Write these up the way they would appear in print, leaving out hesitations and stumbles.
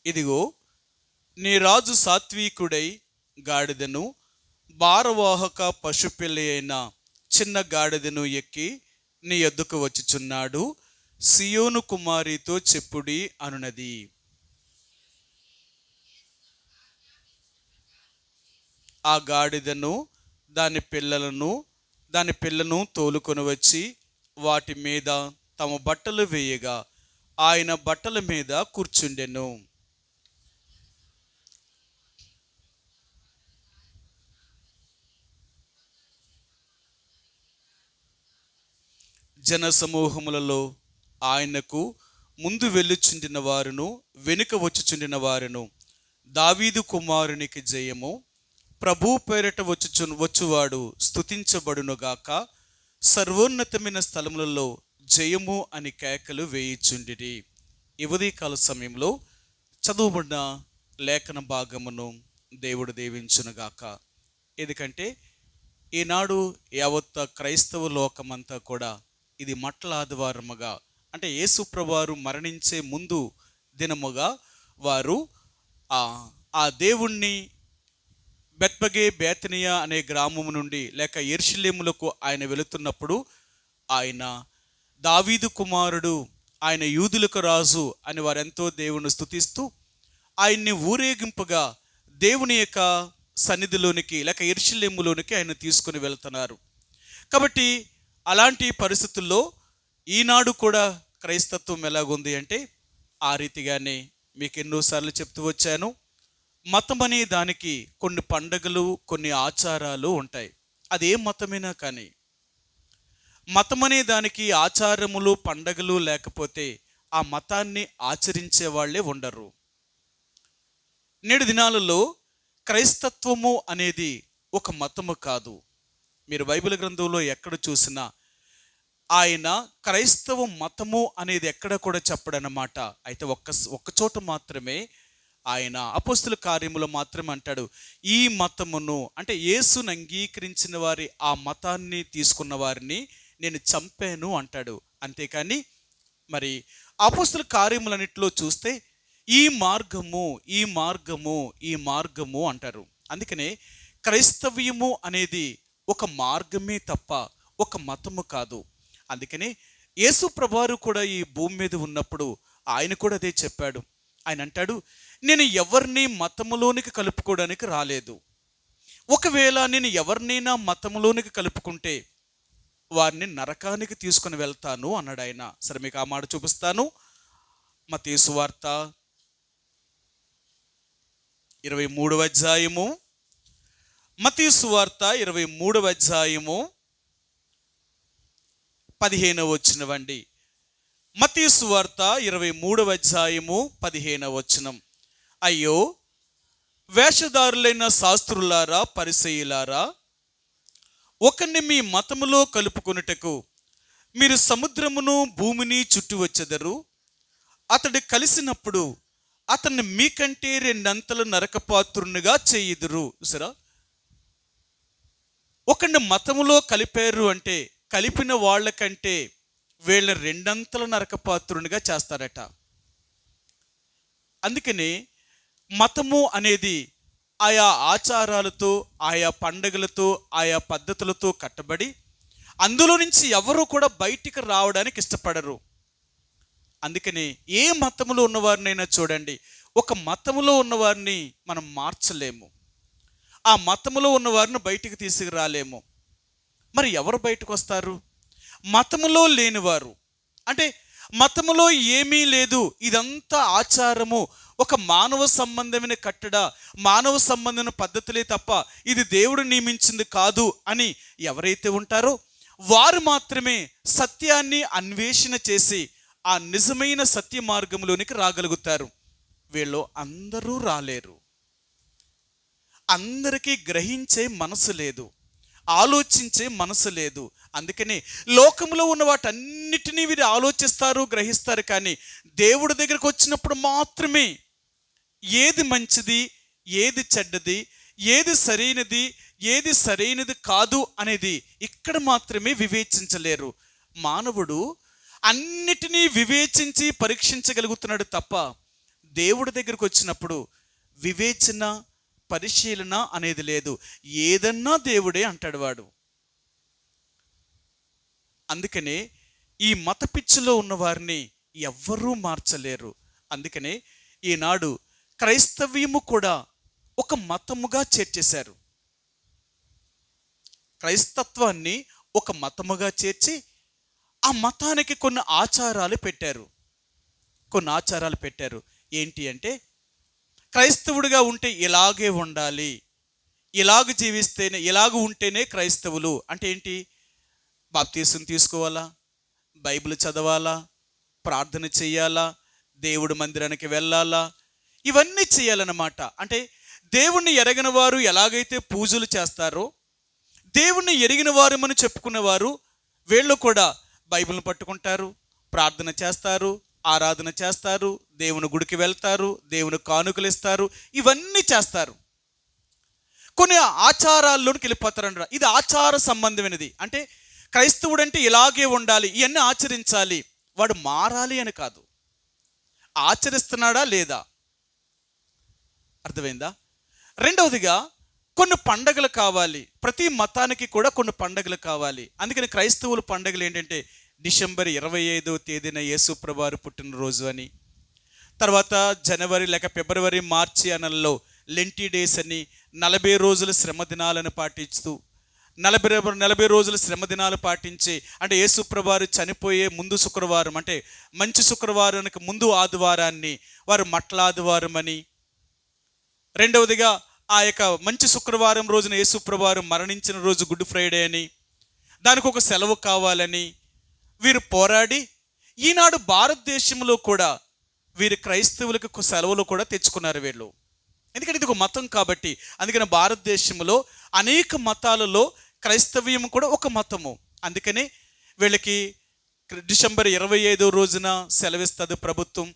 ఇదిగో, నీ రాజు సాత్వికుడై గాడిదను, భారవాహక పశుపిల్లి అయిన చిన్న గాడిదను ఎక్కి నీ యొద్దకు వచ్చుచున్నాడు, సియోను కుమారితో చెప్పుడి అనునది. ఆ గాడిదను దాని పిల్లను తోలుకొని వచ్చి వాటి మీద తమ బట్టలు వేయగా ఆయన బట్టల మీద కూర్చుండెను. జన సమూహములలో ఆయనకు ముందు వెళ్ళుచుండిన వారును వెనుక వచ్చుచుండిన వారును, దావీదు కుమారునికి జయము, ప్రభు పేరట వచ్చువాడు స్తుతించబడునుగాక, సర్వోన్నతమైన స్థలములలో జయము అని కేకలు వేయిచుండిరి. ఈ ఉదయకాల సమయంలో చదువుబడిన లేఖన భాగమును దేవుడు దీవించునుగాక. ఎందుకంటే ఈనాడు యావత్ క్రైస్తవ లోకమంతా కూడా ఇది మట్ల ఆదివారముగా, అంటే యేసుప్రభువారు మరణించే ముందు దినముగా వారు ఆ దేవుణ్ణి బెత్పగే బేతనియా అనే గ్రామము నుండి లేక యెరూషలేములకు ఆయన వెళుతున్నప్పుడు ఆయన దావీదు కుమారుడు, ఆయన యూదులకు రాజు అని వారెంతో దేవుని స్తుతిస్తూ ఆయన్ని ఊరేగింపుగా దేవుని యొక్క సన్నిధిలోనికి లేక యెరూషలేములోనికి ఆయన తీసుకుని వెళ్తున్నారు. కాబట్టి అలాంటి పరిస్థితుల్లో ఈనాడు కూడా క్రైస్తత్వం ఎలాగుంది అంటే ఆ రీతిగానే మీకు ఎన్నోసార్లు చెప్తూ వచ్చాను. మతం అనే దానికి కొన్ని పండగలు, కొన్ని ఆచారాలు ఉంటాయి. అదే మతమైనా కానీ మతం అనే దానికి ఆచారములు, పండగలు లేకపోతే ఆ మతాన్ని ఆచరించే వాళ్ళే ఉండరు. నేడు దినాలలో క్రైస్తత్వము అనేది ఒక మతము కాదు. మీరు బైబిల్ గ్రంథంలో ఎక్కడ చూసినా ఆయన క్రైస్తవ మతము అనేది ఎక్కడ కూడా చెప్పడనమాట. అయితే ఒక్క చోట మాత్రమే ఆయన అపోస్తుల కార్యములో మాత్రమే అంటాడు, ఈ మతమును అంటే యేసును అంగీకరించిన వారి ఆ మతాన్ని తీసుకున్న వారిని నేను చంపాను అంటాడు. అంతేకాని మరి అపోస్తుల కార్యములన్నిటిలో చూస్తే ఈ మార్గము ఈ మార్గము ఈ మార్గము అంటారు. అందుకనే క్రైస్తవ్యము అనేది ఒక మార్గమే తప్ప ఒక మతము కాదు. అందుకనే యేసు ప్రభువారు కూడా ఈ భూమి మీద ఉన్నప్పుడు ఆయన కూడా అదే చెప్పాడు. ఆయన అంటాడు, నేను ఎవరిని మతములోనికి కలుపుకోవడానికి రాలేదు. ఒకవేళ నేను ఎవరినైనా మతములోనికి కలుపుకుంటే వారిని నరకానికి తీసుకుని వెళ్తాను అన్నాడు ఆయన. సరే, మీకు ఆ మాట చూపిస్తాను. మత్తయి సువార్త 23వ అధ్యాయము, మత్తయి సువార్త 23వ అధ్యాయము 15వ వచనమండి. మత్తయి సువార్త 23వ అధ్యాయము 15వ వచనం. అయ్యో, వేషధారులైన శాస్త్రులారా, పరిసయ్యులారా, ఒకరిని మీ మతములో కలుపుకొనుటకు మీరు సముద్రమును భూమిని చుట్టి వచ్చెదరు. అతడు కలిసినప్పుడు అతన్ని మీకంటే 2 అంతలు నరకపాత్రునిగా చేయుదురు. చూసారా, ఒకరిని మతములో కలిపారు అంటే కలిపిన వాళ్ళకంటే వీళ్ళ 2 అంతల నరకపాత్రునిగా చేస్తారట. అందుకని మతము అనేది ఆయా ఆచారాలతో, ఆయా పండగలతో, ఆయా పద్ధతులతో కట్టబడి అందులో నుంచి ఎవరు కూడా బయటికి రావడానికి ఇష్టపడరు. అందుకని ఏ మతములో ఉన్నవారినైనా చూడండి, ఒక మతములో ఉన్నవారిని మనం మార్చలేము, ఆ మతములో ఉన్నవారిని బయటికి తీసుకురాలేము. మరి ఎవరు బయటకు వస్తారు? మతములో లేనివారు. అంటే మతములో ఏమీ లేదు, ఇదంతా ఆచారము, ఒక మానవ సంబంధమైన కట్టడ, మానవ సంబంధమైన పద్ధతులే తప్ప ఇది దేవుడు నియమించింది కాదు అని ఎవరైతే ఉంటారో వారు మాత్రమే సత్యాన్ని అన్వేషణ చేసి ఆ నిజమైన సత్య మార్గంలోనికి రాగలుగుతారు. వీళ్ళు అందరూ రాలేరు. అందరికీ గ్రహించే మనసు లేదు, ఆలోచించే మనసు లేదు. అందుకని లోకంలో ఉన్న వాటన్నిటినీ వీరు ఆలోచిస్తారు, గ్రహిస్తారు. కానీ దేవుడి దగ్గరకు వచ్చినప్పుడు మాత్రమే ఏది మంచిది, ఏది చెడ్డది, ఏది సరైనది, ఏది సరైనది కాదు అనేది ఇక్కడ మాత్రమే వివేచించలేరు. మానవుడు అన్నిటినీ వివేచించి పరీక్షించగలుగుతున్నాడు తప్ప దేవుడి దగ్గరికి వచ్చినప్పుడు వివేచన, పరిశీలన అనేది లేదు. ఏదన్నా దేవుడే అంటాడు వాడు. అందుకనే ఈ మత పిచ్చిలో ఉన్న వారిని ఎవ్వరూ మార్చలేరు. అందుకనే ఈనాడు క్రైస్తవ్యము కూడా ఒక మతముగా చేర్చేశారు. క్రైస్తత్వాన్ని ఒక మతముగా చేర్చి ఆ మతానికి కొన్ని ఆచారాలు పెట్టారు. ఏంటి అంటే, క్రైస్తవుడిగా ఉంటే ఇలాగే ఉండాలి, ఇలాగ జీవిస్తేనే, ఇలాగ ఉంటేనే క్రైస్తవులు. అంటే ఏంటి? బాప్తీసం తీసుకోవాలా, బైబిల్ చదవాలా, ప్రార్థన చెయ్యాలా, దేవుడి మందిరానికి వెళ్ళాలా, ఇవన్నీ చేయాలన్నమాట. అంటే దేవుణ్ణి ఎరగిన వారు ఎలాగైతే పూజలు చేస్తారో, దేవుణ్ణి ఎరిగిన వారమని చెప్పుకునేవారు వీళ్ళు కూడా బైబిల్ని పట్టుకుంటారు, ప్రార్థన చేస్తారు, ఆరాధన చేస్తారు, దేవుని గుడికి వెళ్తారు, దేవుని కానుకలు ఇస్తారు, ఇవన్నీ చేస్తారు. కొన్ని ఆచారాల్లోనికి వెళ్ళిపోతారన్నారు. ఇది ఆచార సంబంధమైనది. అంటే క్రైస్తవుడు అంటే ఇలాగే ఉండాలి, ఇవన్నీ ఆచరించాలి. వాడు మారాలి అని కాదు, ఆచరిస్తున్నాడా లేదా, అర్థమైందా? రెండవదిగా కొన్ని పండగలు కావాలి. ప్రతి మతానికి కూడా కొన్ని పండగలు కావాలి. అందుకని క్రైస్తవుల పండగలు ఏంటంటే డిసెంబర్ 25వ తేదీన యేసు ప్రభువారు పుట్టినరోజు అని, తర్వాత జనవరి లేక ఫిబ్రవరి, మార్చి నెలలో లెంటీ డేస్ అని 40 రోజుల శ్రమ దినాలను పాటిస్తూ 40 రోజుల శ్రమ దినాలు పాటించి, అంటే యేసు ప్రభువారు చనిపోయే ముందు శుక్రవారం, అంటే మంచి శుక్రవారానికి ముందు ఆదివారాన్ని వారు మట్ల ఆదివారం అని, రెండవదిగా ఆ యొక్క మంచి శుక్రవారం రోజున యేసు ప్రభువారు మరణించిన రోజు గుడ్ ఫ్రైడే అని, దానికి ఒక సెలవు కావాలని వీరు పోరాడి ఈనాడు భారతదేశంలో కూడా వీరు క్రైస్తవులకు సెలవులు కూడా తెచ్చుకున్నారు వీళ్ళు. ఎందుకంటే ఇది ఒక మతం కాబట్టి. అందుకని భారతదేశంలో అనేక మతాలలో క్రైస్తవ్యం కూడా ఒక మతము. అందుకని వీళ్ళకి డిసెంబర్ 25వ రోజున సెలవిస్తుంది ప్రభుత్వం.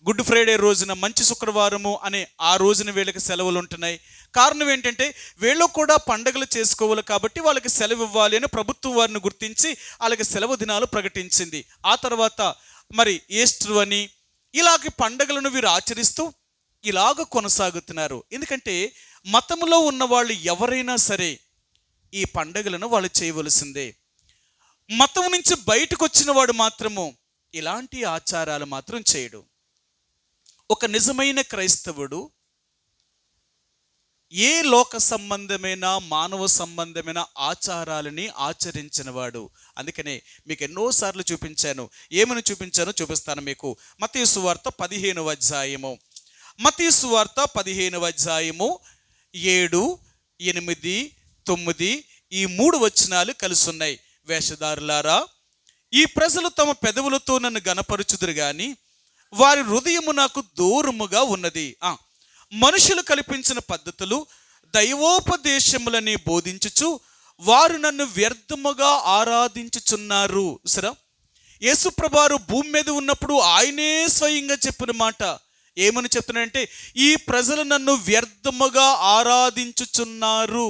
గుడ్ ఫ్రైడే రోజున మంచి శుక్రవారము అనే ఆ రోజున వీళ్ళకి సెలవులు ఉంటున్నాయి. కారణం ఏంటంటే వీళ్ళు కూడా పండుగలు చేసుకోవాలి కాబట్టి వాళ్ళకి సెలవు ఇవ్వాలి అని ప్రభుత్వం వారిని గుర్తించి వాళ్ళకి సెలవు దినాలు ప్రకటించింది. ఆ తర్వాత మరి ఈస్టర్ అని ఇలాగ పండుగలను వీరు ఆచరిస్తూ ఇలాగ కొనసాగుతున్నారు. ఎందుకంటే మతంలో ఉన్న వాళ్ళు ఎవరైనా సరే ఈ పండుగలను వాళ్ళు చేయవలసిందే. మతం నుంచి బయటకు వచ్చిన వాడు మాత్రము ఇలాంటి ఆచారాలు మాత్రం చేయడు. ఒక నిజమైన క్రైస్తవుడు ఏ లోక సంబంధమైన, మానవ సంబంధమైన ఆచారాలని ఆచరించిన వాడు. అందుకనే మీకు ఎన్నోసార్లు చూపించాను. ఏమని చూపించానో చూపిస్తాను మీకు. మత్తయి సువార్త 15వ అధ్యాయము, మత్తయి సువార్త 15వ అధ్యాయము 7, 8, 9 ఈ 3 వచనాలు కలిసి ఉన్నాయి. వేషధారులారా, ఈ ప్రజలు తమ పెదవులతో నన్ను గణపరుచుదురు గాని వారి హృదయము నాకు దూరముగా ఉన్నది. మనుషులు కల్పించిన పద్ధతులు, దైవోపదేశములని బోధించుచు వారు నన్ను వ్యర్థముగా ఆరాధించుచున్నారు. సరే, యేసు ప్రభువారు భూమి మీద ఉన్నప్పుడు ఆయనే స్వయంగా చెప్పిన మాట. ఏమని చెప్తున్నాడంటే, ఈ ప్రజలు నన్ను వ్యర్థముగా ఆరాధించుచున్నారు.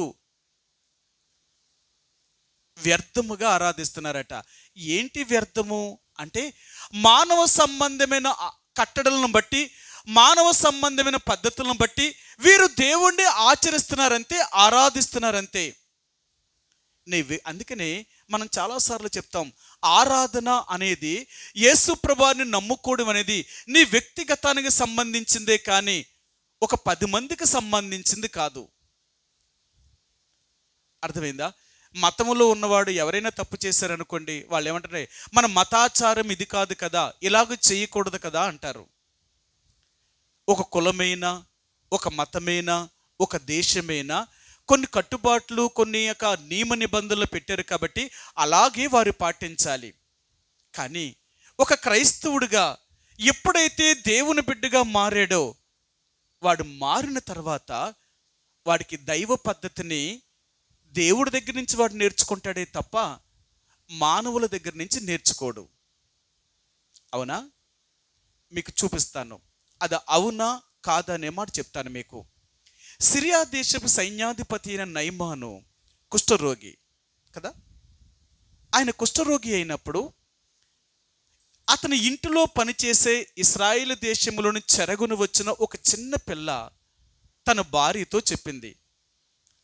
వ్యర్థముగా ఆరాధిస్తున్నారట. ఏంటి వ్యర్థము అంటే, మానవ సంబంధమైన కట్టడలను బట్టి, మానవ సంబంధమైన పద్ధతులను బట్టి వీరు దేవుణ్ణి ఆచరిస్తున్నారంతే, ఆరాధిస్తున్నారంతే. అందుకనే మనం చాలాసార్లు చెప్తాం, ఆరాధన అనేది యేసు ప్రభువుని నమ్ముకోవడం అనేది నీ వ్యక్తిగతానికి సంబంధించిందే కానీ ఒక 10 మందికి సంబంధించింది కాదు. అర్థమైందా? మతములో ఉన్నవాడు ఎవరైనా తప్పు చేశారనుకోండి, వాళ్ళు ఏమంటారు, మన మతాచారం ఇది కాదు కదా, ఇలాగ చేయకూడదు కదా అంటారు. ఒక కులమైనా, ఒక మతమైనా, ఒక దేశమైనా కొన్ని కట్టుబాట్లు, కొన్ని యొక్క నియమ నిబంధనలు పెట్టారు కాబట్టి అలాగే వారు పాటించాలి. కానీ ఒక క్రైస్తవుడిగా ఎప్పుడైతే దేవుని బిడ్డగా మారాడో, వాడు మారిన తర్వాత వాడికి దైవ పద్ధతిని దేవుడి దగ్గర నుంచి వాడు నేర్చుకుంటాడే తప్ప మానవుల దగ్గర నుంచి నేర్చుకోడు. అవునా? మీకు చూపిస్తాను. అది అవునా కాదా అనే మాట చెప్తాను మీకు. సిరియా దేశపు సైన్యాధిపతి అయిన నయమాను కుష్ఠరోగి కదా. ఆయన కుష్ఠరోగి అయినప్పుడు అతని ఇంటిలో పనిచేసే ఇశ్రాయేలు దేశంలోని చెరగును వచ్చిన ఒక చిన్న పిల్ల తన భార్యతో చెప్పింది,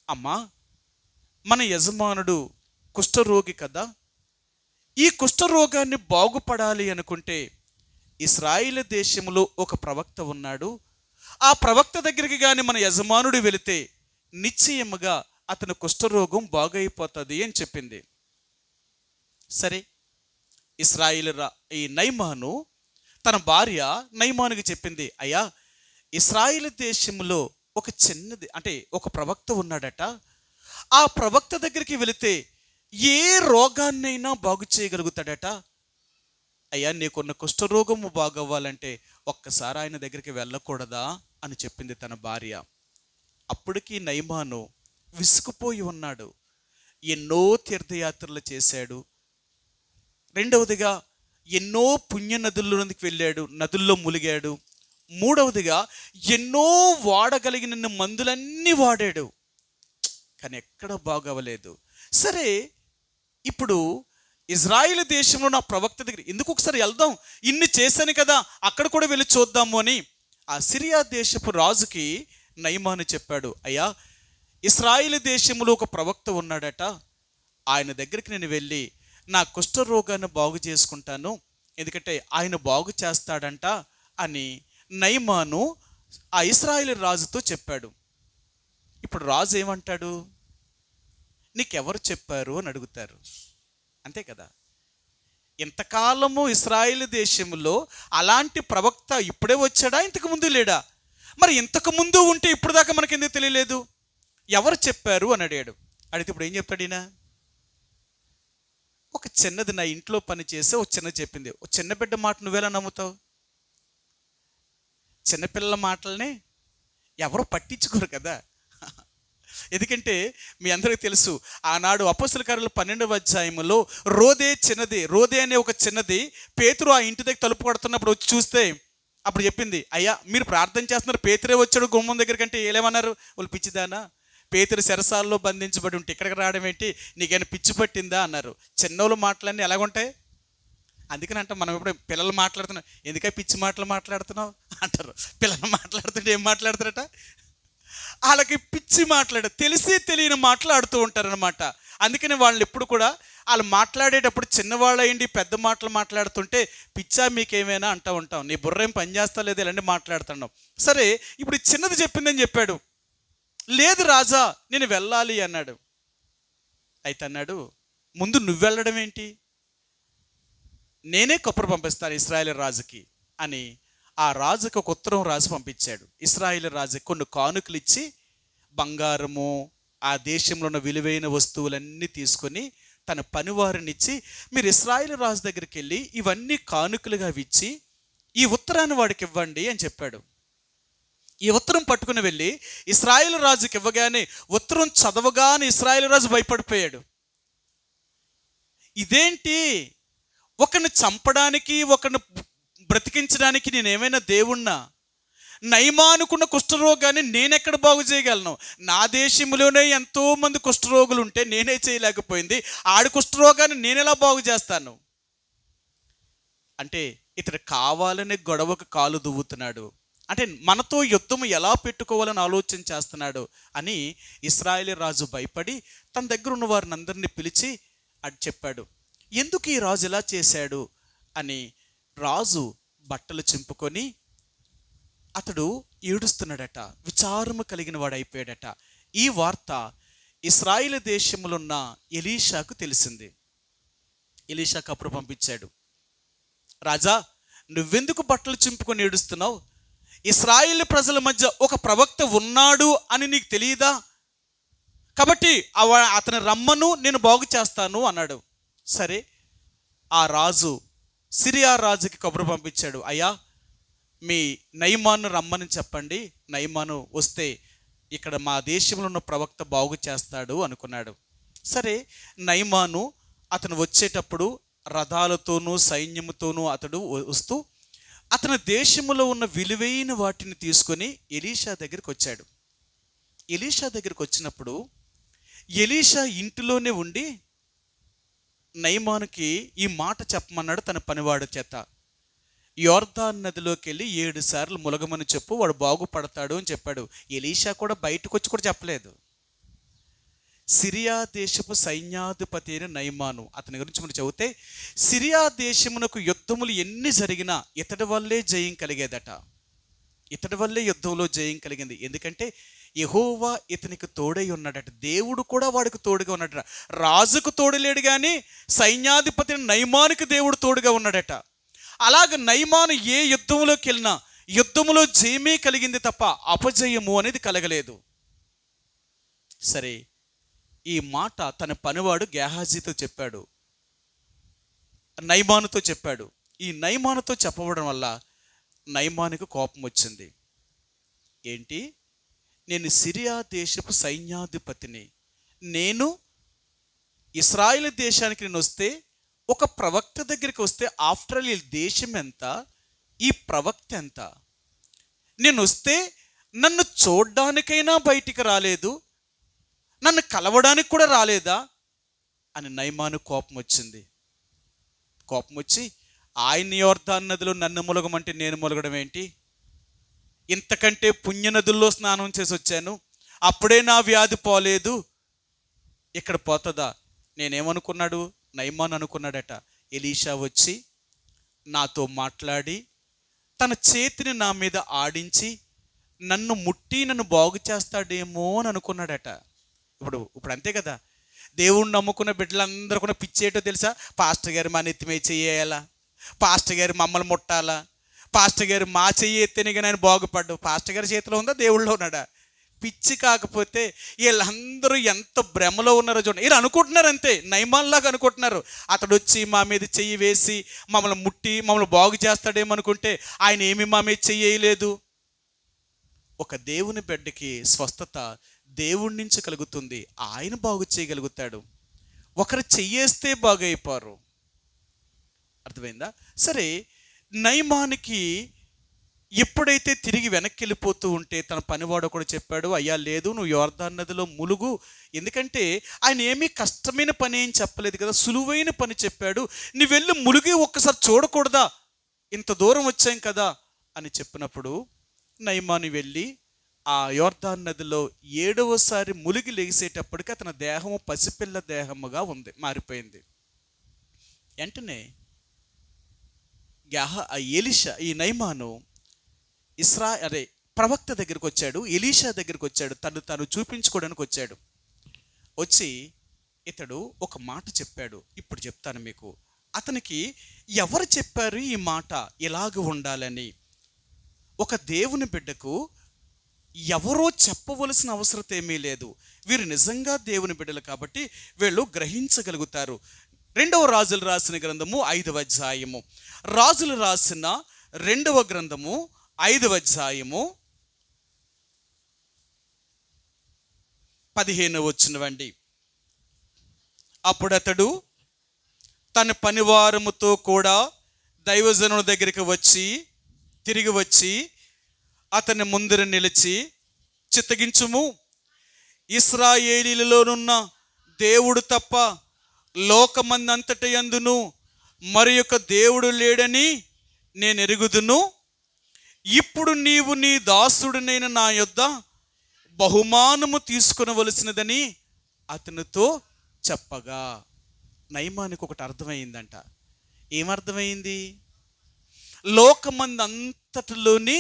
అమ్మా, మన యజమానుడు కుష్ఠరోగి కదా, ఈ కుష్ఠరోగాన్ని బాగుపడాలి అనుకుంటే ఇశ్రాయేలు దేశంలో ఒక ప్రవక్త ఉన్నాడు, ఆ ప్రవక్త దగ్గరికి కానీ మన యజమానుడు వెళితే నిశ్చయముగా అతని కుష్ఠరోగం బాగైపోతుంది అని చెప్పింది. సరే, ఈ నయమాను తన భార్య నయమానుకి చెప్పింది, అయ్యా, ఇశ్రాయేలు దేశంలో ఒక చిన్నది అంటే ఒక ప్రవక్త ఉన్నాడట, ఆ ప్రవక్త దగ్గరికి వెళితే ఏ రోగాన్నైనా బాగు చేయగలుగుతాడట. అయ్యా, నీకున్న కుష్ఠరోగము బాగవ్వాలంటే ఒక్కసారి ఆయన దగ్గరికి వెళ్ళకూడదా అని చెప్పింది తన భార్య. అప్పటికి నయమాను విసుకుపోయి ఉన్నాడు. ఎన్నో తీర్థయాత్రలు చేశాడు, రెండవదిగా ఎన్నో పుణ్య నదుల్లోనికి వెళ్ళాడు, నదుల్లో ములిగాడు, మూడవదిగా ఎన్నో వాడగలిగిన మందులన్నీ వాడాడు, కానీ ఎక్కడ బాగవలేదు. సరే, ఇప్పుడు ఇజ్రాయిల్ దేశంలో నా ప్రవక్త దగ్గర ఎందుకు ఒకసారి వెళ్దాం, ఇన్ని చేశాను కదా, అక్కడ కూడా వెళ్ళి చూద్దాము అని ఆ సిరియా దేశపు రాజుకి నయమాను చెప్పాడు. అయ్యా, ఇశ్రాయేలు దేశంలో ఒక ప్రవక్త ఉన్నాడట, ఆయన దగ్గరికి నేను వెళ్ళి నా కుష్ఠరోగాన్ని బాగు చేసుకుంటాను, ఎందుకంటే ఆయన బాగు చేస్తాడంట అని నయమాను ఆ ఇశ్రాయేలు రాజుతో చెప్పాడు. ఇప్పుడు రాజు ఏమంటాడు? నీకెవరు చెప్పారు అని అడుగుతారు, అంతే కదా. ఇంతకాలము ఇశ్రాయేలు దేశంలో అలాంటి ప్రవక్త ఇప్పుడే వచ్చాడా, ఇంతకు ముందు లేడా? మరి ఇంతకు ముందు ఉంటే ఇప్పుడు దాకా మనకి ఎందుకు తెలియలేదు? ఎవరు చెప్పారు అని అడిగాడు. అడిగితే ఇప్పుడు ఏం చెప్తాడు ఈయన? ఒక చిన్నది నా ఇంట్లో పని చేసి ఒక చిన్న చెప్పింది. ఒక చిన్న బిడ్డ మాట నువ్వెలా నమ్ముతావు? చిన్నపిల్లల మాటల్ని ఎవరు పట్టించుకోరు కదా. ఎందుకంటే మీ అందరికీ తెలుసు, ఆనాడు అపోస్తల కార్యాలు 12వ అధ్యాయంలో రోదే అనే ఒక చిన్నది పేతురు ఆ ఇంటి దగ్గర తలుపు కొడుతున్నప్పుడు వచ్చి చూస్తే అప్పుడు చెప్పింది, అయ్యా, మీరు ప్రార్థన చేస్తున్నారు, పేతురే వచ్చాడు గుమ్మం దగ్గర కంటే ఏలేమన్నారు? వాళ్ళు పిచ్చిదానా, పేతురు చెరసాలలో బంధించబడి ఉంటే ఇక్కడికి రావడం ఏంటి, నీకైనా పిచ్చి పట్టిందా అన్నారు. చిన్నోళ్ళు మాటలన్నీ ఎలాగుంటాయి? అందుకని అంటాం, మనం ఇప్పుడు పిల్లలు మాట్లాడుతున్నాం, ఎందుకే పిచ్చి మాటలు మాట్లాడుతున్నావు అంటారు. పిల్లలు మాట్లాడుతుంటే ఏం మాట్లాడతారట? వాళ్ళకి పిచ్చి తెలిసి తెలియని మాట్లాడుతూ ఉంటారనమాట. అందుకని వాళ్ళు ఎప్పుడు కూడా వాళ్ళు మాట్లాడేటప్పుడు చిన్నవాళ్ళు అయ్యండి పెద్ద మాటలు మాట్లాడుతుంటే పిచ్చా మీకేమైనా అంటూ ఉంటాం, నీ బుర్ర ఏం పని చేస్తా లేదు ఇలాంటి మాట్లాడుతున్నాం. సరే, ఇప్పుడు చిన్నది చెప్పిందని చెప్పాడు. లేదు రాజా, నేను వెళ్ళాలి అన్నాడు. అయితే అన్నాడు, ముందు నువ్వు వెళ్ళడం ఏంటి, నేనే కబురు పంపిస్తాను ఇశ్రాయేలు రాజుకి అని ఆ రాజుకి ఒక ఉత్తరం రాసి పంపించాడు. ఇశ్రాయేలు రాజు కొన్ని కానుకలు ఇచ్చి బంగారము ఆ దేశంలో ఉన్న విలువైన వస్తువులన్నీ తీసుకొని తన పనివారినిచ్చి, మీరు ఇశ్రాయేలు రాజు దగ్గరికి వెళ్ళి ఇవన్నీ కానుకలుగా ఇచ్చి ఈ ఉత్తరాన్ని వాడికి ఇవ్వండి అని చెప్పాడు. ఈ ఉత్తరం పట్టుకుని వెళ్ళి ఇశ్రాయేలు రాజుకి ఇవ్వగానే ఉత్తరం చదవగానే ఇశ్రాయేలు రాజు భయపడిపోయాడు. ఇదేంటి, ఒకరిని చంపడానికి ఒకరిని బ్రతికించడానికి నేనేమైనా దేవుణ్ణా? నయమానుకున్న కుష్ఠరోగాన్ని నేనెక్కడ బాగు చేయగలను? నా దేశంలోనే ఎంతోమంది కుష్ఠరోగులు ఉంటే నేనే చేయలేకపోయింది, ఆడి కుష్ఠరోగాన్ని నేనెలా బాగు చేస్తాను అంటే ఇతడు కావాలని గొడవకు కాలు దువ్వుతున్నాడు, అంటే మనతో యుద్ధం ఎలా పెట్టుకోవాలని ఆలోచన చేస్తున్నాడు అని ఇశ్రాయేలు రాజు భయపడి తన దగ్గర ఉన్న వారిని అందరినీ పిలిచి అది చెప్పాడు. ఎందుకు ఈ రాజు ఇలా చేశాడు అని రాజు బట్టలు చింపుకొని అతడు ఏడుస్తున్నాడట, విచారము కలిగిన వాడు అయిపోయాడట. ఈ వార్త ఇశ్రాయేలు దేశంలో ఉన్న ఎలీషాకు తెలిసింది. ఎలీషాకు అప్పుడు పంపించాడు, రాజా, నువ్వెందుకు బట్టలు చింపుకొని ఏడుస్తున్నావు? ఇశ్రాయేలు ప్రజల మధ్య ఒక ప్రవక్త ఉన్నాడు అని నీకు తెలియదా? కాబట్టి అతని రమ్మను, నేను బాగు చేస్తాను అన్నాడు. సరే, ఆ రాజు సిరియా రాజుకి కబురు పంపించాడు, అయ్యా, మీ నయమాను రమ్మని చెప్పండి, నయమాను వస్తే ఇక్కడ మా దేశంలో ఉన్న ప్రవక్త బాగు చేస్తాడు అనుకున్నాడు. సరే, నయమాను అతను వచ్చేటప్పుడు రథాలతోనూ సైన్యముతోనూ అతడు వస్తూ అతని దేశంలో ఉన్న విలువైన వాటిని తీసుకొని ఎలీషా దగ్గరికి వచ్చాడు. ఎలీషా దగ్గరికి వచ్చినప్పుడు ఎలీషా ఇంటిలోనే ఉండి నయమానుకి ఈ మాట చెప్పమన్నాడు తన పనివాడి చేత. యోర్దాను నదిలోకి వెళ్ళి 7 సార్లు ములగమని చెప్పు, వాడు బాగుపడతాడు అని చెప్పాడు. ఎలీషా కూడా బయటకు వచ్చి కూడా చెప్పలేదు. సిరియా దేశపు సైన్యాధిపతి అయిన నయమాను, అతని గురించి మనం చదివితే సిరియా దేశమునకు యుద్ధములు ఎన్ని జరిగినా ఇతడి వల్లే జయం కలిగేదట. ఇతడి వల్లే యుద్ధంలో జయం కలిగింది. ఎందుకంటే యెహోవా ఇతనికి తోడై ఉన్నాడట. దేవుడు కూడా వాడికి తోడుగా ఉన్నాడట. రాజుకు తోడులేడు కానీ సైన్యాధిపతి నయమానుకి దేవుడు తోడుగా ఉన్నాడట. అలాగ నయమాను ఏ యుద్ధంలోకి వెళ్ళినా యుద్ధంలో జయమే కలిగింది తప్ప అపజయము అనేది కలగలేదు. సరే, ఈ మాట తన పనివాడు గేహాజీతో చెప్పాడు, నయమానుతో చెప్పాడు. ఈ నయమానుతో చెప్పబడడం వల్ల నయమానుకు కోపం వచ్చింది. ఏంటి, నేను సిరియా దేశపు సైన్యాధిపతిని, నేను ఇశ్రాయేలు దేశానికి నేను వస్తే, ఒక ప్రవక్త దగ్గరికి వస్తే, ఆఫ్టర్ ఆల్ ఈ దేశం ఎంత, ఈ ప్రవక్త ఎంత, నేను వస్తే నన్ను చూడ్డానికైనా బయటికి రాలేదు, నన్ను కలవడానికి కూడా రాలేదా అని నయమాను కోపం వచ్చింది. కోపం వచ్చి, ఆయన యోర్దాను నదిలో నన్ను ములగమంటే నేను ములగడం ఏంటి, ఇంతకంటే పుణ్యనదుల్లో స్నానం చేసి వచ్చాను, అప్పుడే నా వ్యాధి పోలేదు, ఇక్కడ పోతుందా. నేనేమనుకున్నాడు, నయమాను అనుకున్నాడట, ఎలీషా వచ్చి నాతో మాట్లాడి తన చేతిని నా మీద ఆడించి నన్ను ముట్టి నన్ను బాగు చేస్తాడేమో అని అనుకున్నాడట. ఇప్పుడు అంతే కదా, దేవుణ్ణి నమ్ముకున్న బిడ్డలందరూ కూడా పిచ్చేటో తెలుసా, పాస్టర్ గారు మా నెత్తి మీద చెయ్యాలా, పాస్టర్ గారు మమ్మల్ని ముట్టాలా, పాస్టర్ గారు మా చెయ్యి ఎత్తేనే కానీ ఆయన బాగుపడ్డు. పాస్టర్ గారి చేతిలో ఉందా, దేవుళ్ళో ఉన్నాడా? పిచ్చి కాకపోతే వీళ్ళందరూ ఎంత భ్రమలో ఉన్నారో చూడండి. వీళ్ళు అనుకుంటున్నారు అంతే, నయమాన్లాగా అనుకుంటున్నారు. అతడు వచ్చి మా మీద చెయ్యి వేసి మమ్మల్ని ముట్టి మమ్మల్ని బాగు చేస్తాడేమనుకుంటే ఆయన ఏమి మా మీద చెయ్యలేదు. ఒక దేవుని బిడ్డకి స్వస్థత దేవుడి నుంచి కలుగుతుంది, ఆయన బాగు చేయగలుగుతాడు. ఒకరు చెయ్యేస్తే బాగైపోరు. అర్థమైందా? సరే, నయమానికి ఎప్పుడైతే తిరిగి వెనక్కి వెళ్ళిపోతూ ఉంటే తన పనివాడు కూడా చెప్పాడు, అయ్యా లేదు, నువ్వు యోర్దాను నదిలో ములుగు. ఎందుకంటే ఆయన ఏమీ కష్టమైన పని ఏం చెప్పలేదు కదా, సులువైన పని చెప్పాడు. నువ్వు వెళ్ళి ములిగి ఒక్కసారి చూడకూడదా, ఇంత దూరం వచ్చాం కదా అని చెప్పినప్పుడు నయమాను వెళ్ళి ఆ యోర్దాను నదిలో 7వసారి ములిగి లెగిసేటప్పటికి అతని దేహము పసిపిల్ల దేహముగా ఉంది, మారిపోయింది. వెంటనే ఎలీషా, ఈ నయమాను ప్రవక్త దగ్గరికి వచ్చాడు, ఎలీషా దగ్గరికి వచ్చాడు, తను చూపించుకోవడానికి వచ్చాడు. వచ్చి ఇతడు ఒక మాట చెప్పాడు, ఇప్పుడు చెప్తాను మీకు. అతనికి ఎవరు చెప్పారు ఈ మాట ఇలాగ ఉండాలని? ఒక దేవుని బిడ్డకు ఎవరో చెప్పవలసిన అవసరం ఏమీ లేదు. వీరు నిజంగా దేవుని బిడ్డలు కాబట్టి వీళ్ళు గ్రహించగలుగుతారు. 2వ రాజులు రాసిన గ్రంథము 5వ అధ్యాయము, రాజులు రాసిన 2వ గ్రంథము 5వ అధ్యాయము 15వ వచనమండి. అప్పుడు అతడు తన పనివారముతో కూడా దైవజనుల దగ్గరికి తిరిగి వచ్చి అతని ముందర నిలిచి, చిత్తగించుము, ఇశ్రాయేలీలలోనున్న దేవుడు తప్ప లోకమందంతట యందును మరి యొక్క దేవుడు లేడని నేను ఎరుగుదును. ఇప్పుడు నీవు నీ దాసుడినైన నా యొద్ద బహుమానము తీసుకునవలసినదని అతనితో చెప్పగా, నయమానికి ఒకటి అర్థమైందంట. ఏమర్థమైంది? లోకమందంతటిలోని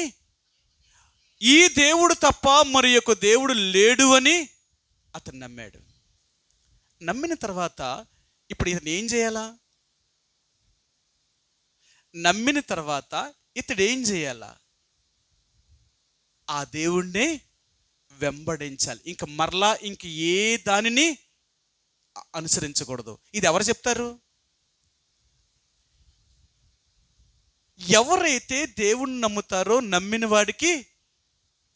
ఈ దేవుడు తప్ప మరి యొక్క దేవుడు లేడు అని అతను నమ్మాడు. నమ్మిన తర్వాత ఇప్పుడు ఇతను ఏం చేయాలా? నమ్మిన తర్వాత ఇతడు ఏం చేయాలా? ఆ దేవుణ్ణే వెంబడించాలి. ఇంక మరలా ఏ దానిని అనుసరించకూడదు. ఇది ఎవరు చెప్తారు? ఎవరైతే దేవుణ్ణి నమ్ముతారో నమ్మిన వాడికి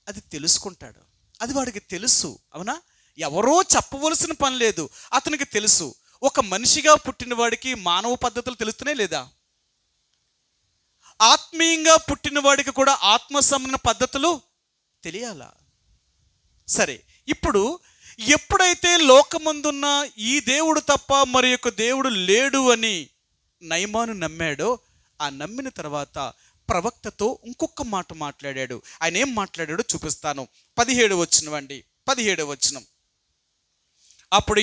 అది తెలుసుకుంటాడు. అది వాడికి తెలుసు. అవునా? ఎవరో చెప్పవలసిన పని లేదు, అతనికి తెలుసు. ఒక మనిషిగా పుట్టిన వాడికి మానవ పద్ధతులు తెలుస్తున్నాయి లేదా? ఆత్మీయంగా పుట్టిన వాడికి కూడా ఆత్మ సంబంధ పద్ధతులు తెలియాలా? సరే, ఇప్పుడు ఎప్పుడైతే లోకమందున్న ఈ దేవుడు తప్ప మరి యొక్క దేవుడు లేడు అని నయమాను నమ్మాడో, ఆ నమ్మిన తర్వాత ప్రవక్తతో ఇంకొక మాట మాట్లాడాడు. ఆయన ఏం మాట్లాడాడో చూపిస్తాను. 17వ వచనం అండి, 17వ వచనం. అప్పుడు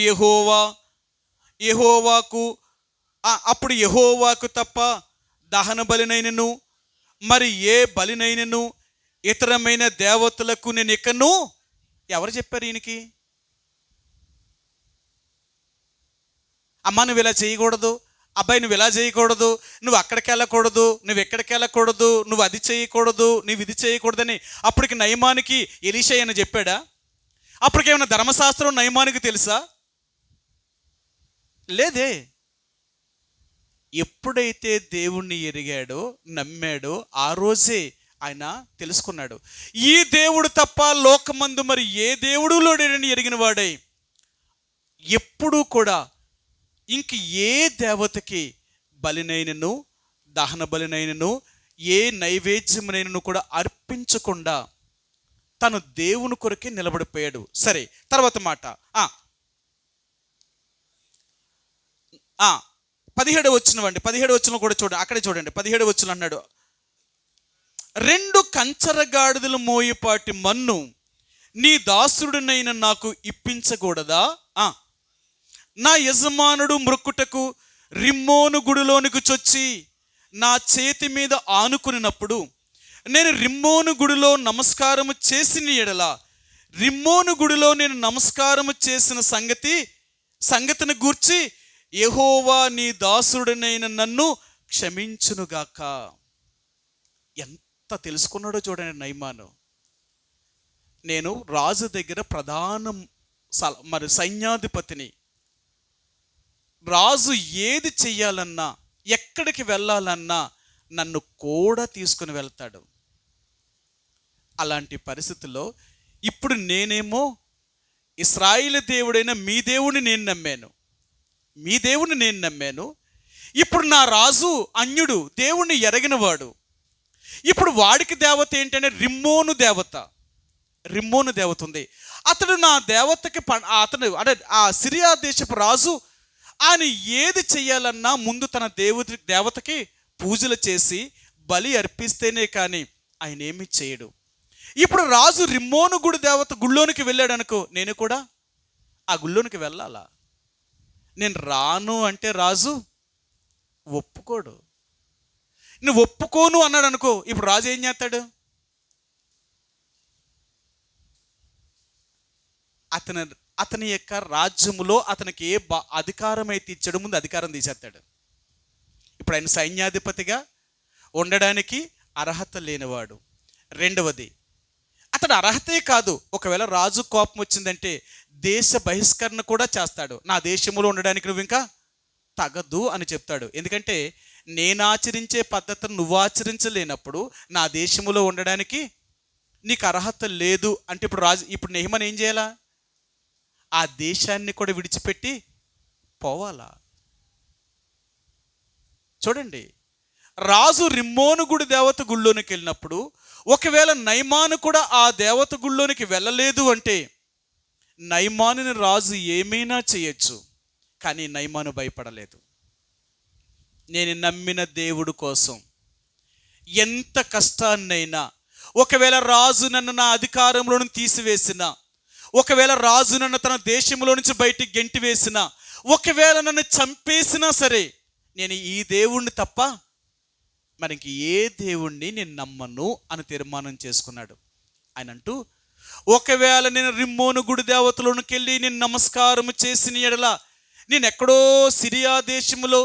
యెహోవాకు తప్ప దహన బలినైనను మరి ఏ బలినైనను ఇతరమైన దేవతలకు నేను ఇకను. ఎవరు చెప్పారు ఈయనకి? అమ్మ నువ్వు ఇలా చేయకూడదు, అబ్బాయి నువ్వు ఇలా చేయకూడదు, నువ్వు అక్కడికి వెళ్ళకూడదు, నువ్వు ఎక్కడికి వెళ్ళకూడదు, నువ్వు అది చేయకూడదు, నువ్వు ఇది చేయకూడదని అప్పటికి నయమానికి ఎలీషా అని చెప్పాడా? అప్పటికేమైనా ధర్మశాస్త్రం నయమానికి తెలుసా? లేదే. ఎప్పుడైతే దేవుణ్ణి ఎరిగాడో, నమ్మాడో, ఆ రోజే ఆయన తెలుసుకున్నాడు, ఈ దేవుడు తప్ప లోకమందు మరి ఏ దేవుడు లేడని ఎరిగిన వాడై ఎప్పుడూ కూడా ఇంక ఏ దేవతకి బలినైనను దహన బలినైనను ఏ నైవేద్యమునైనను కూడా అర్పించకుండా తను దేవుని కొరకే నిలబడిపోయాడు. సరే, తర్వాత మాట 17వ వచనం అండి. 17వ వచనం కూడా చూడండి, అక్కడే చూడండి. 17వ వచనం అన్నాడు, 2 కంచరగాడిదలు మోయిపాటి మన్ను నీ దాసుడినైన నాకు ఇప్పించకూడదా? నా యజమానుడు మ్రొక్కుటకు రిమ్మోను గుడిలోనికి చొచ్చి నా చేతి మీద ఆనుకునినప్పుడు నేను రిమ్మోను గుడిలో నమస్కారము చేసిన ఎడల రిమ్మోను గుడిలో నేను నమస్కారము చేసిన సంగతిని గూర్చి యెహోవా నీ దాసుడినైన నన్ను క్షమించునుగాక. ఎంత తెలుసుకున్నాడో చూడండి నయమాను. నేను రాజు దగ్గర ప్రధాన మరి సైన్యాధిపతిని, రాజు ఏది చెయ్యాలన్నా ఎక్కడికి వెళ్ళాలన్నా నన్ను కూడా తీసుకుని వెళ్తాడు. అలాంటి పరిస్థితుల్లో ఇప్పుడు నేనేమో ఇశ్రాయేలు దేవుడైన మీ దేవుడిని నేను నమ్మాను. ఇప్పుడు నా రాజు అన్యుడు, దేవుణ్ణి ఎరగినవాడు. ఇప్పుడు వాడికి దేవత ఏంటంటే రిమ్మోను దేవత ఉంది. అతడు నా దేవతకి అతడు అంటే ఆ సిరియా దేశపు రాజు ఆయన ఏది చెయ్యాలన్నా ముందు తన దేవతకి పూజలు చేసి బలి అర్పిస్తేనే కానీ ఆయన ఏమీ చేయడు. ఇప్పుడు రాజు రిమ్మోను గుడి దేవత గుళ్ళోనికి వెళ్ళాడు అనుకో, నేను కూడా ఆ గుళ్ళోనికి వెళ్ళాలా? నేను రాను అంటే రాజు ఒప్పుకోడు. నువ్వు ఒప్పుకోను అన్నాడు అనుకో, ఇప్పుడు రాజు ఏం చేస్తాడు? అతని యొక్క రాజ్యములో అతనికి ఏ అధికారం అయితే ఇచ్చాడు ముందు అధికారం తీసేస్తాడు. ఇప్పుడు ఆయన సైన్యాధిపతిగా ఉండడానికి అర్హత లేనివాడు. రెండవది, అతడు అర్హతే కాదు, ఒకవేళ రాజు కోపం వచ్చిందంటే దేశ బహిష్కరణ కూడా చేస్తాడు. నా దేశంలో ఉండడానికి నువ్వు ఇంకా తగదు అని చెప్తాడు. ఎందుకంటే నేను ఆచరించే పద్ధతిని నువ్వు ఆచరించలేనప్పుడు నా దేశంలో ఉండడానికి నీకు అర్హత లేదు అంటే ఇప్పుడు నెహెమీయా ఏం చేయాలా? ఆ దేశాన్ని కూడా విడిచిపెట్టి పోవాలా? చూడండి, రాజు రిమ్మోను గుడి దేవత గుళ్ళోనికి వెళ్ళినప్పుడు ఒకవేళ నయమాను కూడా ఆ దేవత గుళ్ళోనికి వెళ్ళలేదు అంటే నయమానుని రాజు ఏమైనా చేయొచ్చు, కానీ నయమాను భయపడలేదు. నేను నమ్మిన దేవుడు కోసం ఎంత కష్టాన్నైనా, ఒకవేళ రాజు నన్ను నా అధికారంలో నుంచి తీసివేసిన, ఒకవేళ రాజు నన్ను తన దేశంలో నుంచి బయటికి గెంటివేసిన, ఒకవేళ నన్ను చంపేసినా సరే నేను ఈ దేవుణ్ణి తప్ప మరి ఇంక ఏ దేవుణ్ణి నేను నమ్మను అని తీర్మానం చేసుకున్నాడు. ఆయన అంటూ, ఒకవేళ నేను రిమ్మోను గుడి దేవతలోనికి వెళ్ళి నేను నమస్కారం చేసిన ఎడల నేను ఎక్కడో సిరియా దేశంలో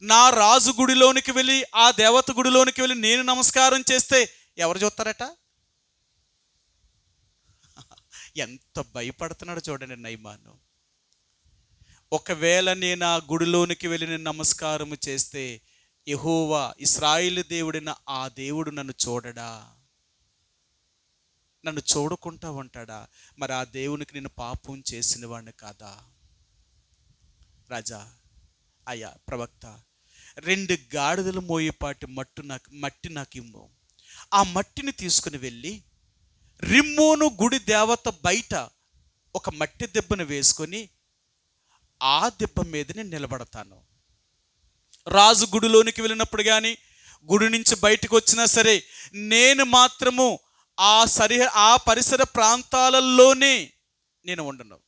నా రాజు గుడిలోనికి వెళ్ళి ఆ దేవత గుడిలోనికి వెళ్ళి నేను నమస్కారం చేస్తే ఎవరు చూస్తారట? ఎంత భయపడుతున్నాడు చూడండి నయమాను. ఒకవేళ నేను ఆ గుడిలోనికి వెళ్ళి నేను నమస్కారం చేస్తే యెహోవా ఇశ్రాయేలు దేవుడిన ఆ దేవుడు నన్ను చూడడా? నన్ను చూడకుండా ఉంటాడా? మరి ఆ దేవునికి నేను పాపం చేసిన వాడిని కాదా? రాజా, అయ్యా ప్రవక్త, 2 గాడిదలు మోయేపాటి మట్టి నాకు ఇమ్ము. ఆ మట్టిని తీసుకుని వెళ్ళి రిమ్మోను గుడి దేవత బయట ఒక మట్టి దెబ్బను వేసుకొని ఆ దెబ్బ మీద నేను నిలబడతాను. రాజు గుడిలోనికి వెళ్ళినప్పుడు కానీ, గుడి నుంచి బయటకు వచ్చినా సరే, నేను మాత్రము ఆ పరిసర ప్రాంతాలలోనే నేను ఉండను.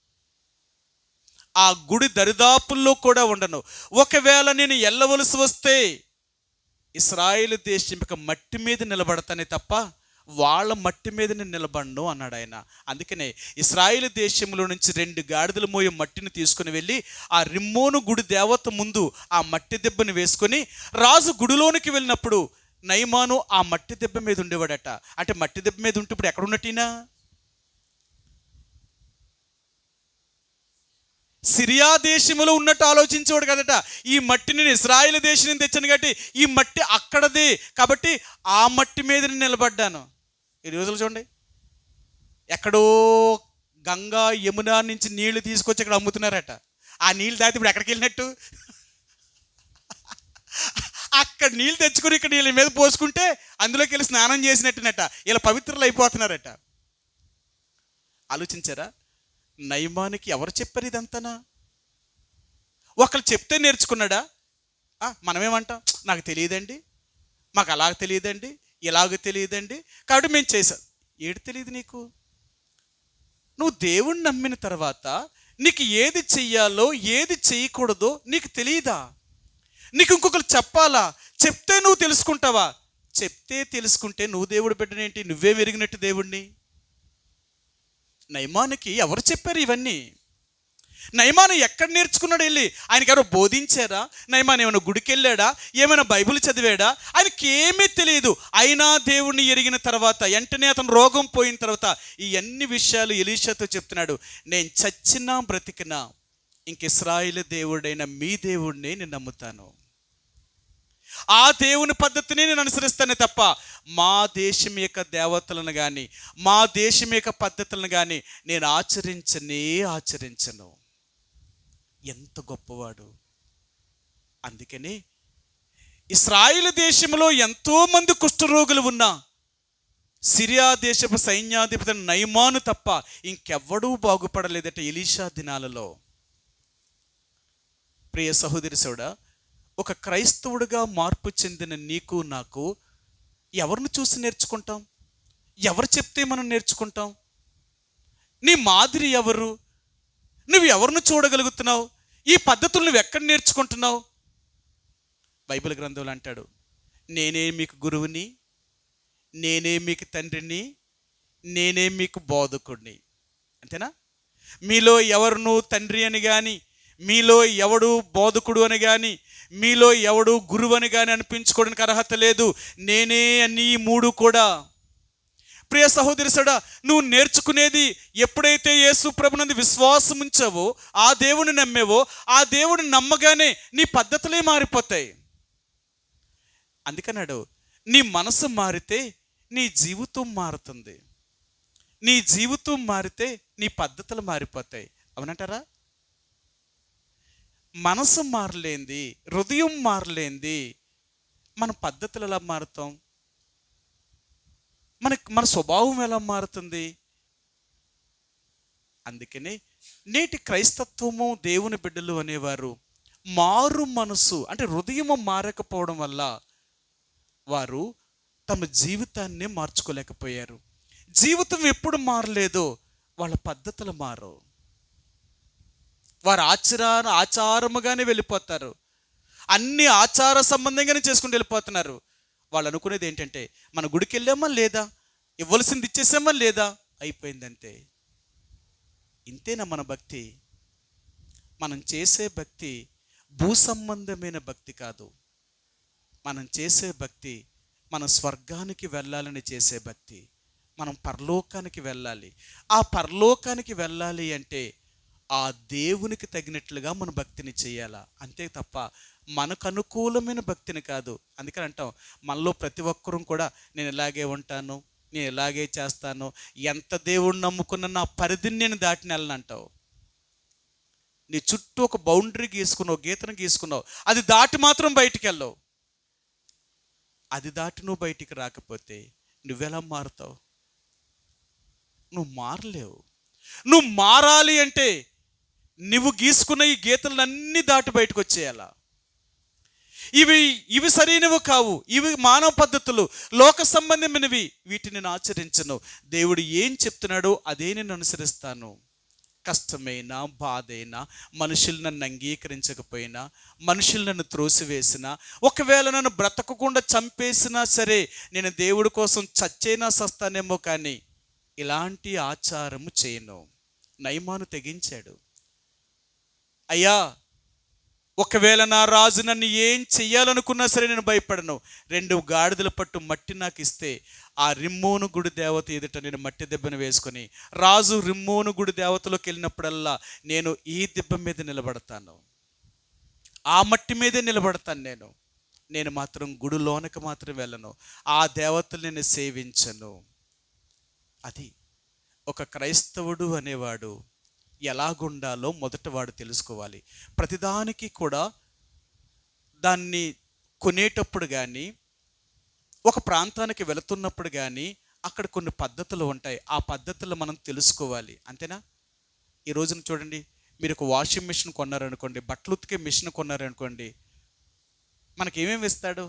ఆ గుడి దరిదాపుల్లో కూడా ఉండను. ఒకవేళ నేను వెళ్ళవలసి వస్తే ఇశ్రాయేలు దేశం యొక్క మట్టి మీద నిలబడతానే తప్ప వాళ్ళ మట్టి మీద నేను నిలబడను అన్నాడు ఆయన. అందుకనే ఇశ్రాయేలు దేశంలో నుంచి 2 గాడిదల మోయ మట్టిని తీసుకుని వెళ్ళి ఆ రిమ్మోను గుడి దేవత ముందు ఆ మట్టి దెబ్బని వేసుకొని రాజు గుడిలోనికి వెళ్ళినప్పుడు నయమాను ఆ మట్టి దెబ్బ మీద ఉండేవాడట. అంటే మట్టి దెబ్బ మీద ఉంటే ఇప్పుడు ఎక్కడ ఉన్నట్టినా? సిరియా దేశంలో ఉన్నట్టు ఆలోచించేవాడు కదట. ఈ మట్టి నేను ఇశ్రాయేలు దేశం నుంచి తెచ్చాను కాబట్టి ఈ మట్టి అక్కడది, కాబట్టి ఆ మట్టి మీద నేను నిలబడ్డాను. ఈ రోజులు చూడండి, ఎక్కడో గంగా యమున నుంచి నీళ్లు తీసుకొచ్చి ఇక్కడ అమ్ముతున్నారట. ఆ నీళ్ళు తాగితే ఇప్పుడు ఎక్కడికి వెళ్ళినట్టు? అక్కడ నీళ్ళు తెచ్చుకుని ఇక్కడ నీళ్ళ మీద పోసుకుంటే అందులోకి వెళ్ళి స్నానం చేసినట్టునట. ఇలా పవిత్రులు అయిపోతున్నారట. ఆలోచించారా? నయమానికి ఎవరు చెప్పారు ఇదంతానా? ఒకళ్ళు చెప్తే నేర్చుకున్నాడా? మనమేమంటాం, నాకు తెలియదండి, మాకు అలాగ తెలియదండి, ఇలాగ తెలియదండి, కాబట్టి మేము చేసాం. ఏడు తెలియదు నీకు? నువ్వు దేవుణ్ణి నమ్మిన తర్వాత నీకు ఏది చెయ్యాలో ఏది చేయకూడదో నీకు తెలియదా? నీకు ఇంకొకరు చెప్పాలా? చెప్తే నువ్వు తెలుసుకుంటావా? చెప్తే తెలుసుకుంటే నువ్వు దేవుడు బిడ్డనేంటి? నువ్వే వెరిగినట్టు దేవుణ్ణి. నయమానికి ఎవరు చెప్పారు ఇవన్నీ? నయమాను ఎక్కడ నేర్చుకున్నాడు? వెళ్ళి ఆయనకి ఎవరో బోధించారా? నయమాను ఏమైనా గుడికి వెళ్ళాడా? ఏమైనా బైబిల్ చదివాడా? ఆయనకి ఏమీ తెలియదు. అయినా దేవుణ్ణి ఎరిగిన తర్వాత, వెంటనే అతను రోగం పోయిన తర్వాత ఈ అన్ని విషయాలు ఎలీషాతో చెప్తున్నాడు. నేను చచ్చినా బ్రతికినా ఇంక ఇశ్రాయేలు దేవుడైన మీ దేవుడిని నేను నమ్ముతాను. ఆ దేవుని పద్ధతిని నేను అనుసరిస్తానే తప్ప మా దేశం యొక్క దేవతలను కానీ మా దేశం యొక్క పద్ధతులను కానీ నేను ఆచరించను. ఎంత గొప్పవాడు! అందుకని ఇశ్రాయేలు దేశంలో ఎంతోమంది కుష్ఠరోగులు ఉన్నా సిరియా దేశపు సైన్యాధిపతి నయమాను తప్ప ఇంకెవ్వడూ బాగుపడలేదట ఎలీషా దినాలలో. ప్రియ సహోదరి సోడా, ఒక క్రైస్తవుడిగా మార్పు చెందిన నీకు నాకు ఎవరిని చూసి నేర్చుకుంటాం? ఎవరు చెప్తే మనం నేర్చుకుంటాం? నీ మాదిరి ఎవరు? నువ్వు ఎవరిని చూడగలుగుతున్నావు? ఈ పద్ధతులు నువ్వు ఎక్కడ నేర్చుకుంటున్నావు? బైబిల్ గ్రంథంలో అంటాడు, నేనే మీకు గురువుని, నేనే మీకు తండ్రిని, నేనే మీకు బోధకుడిని. అంతేనా? మీలో ఎవరును తండ్రి అని కానీ, మీలో ఎవడు బోధకుడు అని కానీ, మీలో ఎవడు గురువు అని కానీ అనిపించుకోవడానికి అర్హత లేదు. నేనే అన్ని 3 కూడా. ప్రియ సహోదరి సోడా, నువ్వు నేర్చుకునేది ఎప్పుడైతే యేసు ప్రభునందు విశ్వాసం ఉంచావో, ఆ దేవుని నమ్మేవో, ఆ దేవుడిని నమ్మగానే నీ పద్ధతులే మారిపోతాయి. అందుకన్నాడు, నీ మనసు మారితే నీ జీవితం మారుతుంది. నీ జీవితం మారితే నీ పద్ధతులు మారిపోతాయి. అవునంటారా? మనసు మారలేంది, హృదయం మారలేంది మన పద్ధతులు ఎలా మారుతాం? మన స్వభావం ఎలా మారుతుంది? అందుకని నేటి క్రైస్తత్వము దేవుని బిడ్డలు అనేవారు మారు మనసు అంటే హృదయము మారకపోవడం వల్ల వారు తమ జీవితాన్ని మార్చుకోలేకపోయారు. జీవితం ఎప్పుడు మారలేదో వాళ్ళ పద్ధతులు మారవు. వారు ఆచారముగానే వెళ్ళిపోతారు. అన్ని ఆచార సంబంధంగానే చేసుకుంటూ వెళ్ళిపోతున్నారు. వాళ్ళు అనుకునేది ఏంటంటే, మన గుడికి వెళ్ళామా లేదా, ఇవ్వాల్సింది ఇచ్చేసామా లేదా, అయిపోయిందంతే. ఇంతేనా మన భక్తి? మనం చేసే భక్తి భూ సంబంధమైన భక్తి కాదు. మనం చేసే భక్తి మన స్వర్గానికి వెళ్ళాలని చేసే భక్తి. మనం పరలోకానికి వెళ్ళాలి. ఆ పరలోకానికి వెళ్ళాలి అంటే ఆ దేవునికి తగినట్లుగా మన భక్తిని చేయాలా, అంతే తప్ప మనకు అనుకూలమైన భక్తిని కాదు. అందుకని అంటాం, మనలో ప్రతి ఒక్కరూ కూడా నేను ఇలాగే ఉంటాను, నేను ఇలాగే చేస్తాను, ఎంత దేవుడిని నమ్ముకున్న నా పరిధిని నేను దాటిని వెళ్ళను అంటావు. నీ చుట్టూ ఒక బౌండరీ గీసుకున్నావు, గీతను గీసుకున్నావు, అది దాటి మాత్రం బయటికి వెళ్ళవు. అది దాటి నువ్వు బయటికి రాకపోతే నువ్వెలా మారుతావు? నువ్వు మారలేవు. నువ్వు మారాలి అంటే నువ్వు గీసుకున్న ఈ గీతలన్నీ దాటి బయటకు వచ్చేయాల. ఇవి సరైనవి కావు, ఇవి మానవ పద్ధతులు, లోక సంబంధమైనవి, వీటిని నేను ఆచరించను. దేవుడు ఏం చెప్తున్నాడో అదే నేను అనుసరిస్తాను. కష్టమైన, బాధైనా, మనుషులు నన్ను అంగీకరించకపోయినా, మనుషులు నన్ను త్రోసివేసినా, ఒకవేళ నన్ను బ్రతకకుండా చంపేసినా సరే, నేను దేవుడి కోసం చచ్చైనా సస్తానేమో, కానీ ఇలాంటి ఆచారము చేయను. నయమాను తెగించాడు. అయ్యా, ఒకవేళ నా రాజు నన్ను ఏం చెయ్యాలనుకున్నా సరే నేను భయపడను. 2 గాడిదల పట్టు మట్టి నాకు ఇస్తే ఆ రిమ్మోను గుడి దేవత ఎదుట నేను మట్టి దెబ్బను వేసుకొని, రాజు రిమ్మోను గుడి దేవతలోకి వెళ్ళినప్పుడల్లా నేను ఈ దెబ్బ మీద నిలబడతాను, ఆ మట్టి మీదే నిలబడతాను. నేను మాత్రం గుడిలోనికి మాత్రం వెళ్ళను, ఆ దేవతలు నేను సేవించను. అది ఒక క్రైస్తవుడు అనేవాడు ఎలాగుండాలో మొదట వాడు తెలుసుకోవాలి. ప్రతిదానికి కూడా దాన్ని కొనేటప్పుడు కానీ, ఒక ప్రాంతానికి వెళుతున్నప్పుడు కానీ అక్కడ కొన్ని పద్ధతులు ఉంటాయి. ఆ పద్ధతులు మనం తెలుసుకోవాలి. అంతేనా? ఈ రోజున చూడండి, మీరు ఒక వాషింగ్ మిషన్ కొన్నారనుకోండి, బట్టలు ఉతికే మిషన్ కొన్నారనుకోండి, మనకేమేమి ఇస్తాడు?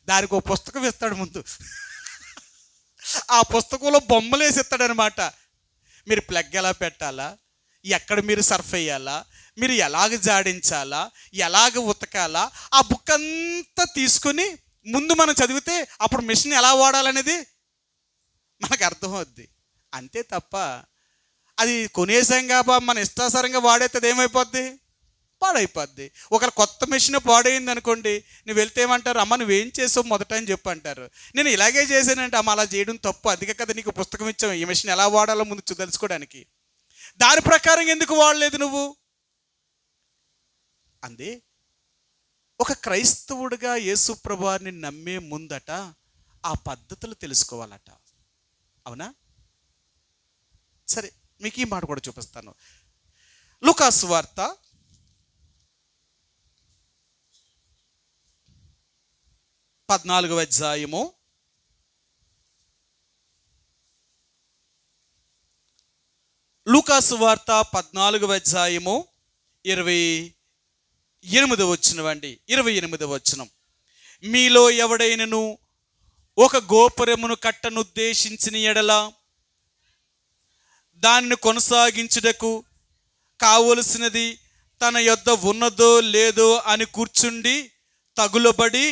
దానికి ఒక పుస్తకం ఇస్తాడు ముందు. ఆ పుస్తకంలో బొమ్మలు వేసి ఇస్తాడనమాట. మీరు ప్లగ్ ఎలా పెట్టాలా, ఎక్కడ మీరు సర్ఫ్ వేయాలా, మీరు ఎలాగ జాడించాలా, ఎలాగ ఉతకాలా, ఆ బుక్ అంతా తీసుకుని ముందు మనం చదివితే అప్పుడు మిషన్ ఎలా వాడాలనేది మనకు అర్థమవుద్ది. అంతే తప్ప అది కొనేసాం కాబా మన ఇష్టాసారంగా వాడైతే అది ఏమైపోద్ది? పాడైపోద్ది. ఒకవేళ కొత్త మిషన్ పాడైంది అనుకోండి, నువ్వు వెళ్తే ఏమంటారు? అమ్మ నువ్వేం చేసావు మొదట అని చెప్పి అంటారు. నేను ఇలాగే చేశానంటే, అమ్మ అలా చేయడం తప్పు, అందుకే కదా నీకు పుస్తకం ఇచ్చావు ఈ మిషన్ ఎలా వాడాలో ముందు తెలుసుకోవడానికి. దాని ప్రకారం ఎందుకు వాడలేదు నువ్వు? అందే ఒక క్రైస్తవుడిగా యేసు ప్రభువుని నమ్మే ముందట ఆ పద్ధతులు తెలుసుకోవాలట. అవునా? సరే, మీకు ఈ మాట కూడా చూపిస్తాను. లూకాసు వార్త 14వ అధ్యాయము 28వ వచనం. మీలో ఎవడైనను ఒక గోపురమును కట్టనుద్దేశించిన ఎడల దానిని కొనసాగించుటకు కావలసినది తన యొద్ద ఉన్నదో లేదో అని కూర్చుండి తగులబడి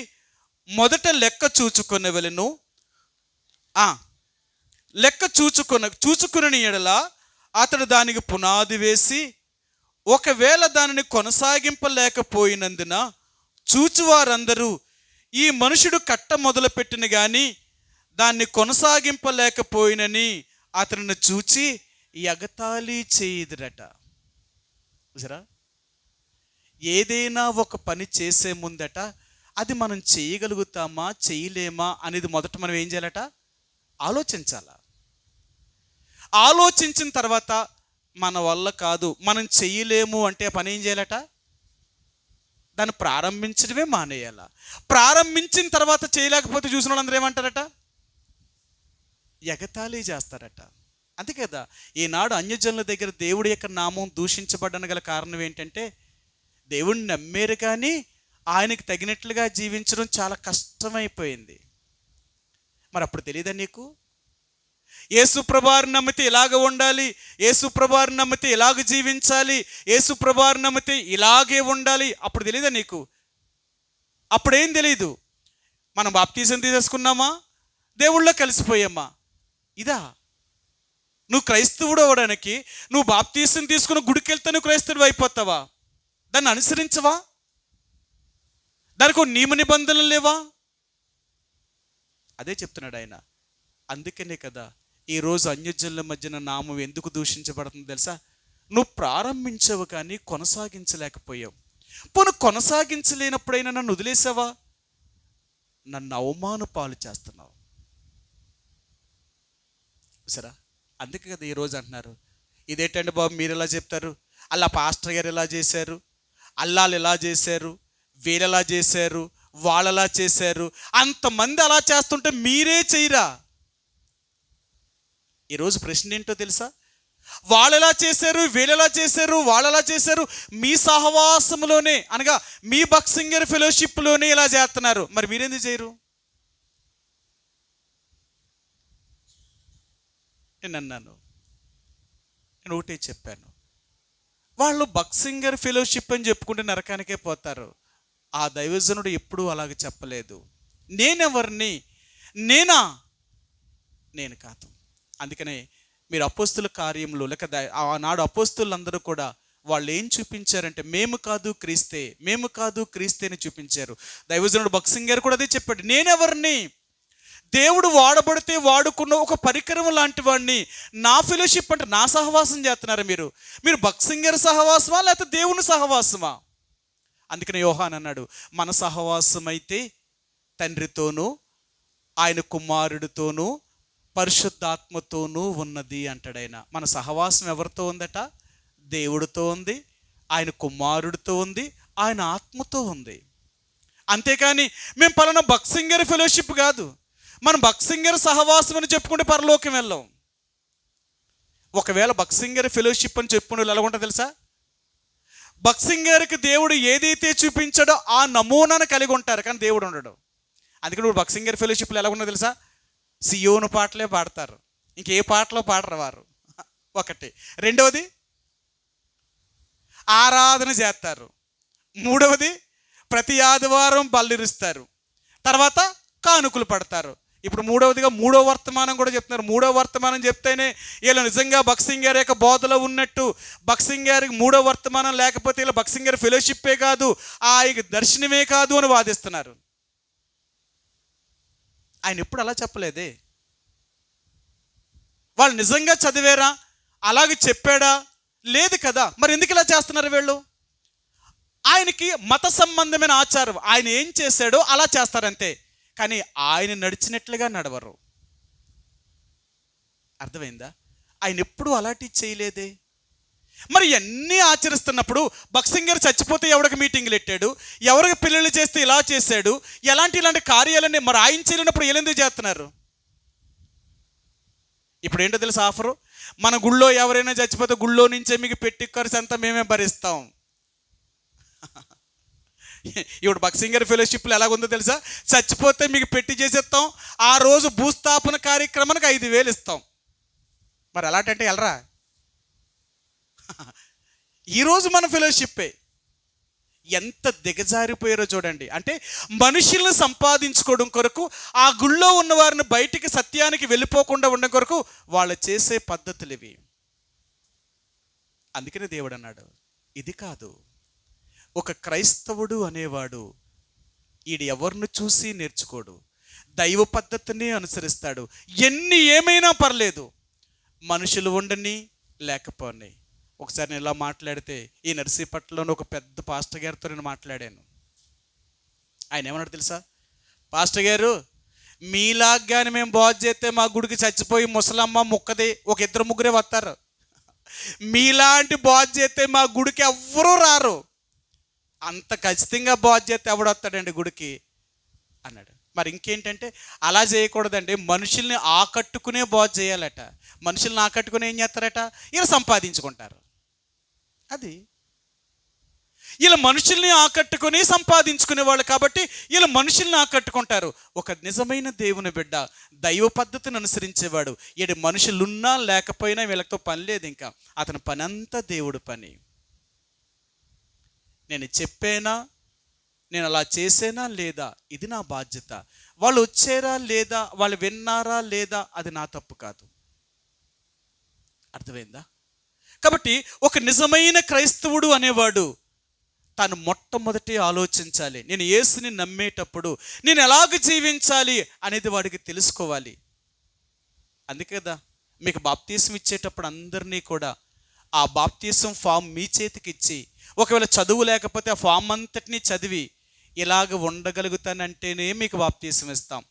మొదట లెక్క చూచుకొనవలెను. లెక్క చూచుకుని ఎడల అతడు దానికి పునాది వేసి, ఒకవేళ దానిని కొనసాగింపలేకపోయినందున చూచువారందరూ ఈ మనుషుడు కట్ట మొదలుపెట్టిన కానీ దాన్ని కొనసాగింపలేకపోయినని అతనిని చూచి ఎగతాళి చేయుదురట. చూసారా? ఏదైనా ఒక పని చేసే ముందట అది మనం చేయగలుగుతామా చేయలేమా అనేది మొదట మనం ఏం చేయాలట? ఆలోచించాల. ఆలోచించిన తర్వాత మన వల్ల కాదు, మనం చేయలేము అంటే పని ఏం చేయాలట? దాన్ని ప్రారంభించడమే మానేయాల. ప్రారంభించిన తర్వాత చేయలేకపోతే చూసిన వాళ్ళందరూ ఏమంటారట? ఎగతాళి చేస్తారట. అంతే కదా, ఈనాడు అన్యజనుల దగ్గర దేవుడి యొక్క నామం దూషించబడన గల కారణం ఏంటంటే, దేవుడిని నమ్మారు కానీ ఆయనకు తగినట్లుగా జీవించడం చాలా కష్టమైపోయింది. మరి అప్పుడు తెలియదా నీకు? యేసు ప్రభువుని నమ్మితే ఇలాగ ఉండాలి, యేసు ప్రభువుని నమ్మితే ఇలాగ జీవించాలి, యేసు ప్రభువుని నమ్మితే ఇలాగే ఉండాలి, అప్పుడు తెలియదా నీకు? అప్పుడేం తెలియదు. మనం బాప్తీసం తీసేసుకున్నామా, దేవుళ్ళో కలిసిపోయామా? ఇదా నువ్వు క్రైస్తవుడు అవ్వడానికి? నువ్వు బాప్తీసం తీసుకుని గుడికి వెళ్తే నువ్వు క్రైస్తవుడు అయిపోతావా? దాన్ని అనుసరించవా? దానికి ఒక నియమ నిబంధనలు లేవా? అదే చెప్తున్నాడు ఆయన. అందుకనే కదా ఈరోజు అన్యజనుల మధ్యన నామం ఎందుకు దూషించబడుతుంది తెలుసా? నువ్వు ప్రారంభించవు కానీ కొనసాగించలేకపోయావు. పోను కొనసాగించలేనప్పుడైనా నన్ను వదిలేసావా? నన్ను అవమాన పాలు చేస్తున్నావు. సరే, అందుకే కదా ఈరోజు అంటున్నారు, ఇదేంటండి బాబు మీరు ఎలా చెప్తారు, అలా పాస్టర్ గారు ఎలా చేశారు, అల్లాలు ఎలా చేశారు, వీరెలా చేశారు, వాళ్ళలా చేశారు, అంతమంది అలా చేస్తుంటే మీరే చేయరా? ఈరోజు ప్రశ్న ఏంటో తెలుసా? వాళ్ళు ఎలా చేశారు, వీళ్ళు ఎలా చేశారు, వాళ్ళు ఎలా చేశారు, మీ సహవాసంలోనే అనగా మీ బక్సింగర్ ఫెలోషిప్లోనే ఇలా చేస్తున్నారు, మరి మీరెందుకు చేయరు? నేను అన్నాను, నేను ఒకటే చెప్పాను, వాళ్ళు బక్సింగర్ ఫెలోషిప్ అని చెప్పుకుంటే నరకానికే పోతారు. ఆ దైవజనుడు ఎప్పుడూ అలాగే చెప్పలేదు. నేనెవరిని? నేనా? నేను కాదు. అందుకనే మీరు అపోస్తుల కార్యములు లేక ఆనాడు అపోస్తులందరూ కూడా వాళ్ళు ఏం చూపించారంటే మేము కాదు క్రీస్తే, మేము కాదు క్రీస్తే అని చూపించారు. దైవజనుడు బక్సింగర్ కూడా అదే చెప్పాడు, నేనెవరిని? దేవుడు వాడబడితే వాడుకున్న ఒక పరికరం లాంటి వాడిని. నా ఫెలోషిప్ అంటే నా సహవాసం చేస్తున్నారు మీరు. మీరు బక్సింగర్ సహవాసమా లేకపోతే దేవుని సహవాసమా? అందుకని యోహాన్ అన్నాడు, మన సహవాసం అయితే తండ్రితోనూ ఆయన కుమారుడితోనూ పరిశుద్ధాత్మతోనూ ఉన్నది అంటాడు ఆయన. మన సహవాసం ఎవరితో ఉందట? దేవుడితో ఉంది, ఆయన కుమారుడితో ఉంది, ఆయన ఆత్మతో ఉంది. అంతేకాని మేము పలానా బక్సింగర్ ఫెలోషిప్ కాదు. మనం బక్సింగర్ సహవాసం అని చెప్పుకుంటే పరలోకం వెళ్ళాం. ఒకవేళ బక్సింగర్ ఫెలోషిప్ అని చెప్పుకునే ఎలా ఉంటుంది తెలుసా? బక్సింగర్కి దేవుడు ఏదైతే చూపించాడో ఆ నమూనాను కలిగి ఉంటారు, కానీ దేవుడు ఉండడు. అందుకని ఇప్పుడు బక్సింగర్ ఫెలోషిప్లో ఎలా ఉన్నదో తెలుసా? సియోను పాటలే పాడతారు, ఇంకే పాటలో పాడరు వారు. ఒకటి. రెండవది ఆరాధన చేస్తారు. మూడవది ప్రతి ఆదివారం బల్లిరుస్తారు. తర్వాత కానుకలు పడతారు. ఇప్పుడు మూడవదిగా మూడో వర్తమానం కూడా చెప్తున్నారు. మూడో వర్తమానం చెప్తేనే వీళ్ళు నిజంగా బక్సింగర్ యొక్క బోధలో ఉన్నట్టు. బక్సింగర్కి మూడో వర్తమానం లేకపోతే వీళ్ళు బక్సింగర్ ఫెలోషిప్పే కాదు, ఆ దర్శనమే కాదు అని వాదిస్తున్నారు. ఆయన ఎప్పుడు అలా చెప్పలేదే. వాళ్ళు నిజంగా చదివారా? అలాగే చెప్పాడా? లేదు కదా. మరి ఎందుకు ఇలా చేస్తున్నారు వీళ్ళు? ఆయనకి మత సంబంధమైన ఆచారం, ఆయన ఏం చేశాడో అలా చేస్తారంతే, కానీ ఆయన నడిచినట్లుగా నడవరు. అర్థమైందా? ఆయన ఎప్పుడు అలాంటి చేయలేదే. మరి ఇవన్నీ ఆచరిస్తున్నప్పుడు బక్సింగర్ చచ్చిపోతే ఎవరికి మీటింగ్లు పెట్టాడు, ఎవరికి పెళ్ళిళ్ళు చేస్తే ఇలా చేశాడు, ఇలాంటి కార్యాలన్నీ మరి ఆయన చేయలేనప్పుడు వీళ్ళెందుకు చేస్తున్నారు? ఇప్పుడు ఏంటో తెలుసు ఆఫరు? మన గుళ్ళో ఎవరైనా చచ్చిపోతే గుళ్ళో నుంచే మీకు పెట్టి ఖర్చు అంతా మేమే భరిస్తాం. ఇప్పుడు బక్సింగర్ ఫెలోషిప్లో ఎలాగుందో తెలుసా? చచ్చిపోతే మీకు పెట్టి చేసేస్తాం, ఆ రోజు భూస్థాపన కార్యక్రమానికి 5,000 ఇస్తాం. మరి అలాంటి వెళ్ళరా? ఈరోజు మన ఫెలోషిప్పే ఎంత దిగజారిపోయారో చూడండి. అంటే మనుషులను సంపాదించుకోవడం కొరకు, ఆ గుళ్ళో ఉన్న వారిని బయటికి సత్యానికి వెళ్ళిపోకుండా ఉండడం కొరకు వాళ్ళు చేసే పద్ధతులు ఇవి. అందుకనే దేవుడు అన్నాడు, ఇది కాదు. ఒక క్రైస్తవుడు అనేవాడు ఈడు ఎవరిని చూసి నేర్చుకోడు, దైవ పద్ధతిని అనుసరిస్తాడు. ఏమైనా పర్లేదు, మనుషులు ఉండని లేకపోని. ఒకసారి నేను ఇలా మాట్లాడితే ఈ నర్సీపట్నంలో ఒక పెద్ద పాస్టర్ గారితో నేను మాట్లాడాను. ఆయన ఏమన్నాడు తెలుసా? పాస్టర్ గారు, మీలాగానే మేము బాగు చేస్తే మా గుడికి చచ్చిపోయి ముసలమ్మ ముక్కది ఒక 2-3 వస్తారు. మీలాంటి బాగు చేస్తే మా గుడికి ఎవ్వరూ రారు. అంత ఖచ్చితంగా బాగు చేస్తే ఎవడొస్తాడండి గుడికి అన్నాడు. మరి ఇంకేంటంటే అలా చేయకూడదండి, మనుషుల్ని ఆకట్టుకునే బాగు చేయాలట. మనుషుల్ని ఆకట్టుకుని ఏం చేస్తారట? ఇలా సంపాదించుకుంటారు. అది వీళ్ళ మనుషుల్ని ఆకట్టుకుని సంపాదించుకునే వాళ్ళు కాబట్టి వీళ్ళ మనుషుల్ని ఆకట్టుకుంటారు. ఒక నిజమైన దేవుని బిడ్డ, దైవ పద్ధతిని అనుసరించేవాడు, ఈడు మనుషులున్నా లేకపోయినా వీళ్ళతో పని లేదు. ఇంకా అతని పని అంతా దేవుడు పని. నేను చెప్పేనా, నేను అలా చేసేనా లేదా, ఇది నా బాధ్యత. వాళ్ళు వచ్చారా లేదా, వాళ్ళు విన్నారా లేదా, అది నా తప్పు కాదు. అర్థమైందా? కాబట్టి ఒక నిజమైన క్రైస్తవుడు అనేవాడు తాను మొట్టమొదటి ఆలోచించాలి. నేను యేసుని నమ్మేటప్పుడు నేను ఎలాగ జీవించాలి అనేది వాడికి తెలుసుకోవాలి. అందుకే కదా మీకు బాప్తీసం ఇచ్చేటప్పుడు అందరినీ కూడా ఆ బాప్తీసం ఫామ్ మీ చేతికి ఇచ్చి, ఒకవేళ చదువు లేకపోతే ఆ ఫామ్ అంతటినీ చదివి ఇలాగ ఉండగలుగుతానంటేనే మీకు బాప్తీసం ఇస్తాం,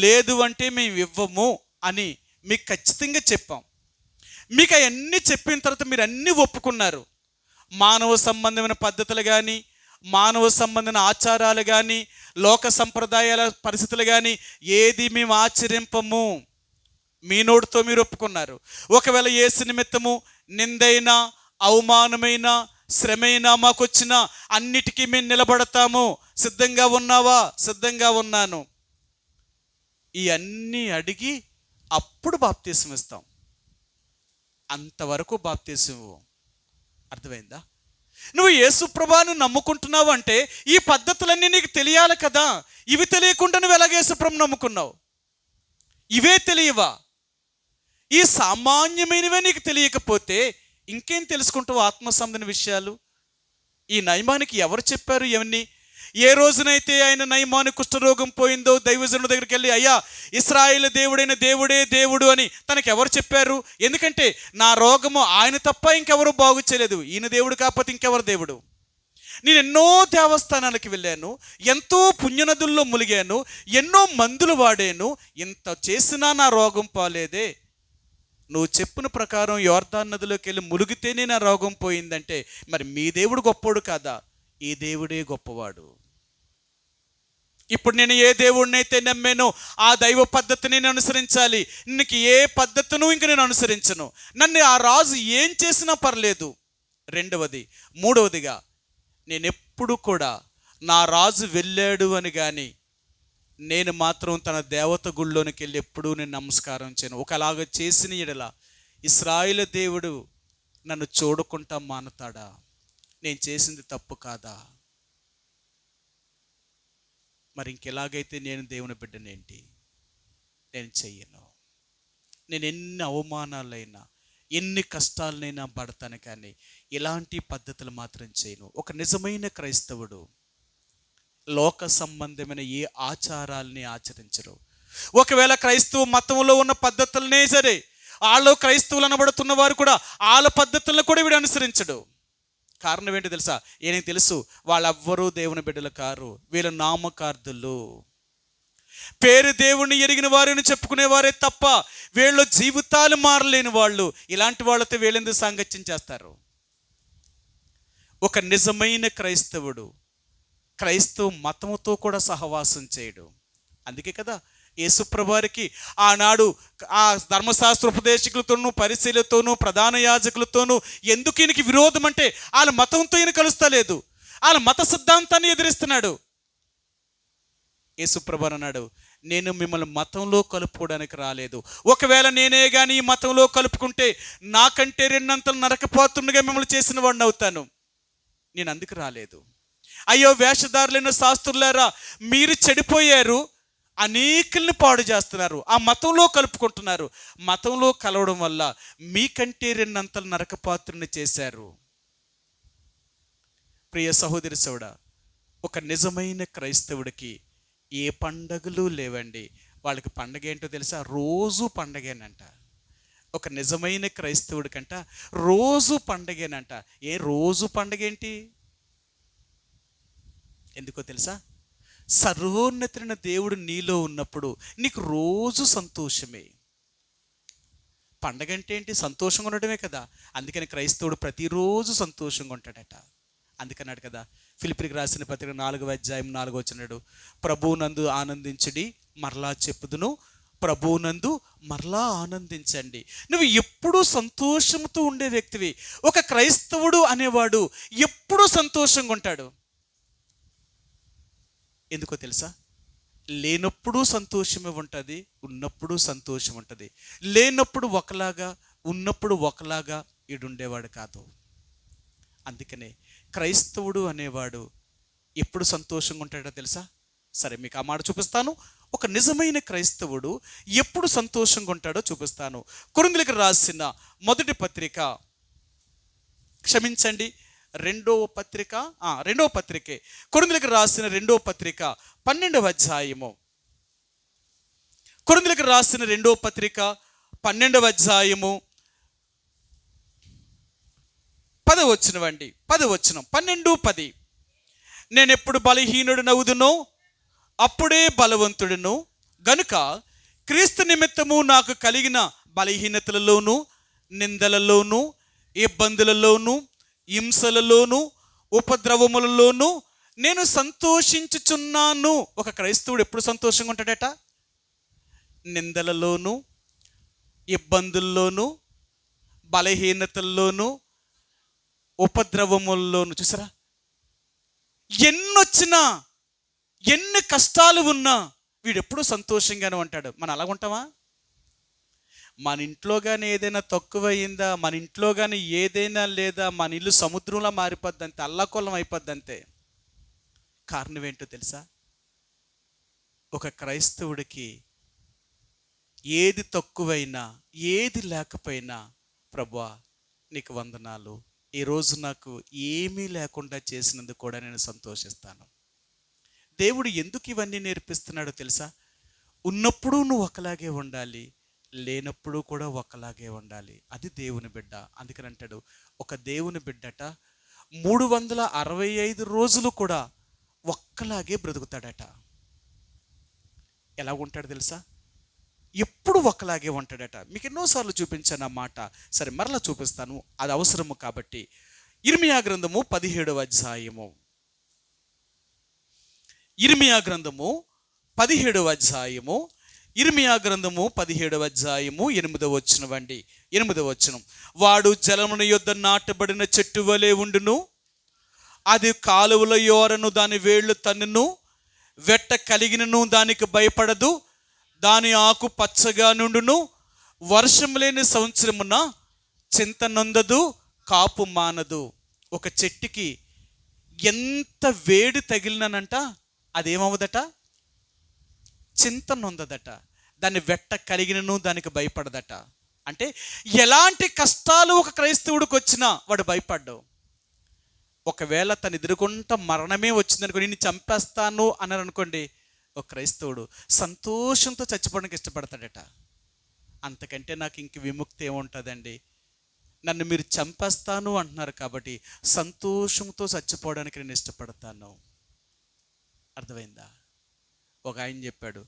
లేదు అంటే మేము ఇవ్వము అని మీకు ఖచ్చితంగా చెప్పాం. మీకు అవన్నీ చెప్పిన తర్వాత మీరు అన్నీ ఒప్పుకున్నారు. మానవ సంబంధమైన పద్ధతులు కానీ, మానవ సంబంధమైన ఆచారాలు కానీ, లోక సంప్రదాయాల పరిస్థితులు కానీ ఏది మేము ఆచరింపము, మీ నోటితో మీరు ఒప్పుకున్నారు. ఒకవేళ యేసు నిమిత్తము నిందైనా, అవమానమైన, శ్రమైనా మాకొచ్చిన అన్నిటికీ మేము నిలబడతాము. సిద్ధంగా ఉన్నావా? సిద్ధంగా ఉన్నాను. ఇవన్నీ అడిగి అప్పుడు బాప్తీసం ఇస్తాం. అంతవరకు బాప్తీసం ఇవ్వం. అర్థమైందా? నువ్వు యేసు ప్రభువును నమ్ముకుంటున్నావు అంటే ఈ పద్ధతులన్నీ నీకు తెలియాలి కదా. ఇవి తెలియకుండా నువ్వు ఎలాగ యేసు ప్రభువును నమ్ముకున్నావు? ఇవే తెలియవా? ఈ సామాన్యమైనవే నీకు తెలియకపోతే ఇంకేం తెలుసుకుంటావు ఆత్మ సంబంధ విషయాలు? ఈ నయమానికి ఎవరు చెప్పారు ఇవన్నీ? ఏ రోజునైతే ఆయన నయమాను కుష్ఠరోగం పోయిందో దైవజనుడి దగ్గరికి వెళ్ళి, అయ్యా ఇశ్రాయేలు దేవుడైన దేవుడే దేవుడు అని తనకు ఎవరు చెప్పారు? ఎందుకంటే నా రోగము ఆయన తప్ప ఇంకెవరు బాగు చేయలేదు. ఈయన దేవుడు కాకపోతే ఇంకెవరు దేవుడు? నేను ఎన్నో దేవస్థానాలకు వెళ్ళాను, ఎంతో పుణ్యనదుల్లో ములిగాను, ఎన్నో మందులు వాడాను, ఇంత చేసినా నా రోగం పోలేదే. నువ్వు చెప్పిన ప్రకారం యోర్దాను నదిలోకి వెళ్ళి ములిగితేనే నా రోగం పోయిందంటే మరి మీ దేవుడు గొప్పోడు కాదా? ఈ దేవుడే గొప్పవాడు. ఇప్పుడు నేను ఏ దేవుడినైతే నమ్మానో ఆ దైవ పద్ధతిని నేను అనుసరించాలి. నీకు ఏ పద్ధతిను ఇంక నేను అనుసరించను. నన్ను ఆ రాజు ఏం చేసినా పర్లేదు. మూడవదిగా నేను ఎప్పుడు కూడా నా రాజు వెళ్ళాడు అని కానీ నేను మాత్రం తన దేవత గుళ్ళోనికి వెళ్ళి ఎప్పుడూ నేను నమస్కారం చేయను. ఒకలాగా చేసిన యెడల ఇశ్రాయేలు దేవుడు నన్ను చూడకుండా మానతాడా? నేను చేసింది తప్పు కాదా? మరి ఇంకెలాగైతే నేను దేవుని బిడ్డనేంటి? నేను చెయ్యను. నేను ఎన్ని అవమానాలైనా, ఎన్ని కష్టాలనైనా పడతాను, కానీ ఇలాంటి పద్ధతులు మాత్రం చేయను. ఒక నిజమైన క్రైస్తవుడు లోక సంబంధమైన ఏ ఆచారాలని ఆచరించరు. ఒకవేళ క్రైస్తవ మతంలో ఉన్న పద్ధతులనే సరే, వాళ్ళు క్రైస్తవులు అనబడుతున్న వారు కూడా వాళ్ళ పద్ధతులను కూడా వీడు అనుసరించడు. కారణం ఏంటో తెలుసా? ఏనికి తెలుసు, వాళ్ళెవ్వరూ దేవుని బిడ్డలు కారు, వీళ్ళు నామకార్థులు. పేరు దేవుణ్ణి ఎరిగిన వారిని చెప్పుకునేవారే తప్ప వీళ్ళు జీవితాలు మారలేని వాళ్ళు. ఇలాంటి వాళ్ళతో వీళ్ళెందుకు సాంగత్యం చేస్తారు? ఒక నిజమైన క్రైస్తవుడు క్రైస్తవ మతముతో కూడా సహవాసం చేయడు. అందుకే కదా యేసుప్రభువారికి ఆనాడు ఆ ధర్మశాస్త్ర ఉపదేశకులతోనూ, పరిశీలతోనూ, ప్రధాన యాజకులతోనూ ఎందుకు ఈయనకి విరోధం అంటే వాళ్ళ మతంతో ఈయన కలుస్తలేదు, వాళ్ళ మత సిద్ధాంతాన్ని ఎదిరిస్తున్నాడు. యేసుప్రభు అన్నాడు, నేను మిమ్మల్ని మతంలో కలుపుకోవడానికి రాలేదు. ఒకవేళ నేనే కానీ ఈ మతంలో కలుపుకుంటే నాకంటే రెండంతలు నరకపాత్రునిగా మిమ్మల్ని చేసిన వాడిని అవుతాను. నేను అందుకు రాలేదు. అయ్యో వేషధారులైన శాస్త్రులారా, మీరు చెడిపోయారు, అనేకుల్ని పాడు చేస్తున్నారు, ఆ మతంలో కలుపుకుంటున్నారు. మతంలో కలవడం వల్ల మీకంటే రెండంతలు నరకపాత్రుని చేశారు. ప్రియ సహోదరి సోడా, ఒక నిజమైన క్రైస్తవుడికి ఏ పండగలు లేవండి. వాళ్ళకి పండగ ఏంటో తెలుసా? రోజు పండగేనంట. ఒక నిజమైన క్రైస్తవుడికంట రోజు పండగేనంట. రోజు పండగ ఏంటి? ఎందుకో తెలుసా? సర్వోన్నతుడైన దేవుడు నీలో ఉన్నప్పుడు నీకు రోజు సంతోషమే. పండగ అంటే ఏంటి? సంతోషంగా ఉండటమే కదా. అందుకని క్రైస్తవుడు ప్రతిరోజు సంతోషంగా ఉంటాడట. అందుకన్నాడు కదా ఫిలిప్పీకి రాసిన పత్రిక 4వ అధ్యాయం 4వ వచనం, ప్రభువునందు ఆనందించుడి, మరలా చెప్పుదును, ప్రభువునందు మరలా ఆనందించండి. నువ్వు ఎప్పుడూ సంతోషంతో ఉండే వ్యక్తివి. ఒక క్రైస్తవుడు అనేవాడు ఎప్పుడూ సంతోషంగా ఉంటాడు. ఎందుకో తెలుసా? లేనప్పుడు సంతోషమే ఉంటుంది, ఉన్నప్పుడు సంతోషం ఉంటుంది. లేనప్పుడు ఒకలాగా, ఉన్నప్పుడు ఒకలాగా ఈడుండేవాడు కాదు. అందుకనే క్రైస్తవుడు అనేవాడు ఎప్పుడు సంతోషంగా ఉంటాడో తెలుసా? సరే, మీకు ఆ మాట చూపిస్తాను. ఒక నిజమైన క్రైస్తవుడు ఎప్పుడు సంతోషంగా ఉంటాడో చూపిస్తాను. కొరింథీయులకు రాసిన మొదటి పత్రిక, క్షమించండి, రెండవ పత్రికే, కొరింథీయులకు రాసిన రెండవ పత్రిక 12వ అధ్యాయము. కొరింథీయులకు రాసిన రెండవ పత్రిక 12వ అధ్యాయము 10వ వచనం అండి. 10వ వచనం, 12:10. నేను ఎప్పుడు బలహీనుడు నవ్వుదునో అప్పుడే బలవంతుడును గనుక క్రీస్తు నిమిత్తము నాకు కలిగిన బలహీనతలలోను, నిందలలోను, ఇబ్బందులలోను, హింసలలోను, ఉపద్రవములలోను నేను సంతోషించుచున్నాను. ఒక క్రైస్తవుడు ఎప్పుడు సంతోషంగా ఉంటాడట? నిందలలోను, ఇబ్బందుల్లోనూ, బలహీనతల్లోనూ, ఉపద్రవముల్లోనూ చూసారా, ఎన్నొచ్చినా, ఎన్ని కష్టాలు ఉన్నా వీడెప్పుడూ సంతోషంగానే ఉంటాడు. మనం అలా ఉంటామా? మన ఇంట్లో కానీ ఏదైనా తక్కువయిందా, మన ఇంట్లో కానీ ఏదైనా లేదా, మన ఇల్లు సముద్రంలో మారిపోద్ది అంతే, అల్లాకొల్లం అయిపోద్ది అంతే. కారణం ఏంటో తెలుసా? ఒక క్రైస్తవుడికి ఏది తక్కువైనా, ఏది లేకపోయినా, ప్రభువా నీకు వందనాలు, ఈరోజు నాకు ఏమీ లేకుండా చేసినందుకు కూడా నేను సంతోషిస్తాను. దేవుడు ఎందుకు ఇవన్నీ నేర్పిస్తున్నాడో తెలుసా? ఉన్నప్పుడు నువ్వు ఒకలాగే ఉండాలి, లేనప్పుడు కూడా ఒకలాగే ఉండాలి. అది దేవుని బిడ్డ. అందుకని అంటాడు, ఒక దేవుని బిడ్డట 365 రోజులు కూడా ఒక్కలాగే బ్రతుకుతాడట. ఎలా ఉంటాడు తెలుసా? ఎప్పుడు ఒకలాగే ఉంటాడట. మీకు ఎన్నోసార్లు చూపించాను ఆ మాట, సరే మరలా చూపిస్తాను, అది అవసరము కాబట్టి. ఇర్మియా గ్రంథము 17వ అధ్యాయము, ఇర్మియా గ్రంథము 17వ అధ్యాయము, ఇర్మియా గ్రంథము 17వ అధ్యాయము 8వ వచనం అండి. 8వ వచనం, వాడు జలమున యొద్ద నాటబడిన చెట్టు వలె ఉండును, అది కాలువల యోరను దాని వేళ్ళు తన్నును, వెట్ట కలిగినను దానికి భయపడదు, దాని ఆకు పచ్చగా నుండును, వర్షం లేని సంవత్సరమున చింత నొందదు, కాపు మానదు. ఒక చెట్టుకి ఎంత వేడి తగిలిననంట అదేమవుదట? చింత నొందదట. దాన్ని వెట్ట కలిగినను దానికి భయపడదట. అంటే ఎలాంటి కష్టాలు ఒక క్రైస్తవుడికి వచ్చినా వాడు భయపడ్డావు. ఒకవేళ తను ఎదుర్కొంట మరణమే వచ్చిందనుకో, నేను చంపేస్తాను అన్నారు అనుకోండి, ఒక క్రైస్తవుడు సంతోషంతో చచ్చిపోవడానికి ఇష్టపడతాడట. అంతకంటే నాకు ఇంక విముక్తి ఏముంటుందండి? నన్ను మీరు చంపేస్తాను అంటున్నారు కాబట్టి సంతోషంతో చచ్చిపోవడానికి నేను ఇష్టపడతాను. అర్థమైందా? ఒక ఆయన చెప్పాడు,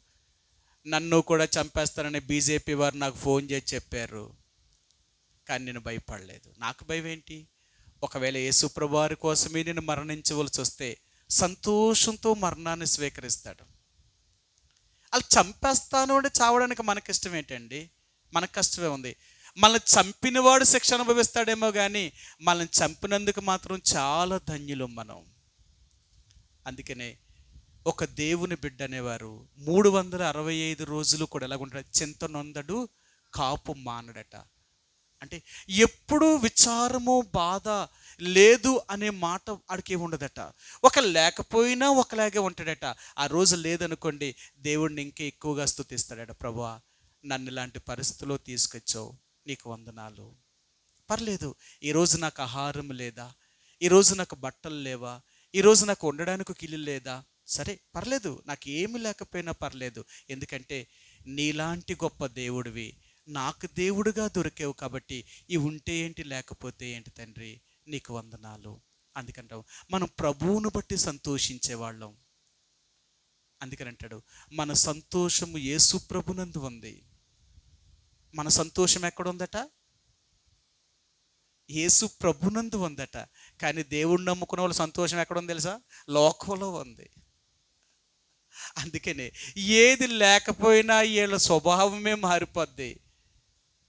నన్ను కూడా చంపేస్తానని బీజేపీ వారు నాకు ఫోన్ చేసి చెప్పారు, కానీ నేను భయపడలేదు. నాకు భయం ఏంటి? ఒకవేళ యేసుప్రభు వారి కోసమే నేను మరణించవలసి వస్తే సంతోషంతో మరణాన్ని స్వీకరిస్తాడు. అలా చంపేస్తాను అంటే చావడానికి మనకి ఇష్టం ఏంటండి? మనకు కష్టమే ఉంది. మనల్ని చంపినవాడు శిక్ష అనుభవిస్తాడేమో కానీ మనల్ని చంపినందుకు మాత్రం చాలా ధన్యులు మనం. అందుకనే ఒక దేవుని బిడ్డ అనేవారు 365 రోజులు కూడా ఎలాగుంటాడు? చింత నొందడు, కాపు మానడట. అంటే ఎప్పుడు విచారము, బాధ లేదు అనే మాట ఆడికి ఉండదట. ఒక లేకపోయినా ఒకలాగే ఉంటాడట. ఆ రోజు లేదనుకోండి, దేవుడిని ఇంకా ఎక్కువగా స్తుతిస్తాడట. ప్రభువా, నన్ను ఇలాంటి పరిస్థితిలో తీసుకొచ్చావు, నీకు వందనాలు. పర్లేదు, ఈరోజు నాకు ఆహారం లేదా, ఈరోజు నాకు బట్టలు లేవా, ఈరోజు నాకు ఉండడానికి ఒక ఇల్లు లేదా, సరే పర్లేదు, నాకు ఏమి లేకపోయినా పర్లేదు, ఎందుకంటే నీలాంటి గొప్ప దేవుడివి నాకు దేవుడుగా దొరికావు కాబట్టి ఇవి ఉంటే ఏంటి లేకపోతే ఏంటి తండ్రి, నీకు వందనాలు. అందుకంటావు మనం ప్రభువును బట్టి సంతోషించేవాళ్ళం. అందుకని అంటాడు, మన సంతోషము యేసు ప్రభునందు ఉంది. మన సంతోషం ఎక్కడుందట? యేసు ప్రభునందు ఉందట. కానీ దేవుడిని నమ్ముకున్న వాళ్ళ సంతోషం ఎక్కడుంది తెలుసా? లోకంలో ఉంది. అందుకనే ఏది లేకపోయినా వీళ్ళ స్వభావమే మారిపోద్ది,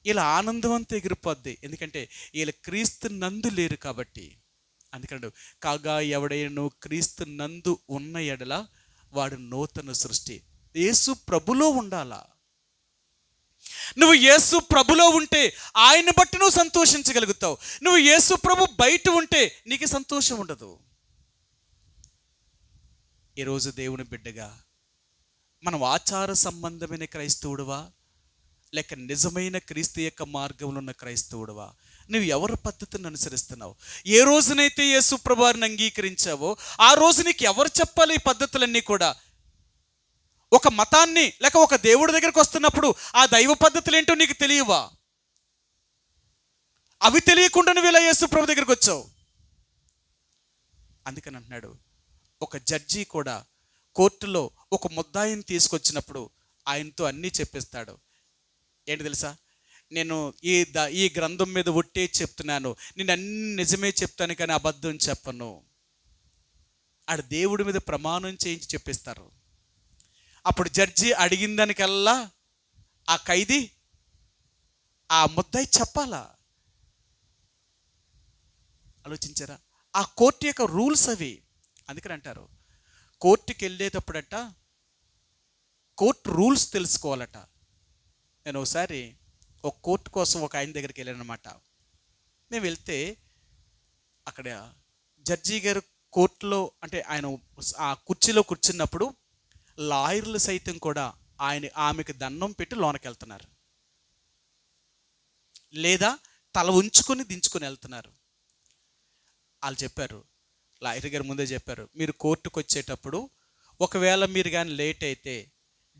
వీళ్ళ ఆనందం అంతా ఎగిరిపోద్ది. ఎందుకంటే వీళ్ళ క్రీస్తు నందు లేరు కాబట్టి. అందుకంటే కాగా ఎవడైనా క్రీస్తు నందు ఉన్న ఎడల వాడు నూతన సృష్టి. యేసు ప్రభులో ఉండాలా. నువ్వు యేసు ప్రభులో ఉంటే ఆయన బట్టి నువ్వు సంతోషించగలుగుతావు. నువ్వు యేసు ప్రభు బయట ఉంటే నీకు సంతోషం ఉండదు. ఈరోజు దేవుని బిడ్డగా మనం ఆచార సంబంధమైన క్రైస్తవుడువా, లేక నిజమైన క్రీస్తు యొక్క మార్గంలో ఉన్న క్రైస్తవుడువా? నువ్వు ఎవరి పద్ధతిని అనుసరిస్తున్నావు? ఏ రోజునైతే యేసు ప్రభువుని అంగీకరించావో ఆ రోజు నీకు ఎవరు చెప్పాలి ఈ పద్ధతులన్నీ కూడా? ఒక మతాన్ని లేక ఒక దేవుడి దగ్గరికి వస్తున్నప్పుడు ఆ దైవ పద్ధతులు ఏంటో నీకు తెలియవా? అవి తెలియకుండా నువ్వు ఇలా యేసు ప్రభు దగ్గరికి వచ్చావు. అందుకని అంటున్నాడు, ఒక జడ్జి కూడా కోర్టులో ఒక ముద్దాయిని తీసుకొచ్చినప్పుడు ఆయనతో అన్నీ చెప్పిస్తాడు. ఏంటి తెలుసా? నేను ఈ గ్రంథం మీద ఒట్టే చెప్తున్నాను, నేను అన్ని నిజమే చెప్తాను కానీ అబద్ధం చెప్పను. ఆడ దేవుడి మీద ప్రమాణం చేయించి చెప్పిస్తారు. అప్పుడు జడ్జి అడిగిన దానికల్లా ఆ ఖైదీ ఆ ముద్దాయి చెప్పాలా? ఆలోచించారా? ఆ కోర్టు యొక్క రూల్స్ అవి. అందుకని అంటారు కోర్టుకి వెళ్ళేటప్పుడట కోర్టు రూల్స్ తెలుసుకోవాలట. నేను ఒకసారి ఒక కోర్టు కోసం ఒక ఆయన దగ్గరికి వెళ్ళాను అనమాట. మేము వెళ్తే అక్కడ జడ్జి గారు కోర్టులో అంటే ఆయన ఆ కుర్చీలో కూర్చున్నప్పుడు లాయర్లు సైతం కూడా ఆమెకు దండం పెట్టి లోనకి వెళ్తున్నారు, లేదా తల ఉంచుకొని దించుకొని వెళ్తున్నారు. వాళ్ళు చెప్పారు, లాయర్ గారు ముందే చెప్పారు, మీరు కోర్టుకు వచ్చేటప్పుడు ఒకవేళ మీరు కానీ లేట్ అయితే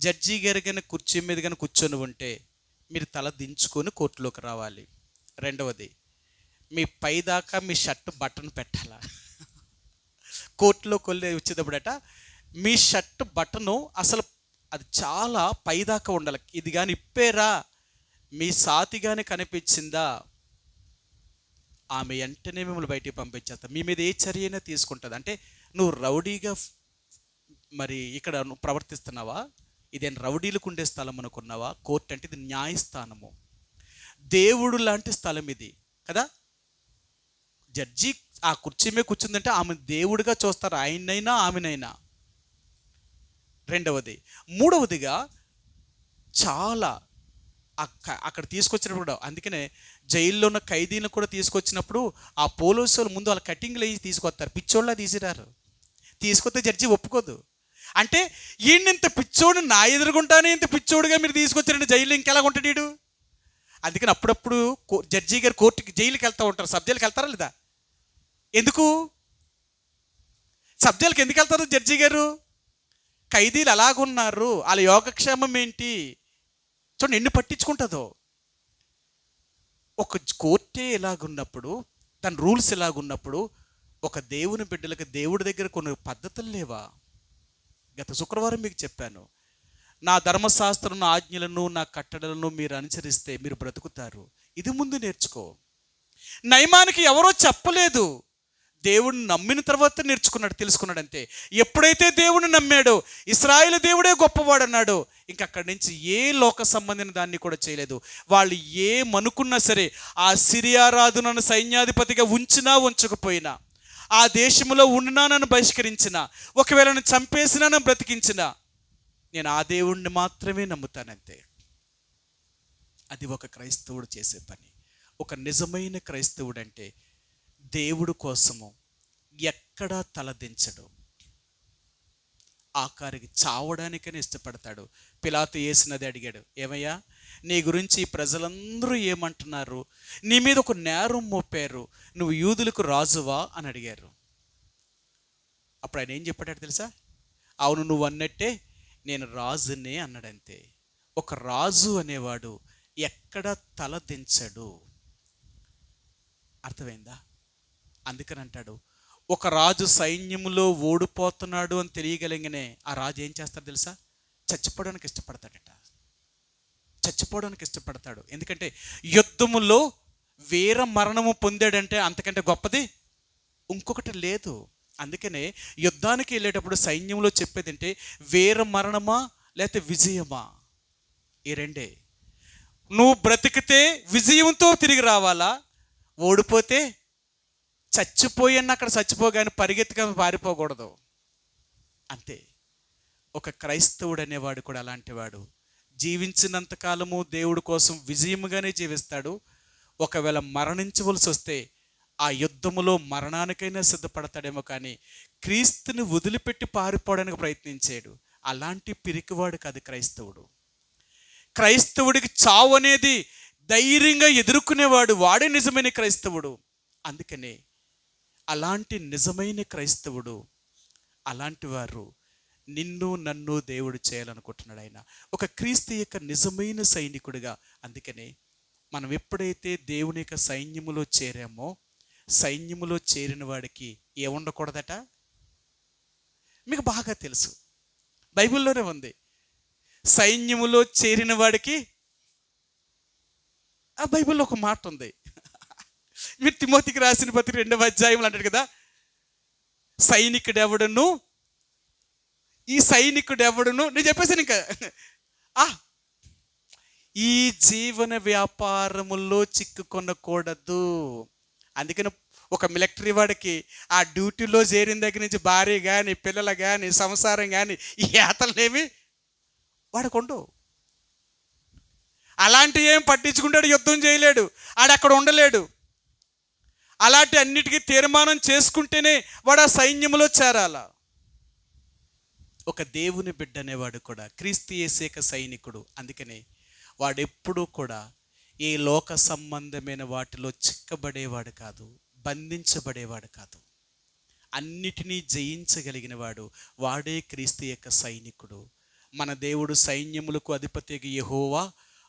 జడ్జి గారు కానీ కుర్చీ మీద కానీ కూర్చొని ఉంటే మీరు తల దించుకొని కోర్టులోకి రావాలి. రెండవది, మీ పైదాకా మీ షర్ట్ బటన్ పెట్టాలా. కోర్టులోకి వెళ్ళి వచ్చేటప్పుడట మీ షర్ట్ బటను అసలు అది చాలా పైదాకా ఉండాలి. ఇది కానీ ఇప్పేరా, మీ సాతి కానీ కనిపించిందా, ఆమె వెంటనే మిమ్మల్ని బయటికి పంపించేస్తా, మీ మీద ఏ చర్య అయినా తీసుకుంటుంది. అంటే నువ్వు రౌడీగా మరి ఇక్కడ నువ్వు ప్రవర్తిస్తున్నావా? ఇదేం రౌడీలకు ఉండే స్థలం అనుకున్నావా? కోర్టు అంటే ఇది న్యాయస్థానము, దేవుడు లాంటి స్థలం ఇది కదా. జడ్జి ఆ కుర్చీ మీద కూర్చుందంటే ఆమె దేవుడిగా చూస్తారు, ఆయనైనా ఆమెనైనా. రెండవది. మూడవదిగా చాలా అక్కడ తీసుకొచ్చినప్పుడు కూడా, అందుకనే జైల్లో ఉన్న ఖైదీలను కూడా తీసుకొచ్చినప్పుడు ఆ పోలీసులు ముందు వాళ్ళ కటింగ్లు వేసి తీసుకొస్తారు, పిచ్చోళ్ళ తీసిరారు. తీసుకొస్తే జడ్జి ఒప్పుకోదు. అంటే ఈయనంత పిచ్చోడు నా ఎదురుగుంటానే ఇంత పిచ్చోడుగా మీరు తీసుకొచ్చారంటే జైల్లో ఇంకెలా ఉంటాడు వీడు. అందుకని అప్పుడప్పుడు జడ్జి గారు కోర్టుకి జైలుకి వెళ్తూ ఉంటారు. సబ్జైలుకి వెళ్తారా లేదా? ఎందుకు సబ్జైలుకి ఎందుకు వెళ్తారు జడ్జి గారు? ఖైదీలు అలాగున్నారు, వాళ్ళ యోగక్షేమం ఏంటి చూడండి, ఎన్ని పట్టించుకుంటుందో. ఒక కోర్టే ఇలాగున్నప్పుడు, తన రూల్స్ ఇలాగున్నప్పుడు, ఒక దేవుని బిడ్డలకు దేవుడి దగ్గర కొన్ని పద్ధతులు లేవా? గత శుక్రవారం మీకు చెప్పాను, నా ధర్మశాస్త్రం ఆజ్ఞలను నా కట్టడలను మీరు అనుసరిస్తే మీరు బ్రతుకుతారు. ఇది ముందు నేర్చుకో. నయమానికి ఎవరో చెప్పలేదు, దేవుడిని నమ్మిన తర్వాత నేర్చుకున్నాడు, తెలుసుకున్నాడు అంతే. ఎప్పుడైతే దేవుడిని నమ్మాడో ఇశ్రాయేలు దేవుడే గొప్పవాడు అన్నాడు, ఇంక అక్కడి నుంచి ఏ లోక సంబంధించిన దాన్ని కూడా చేయలేదు. వాళ్ళు ఏమనుకున్నా సరే, ఆ సిరియా రాజును సైన్యాధిపతిగా ఉంచినా ఉంచకపోయినా, ఆ దేశంలో ఉండినా నన్ను బహిష్కరించిన, ఒకవేళ నన్ను చంపేసినా నన్ను బ్రతికించిన, నేను ఆ దేవుణ్ణి మాత్రమే నమ్ముతానంతే. అది ఒక క్రైస్తవుడు చేసే పని. ఒక నిజమైన క్రైస్తవుడు అంటే దేవుడు కోసము ఎక్కడా తలదించడు, ఆఖరికి చావడానికనే ఇష్టపడతాడు. పిలాతు యేసునది అడిగాడు, ఏమయ్యా నీ గురించి ప్రజలందరూ ఏమంటున్నారు, నీ మీద ఒక నేరం మోపారు, నువ్వు యూదులకు రాజువా అని అడిగారు. అప్పుడు ఆయన ఏం చెప్పాడు తెలుసా? అవును నువ్వు అన్నట్టే నేను రాజునే అన్నాడంతే. ఒక రాజు అనేవాడు ఎక్కడ తల దించడు. అర్థమైందా? అందుకని అంటాడు, ఒక రాజు సైన్యములో ఓడిపోతున్నాడు అని తెలియగలిగానే ఆ రాజు ఏం చేస్తాడు తెలుసా? చచ్చిపోవడానికి ఇష్టపడతాడట. చచ్చిపోవడానికి ఇష్టపడతాడు. ఎందుకంటే యుద్ధములో వీర మరణము పొందాడంటే అంతకంటే గొప్పది ఇంకొకటి లేదు. అందుకనే యుద్ధానికి వెళ్ళేటప్పుడు సైన్యంలో చెప్పేది అంటే వీర మరణమా లేకపోతే విజయమా, ఈ రెండే. నువ్వు బ్రతికితే విజయంతో తిరిగి రావాలా, ఓడిపోతే చచ్చిపోయన్న అక్కడ చచ్చిపోగానే పరిగెత్తుకొని పారిపోకూడదు, అంతే. ఒక క్రైస్తవుడు అనేవాడు కూడా అలాంటి వాడు. జీవించినంత కాలము దేవుడి కోసం విజయముగానే జీవిస్తాడు. ఒకవేళ మరణించవలసి వస్తే ఆ యుద్ధములో మరణానికైనా సిద్ధపడతాడేమో, కానీ క్రీస్తుని వదిలిపెట్టి పారిపోవడానికి ప్రయత్నించాడు. అలాంటి పిరికివాడు కాదు క్రైస్తవుడు. క్రైస్తవుడికి చావు అనేది ధైర్యంగా ఎదుర్కొనేవాడు, వాడే నిజమైన క్రైస్తవుడు. అందుకనే అలాంటి నిజమైన క్రైస్తవుడు, అలాంటి వారు నిన్ను నన్ను దేవుడు చేయాలనుకుంటున్నాడు. ఆయన ఒక క్రీస్తు యొక్క నిజమైన సైనికుడిగా. అందుకనే మనం ఎప్పుడైతే దేవుని యొక్క సైన్యములో చేరామో, సైన్యములో చేరిన వాడికి ఏముండకూడదట? మీకు బాగా తెలుసు, బైబిల్లోనే ఉంది. సైన్యములో చేరిన వాడికి, ఆ బైబిల్లో ఒక మాట ఉంది. మీరు తిమోతికి రాసిన పత్రిక 2వ అధ్యాయంలో అంటాడు కదా, సైనికుడెవడును, ఈ సైనికుడెవడును, నేను చెప్పేసాను ఇంకా. ఈ జీవన వ్యాపారముల్లో చిక్కుకొనకూడదు. అందుకని ఒక మిలిటరీ వాడికి ఆ డ్యూటీలో చేరిన దగ్గర నుంచి భార్య కానీ, పిల్లలు కానీ, సంసారం కానీ, ఈ యాతలేమి వాడికి ఉండవు. అలాంటి ఏం పట్టించుకుంటాడు, యుద్ధం చేయలేడు, ఆడక్కడ ఉండలేడు. అలాంటి అన్నిటికీ తీర్మానం చేసుకుంటేనే వాడు ఆ సైన్యంలో చేరాల. ఒక దేవుని బిడ్డ అనేవాడు కూడా క్రీస్తు యేసేక సైనికుడు. అందుకనే వాడెప్పుడూ కూడా ఏ లోక సంబంధమైన వాటిలో చిక్కబడేవాడు కాదు, బంధించబడేవాడు కాదు. అన్నిటినీ జయించగలిగిన వాడు వాడే క్రీస్తు యొక్క సైనికుడు. మన దేవుడు సైన్యములకు అధిపతిగా యెహోవా,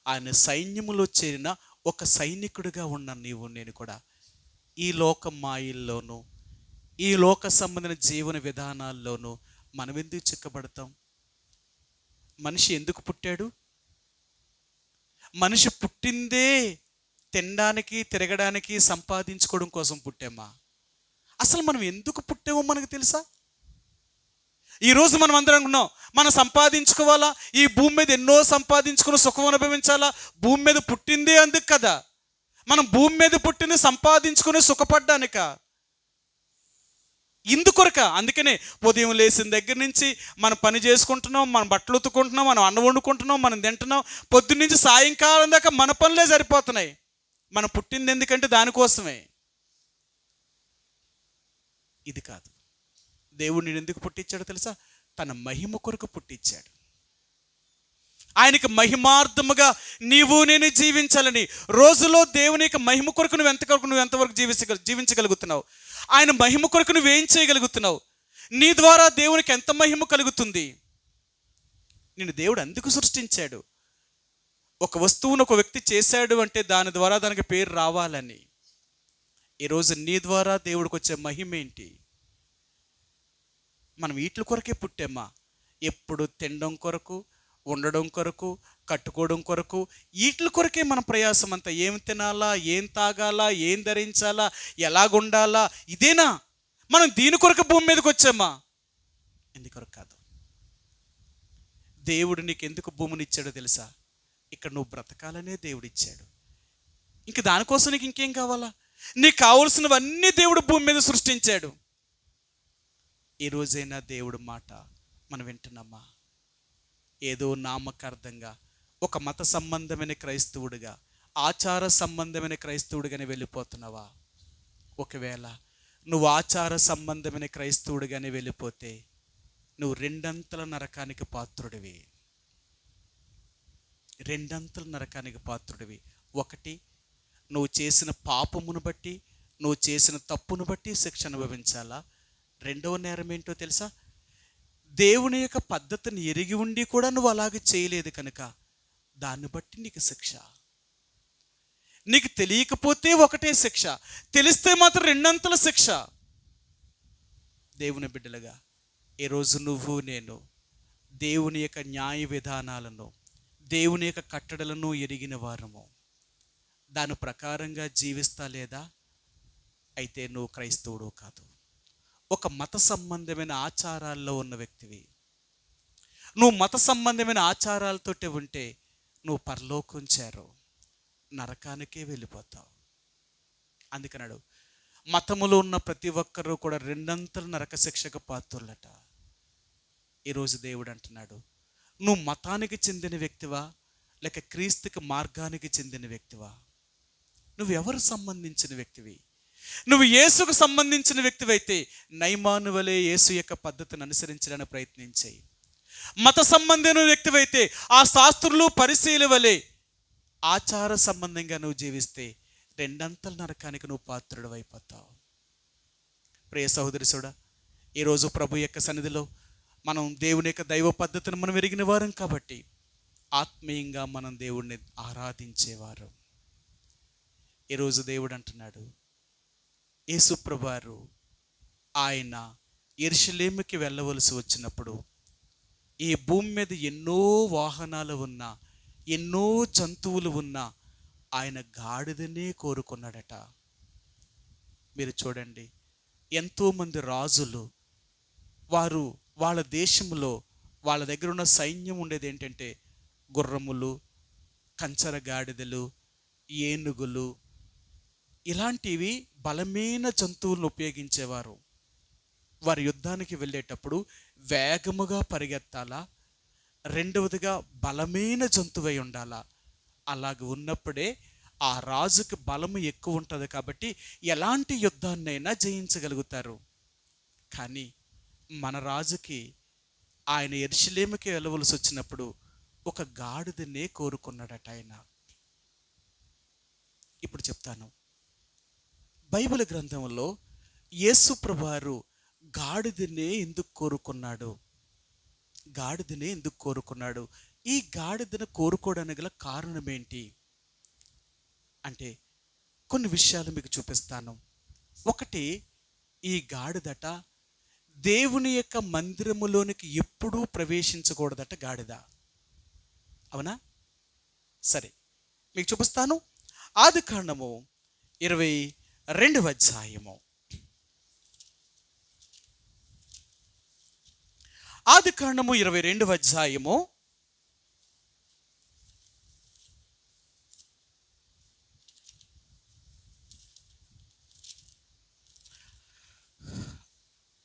ఆయన సైన్యములో చేరిన ఒక సైనికుడిగా ఉన్న నీవు నేను కూడా ఈ లోక మాయల్లోనూ, ఈ లోక సంబంధమైన జీవన విధానాల్లోనూ మనం ఎందుకు చిక్కబడతాం? మనిషి ఎందుకు పుట్టాడు? మనిషి పుట్టిందే తినడానికి, తిరగడానికి, సంపాదించుకోవడం కోసం పుట్టామా? అసలు మనం ఎందుకు పుట్టామో మనకు తెలుసా? ఈరోజు మనం అందరం ఉన్నాం, మనం సంపాదించుకోవాలా, ఈ భూమి మీద ఎన్నో సంపాదించుకుని సుఖం అనుభవించాలా. భూమి మీద పుట్టిందే అందుకు కదా. మనం భూమి మీద పుట్టింది సంపాదించుకుని సుఖపడ్డానిక, ఇందుకొరక. అందుకనే ఉదయం లేచిన దగ్గర నుంచి మనం పని చేసుకుంటున్నాం, మనం బట్టలు ఉతుకుంటున్నాం, మనం అన్నం వండుకుంటున్నాం, మనం తింటున్నాం. పొద్దున్న నుంచి సాయంకాలం దాకా మన పనులే సరిపోతున్నాయి. మనం పుట్టింది ఎందుకంటే దానికోసమే. ఇది కాదు. దేవుడు నేను ఎందుకు పుట్టించాడో తెలుసా? తన మహిమ కొరకు పుట్టించాడు. ఆయనకి మహిమార్థముగా నీవు నేను జీవించాలని. రోజులో దేవుని యొక్క మహిమ కొరకు నువ్వు ఎంతవరకు జీవించగలుగుతున్నావు? ఆయన మహిమ కొరకు నువ్వేం చేయగలుగుతున్నావు? నీ ద్వారా దేవునికి ఎంత మహిమ కలుగుతుంది? నిన్ను దేవుడు అందుకు సృష్టించాడు. ఒక వస్తువును ఒక వ్యక్తి చేశాడు అంటే దాని ద్వారా దానికి పేరు రావాలని. ఈరోజు నీ ద్వారా దేవుడికి వచ్చే మహిమ ఏంటి? మనం వీటి కొరకే పుట్టామా? ఎప్పుడు తినడం కొరకు, ఉండడం కొరకు, కట్టుకోవడం కొరకు, వీటి కొరకే మన ప్రయాసం అంతా. ఏం తినాలా, ఏం తాగాలా, ఏం ధరించాలా, ఎలాగుండాలా, ఇదేనా? మనం దీని కొరకు భూమి మీదకి వచ్చామా? ఎందుకొరకు కాదు. దేవుడు నీకు ఎందుకు భూమిని ఇచ్చాడో తెలుసా? ఇక్కడ నువ్వు బ్రతకాలనే దేవుడు ఇచ్చాడు. ఇంక దానికోసం నీకు ఇంకేం కావాలా? నీకు కావలసినవన్నీ దేవుడు భూమి మీద సృష్టించాడు. ఈ రోజైనా దేవుడు మాట మనం వింటున్నామా? ఏదో నామకార్థంగా ఒక మత సంబంధమైన క్రైస్తవుడిగా, ఆచార సంబంధమైన క్రైస్తవుడిగానే వెళ్ళిపోతున్నావా? ఒకవేళ నువ్వు ఆచార సంబంధమైన క్రైస్తవుడిగానే వెళ్ళిపోతే నువ్వు రెండంతల నరకానికి పాత్రుడివి. రెండంతల నరకానికి పాత్రుడివి. ఒకటి, నువ్వు చేసిన పాపమును బట్టి, నువ్వు చేసిన తప్పును బట్టి శిక్ష అనుభవించాలా. రెండవ నేరం ఏంటో తెలుసా? దేవుని యొక్క పద్ధతిని ఎరిగి ఉండి కూడా నువ్వు అలాగే చేయలేదు కనుక దాన్ని బట్టి నీకు శిక్ష. నీకు తెలియకపోతే ఒకటే శిక్ష, తెలిస్తే మాత్రం రెండంతల శిక్ష. దేవుని బిడ్డలుగా ఈరోజు నువ్వు నేను దేవుని యొక్క న్యాయ విధానాలను, దేవుని యొక్క కట్టడలను ఎరిగిన వారము. దాని ప్రకారంగా జీవిస్తా లేదా? అయితే నువ్వు క్రైస్తవుడు కాదు. ఒక మత సంబంధమైన ఆచారాల్లో ఉన్న వ్యక్తివి. నువ్వు మత సంబంధమైన ఆచారాలతోటి ఉంటే నువ్వు పరలోకం చేరవు, నరకానికే వెళ్ళిపోతావు. అందుకన్నాడు, మతములో ఉన్న ప్రతి ఒక్కరూ కూడా రెండంతల నరక శిక్షకు పాత్రులట. ఈరోజు దేవుడు అంటున్నాడు, నువ్వు మతానికి చెందిన వ్యక్తివా లేక క్రీస్తుకి మార్గానికి చెందిన వ్యక్తివా? నువ్వు ఎవరు సంబంధించిన వ్యక్తివి? నువ్వు యేసుకు సంబంధించిన వ్యక్తివైతే నయమాను వలె యేసు యొక్క పద్ధతిని అనుసరించడానికి ప్రయత్నించాయి. మత సంబంధమైన వ్యక్తివైతే ఆ శాస్త్రులు, పరిశీల వలె ఆచార సంబంధంగా నువ్వు జీవిస్తే రెండంతల నరకానికి నువ్వు పాత్రుడు అయిపోతావు. ప్రియ సహోదరి సోడా, ఈరోజు ప్రభు యొక్క సన్నిధిలో మనం దేవుని యొక్క దైవ పద్ధతిని మనం ఎరిగిన వారం కాబట్టి ఆత్మీయంగా మనం దేవుడిని ఆరాధించేవారు. ఈరోజు దేవుడు అంటున్నాడు, యేసు ప్రభువారు ఆయన యెరూషలేముకి వెళ్ళవలసి వచ్చినప్పుడు ఈ భూమి మీద ఎన్నో వాహనాలు ఉన్నా, ఎన్నో జంతువులు ఉన్నా ఆయన గాడిదనే కోరుకున్నాడట. మీరు చూడండి, ఎంతోమంది రాజులు వారు వాళ్ళ దేశంలో వాళ్ళ దగ్గర ఉన్న సైన్యం ఉండేది ఏంటంటే గుర్రములు, కంచర గాడిదలు, ఏనుగులు, ఇలాంటివి బలమైన జంతువులను ఉపయోగించేవారు. వారి యుద్ధానికి వెళ్ళేటప్పుడు వేగముగా పరిగెత్తాలా, రెండవదిగా బలమైన జంతువై ఉండాలా. అలాగ ఉన్నప్పుడే ఆ రాజుకి బలము ఎక్కువ ఉంటుంది కాబట్టి ఎలాంటి యుద్ధాన్నైనా జయించగలుగుతారు. కానీ మన రాజుకి ఆయన యెరూషలేముకి వెళ్ళవలసి వచ్చినప్పుడు ఒక గాడిదనే కోరుకున్నాడట ఆయన. ఇప్పుడు చెప్తాను. బైబిల్ గ్రంథంలో యేసు ప్రభువారు గాడిదనే ఎందుకు కోరుకున్నాడు? గాడిదనే ఎందుకు కోరుకున్నాడు? ఈ గాడిదను కోరుకోవడానికి గల కారణం ఏంటి అంటే కొన్ని విషయాలు మీకు చూపిస్తాను. ఒకటి, ఈ గాడిదట దేవుని యొక్క మందిరములోనికి ఎప్పుడూ ప్రవేశించకూడదట గాడిద. అవునా? సరే, మీకు చూపిస్తాను. ఆదికాండము 22వ అధ్యాయము. ఆదికాండము 22వ అధ్యాయము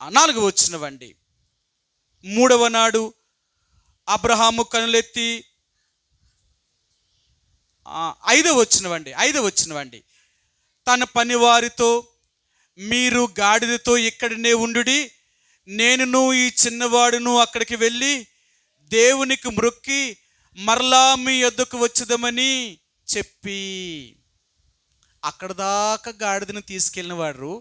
4వ వచనమండి. 3వ నాడు అబ్రహాము కనులెత్తి 5వ వచనమండి. తన పనివారితో, మీరు గాడిదతో ఇక్కడనే ఉండుడి, నేనును ఈ చిన్నవాడును అక్కడికి వెళ్ళి దేవునికి మ్రొక్కి మరలా మీ యొద్దకు వచ్చేదమని చెప్పి. అక్కడ దాకా గాడిదను తీసుకెళ్ళిన వాడు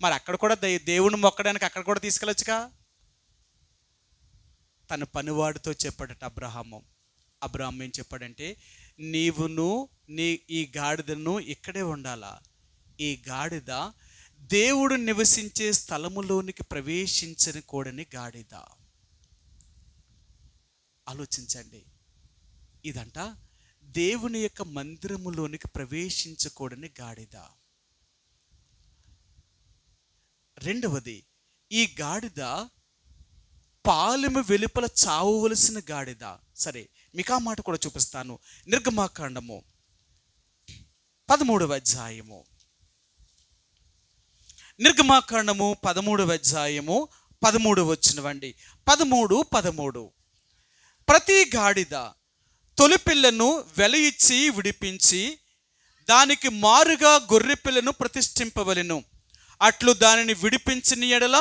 మరి అక్కడ కూడా దేవుని మొక్కడానికి అక్కడ కూడా తీసుకెళ్ళొచ్చుగా. తన పనివాడితో చెప్పాడట అబ్రహాము ఏం చెప్పాడంటే, నీవును ఈ గాడిదను ఇక్కడే ఉండాలా. ఈ గాడిద దేవుడు నివసించే స్థలములోనికి ప్రవేశించని కూడని గాడిద. ఆలోచించండి, ఇదంట దేవుని యొక్క మందిరములోనికి ప్రవేశించకూడని గాడిద. రెండవది, ఈ గాడిద పాలెము వెలుపల చావవలసిన గాడిద. సరే, మీకు ఆ మాట కూడా చూపిస్తాను. నిర్గమాకాండము 13వ అధ్యాయము. నిర్గమాకాండము 13వ అధ్యాయము 13వ వచనమండి. 13. ప్రతి గాడిద తొలి పిల్లను వెల ఇచ్చి విడిపించి దానికి మారుగా గొర్రె పిల్లను ప్రతిష్ఠింపవలెను. అట్లు దానిని విడిపించిన ఎడల